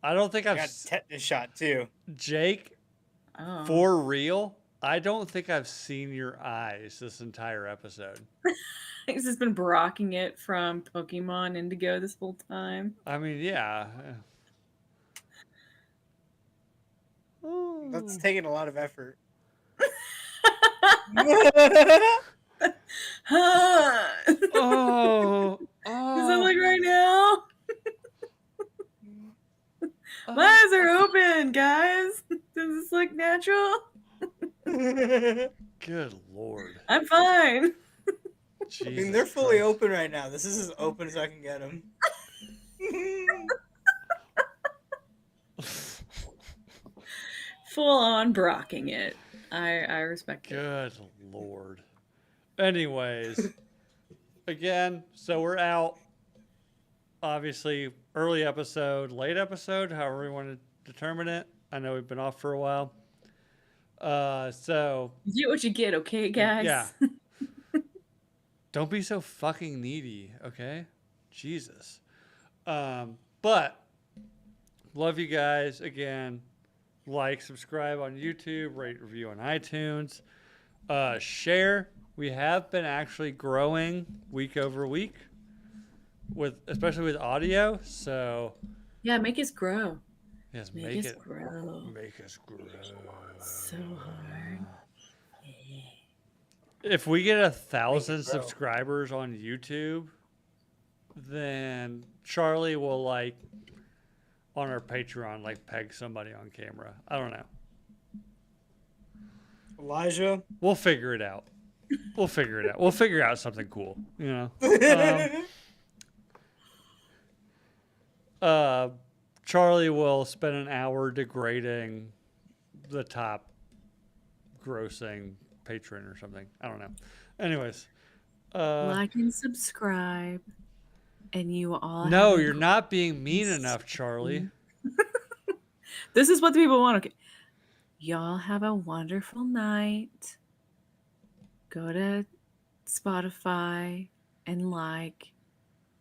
S1: I don't think
S3: I
S1: I've
S3: got tetanus shot too.
S1: Jake,
S4: Oh.
S1: for real. I don't think I've seen your eyes this entire episode.
S4: He's just been brocking it from Pokemon Indigo this whole time.
S1: I mean, yeah.
S3: That's taking a lot of effort.
S1: Oh,
S4: Does it look right now? My eyes are open, guys. Does this look natural?
S1: good Lord.
S4: I'm fine.
S3: I mean, they're
S1: Jesus
S3: fully
S1: Christ.
S3: open right now. This is as open as I can get them.
S4: Full on brocking it. I respect it.
S1: Good Lord. Anyways, again, so we're out. Obviously, early episode, late episode, however we want to determine it. I know we've been off for a while. So
S4: You get what you get, okay, guys?
S1: yeah. Don't be so fucking needy, okay? Jesus. But love you guys. Again, like, subscribe on YouTube, rate, review on iTunes. Share. We have been actually growing week over week, especially with audio. So
S4: Yeah, make us grow.
S1: yes,
S4: Make
S1: make
S4: us
S1: it
S4: grow.
S1: make us grow.
S4: So hard.
S1: If we get 1,000
S3: grow.
S1: subscribers on YouTube, then Charlie will like on our Patreon like peg somebody on camera. I don't know.
S3: Elijah.
S1: We'll figure it out. We'll figure out something cool, you know. Charlie will spend an hour degrading the top grossing patron or something. I don't know. Anyways,
S4: Like and subscribe. And you all
S1: no,
S4: have a
S1: you're not being mean enough, Charlie.
S4: This is what the people want. Okay. Y'all have a wonderful night. Go to Spotify and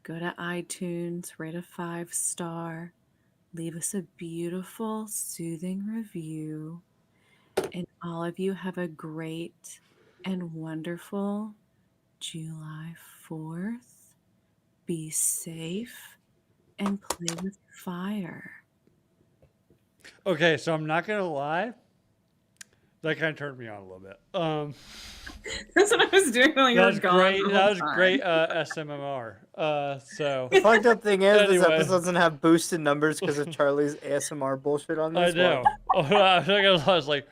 S4: go to iTunes, rate a 5-star, leave us a beautiful, soothing review. And all of you have a great and wonderful July 4th. Be safe and play with fire.
S1: Okay, so I'm not gonna lie. That kind of turned me on a little bit.
S4: That's what I was doing while you
S1: That
S4: were
S1: was
S4: gone.
S1: great.
S4: the
S1: That
S4: whole
S1: was
S4: time.
S1: great SMMR. So
S5: The fucked up thing is, this
S1: Anyway.
S5: episode doesn't have boosted numbers because of Charlie's ASMR bullshit on
S1: I
S5: this
S1: know.
S5: one.
S1: I was like,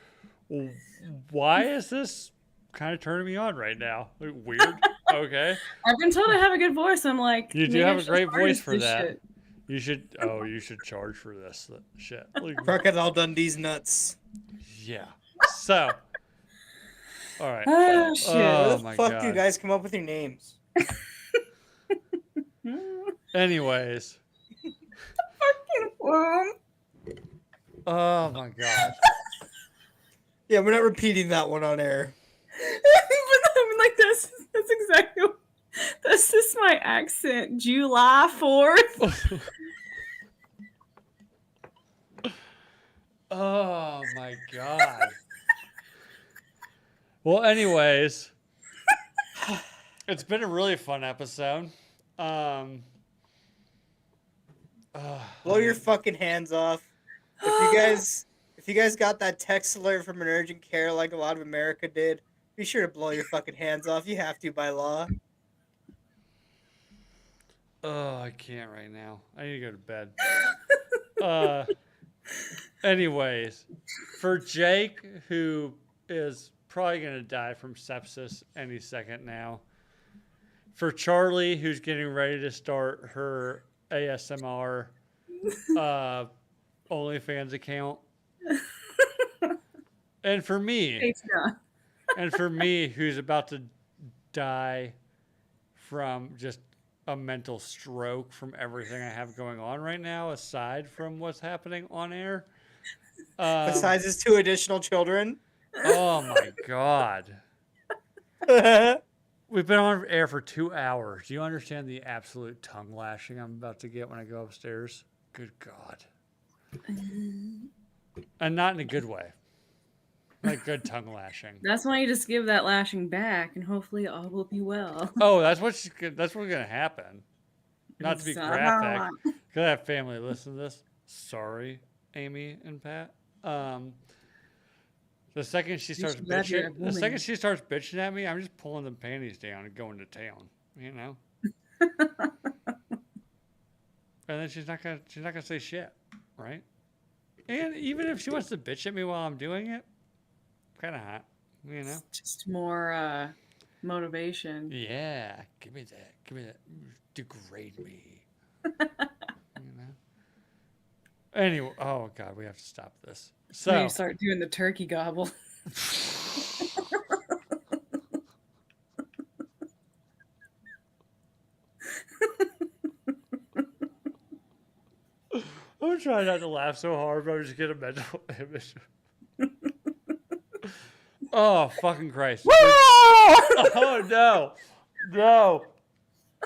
S1: why is this kind of turning me on right now? Like, weird. Okay.
S4: I've been told I have a good voice. I'm like,
S1: You do
S4: maybe I
S1: have a
S4: should
S1: great
S4: start
S1: voice for
S4: this
S1: that.
S4: shit.
S1: You should charge for this shit. Like,
S3: Crocodile Dundee's nuts.
S1: yeah. So, all right.
S4: Oh shit.
S1: Oh,
S3: Where the
S1: my
S3: fuck
S1: God.
S3: do you guys come up with your names?
S1: Anyways.
S4: Well,
S1: Oh my God.
S3: Yeah, we're not repeating that one on air.
S4: but I'm like that's exactly This is my accent. July 4th.
S1: Oh my god. Well, anyways, it's been a really fun episode.
S3: Blow your fucking hands off. If you guys got that text alert from an urgent care like a lot of America did, be sure to blow your fucking hands off. You have to by law.
S1: Oh, I can't right now. I need to go to bed. Anyways, for Jake, who is probably going to die from sepsis any second now. For Charlie, who's getting ready to start her ASMR OnlyFans account. And for me, who's about to die from just a mental stroke from everything I have going on right now, aside from what's happening on air.
S3: Besides his 2 additional children.
S1: Oh my god. We've been on air for 2 hours. Do you understand the absolute tongue lashing I'm about to get when I go upstairs? Good God. And not in a good way. Like good tongue lashing.
S4: That's why you just give that lashing back, and hopefully all will be well.
S1: Oh, that's what's gonna happen. Not to be graphic, because I have family listen to this. Sorry, Amy and Pat. The second she starts bitching at me, I'm just pulling the panties down and going to town. You know. And then she's not gonna say shit, right? And even if she wants to bitch at me while I'm doing it, kind of hot, you know.
S4: Just more motivation.
S1: Yeah, give me that. Degrade me. You know. Anyway, oh god, we have to stop this. So
S4: Now you start doing the turkey gobble.
S1: I'm trying not to laugh so hard, but I'm just getting a mental image. Oh, fucking Christ. Oh, no. No.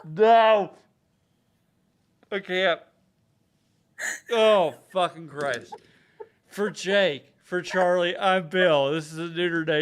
S1: No. I can't. Oh, fucking Christ. For Jake, for Charlie, I'm Bill. This is a Neuter Nation.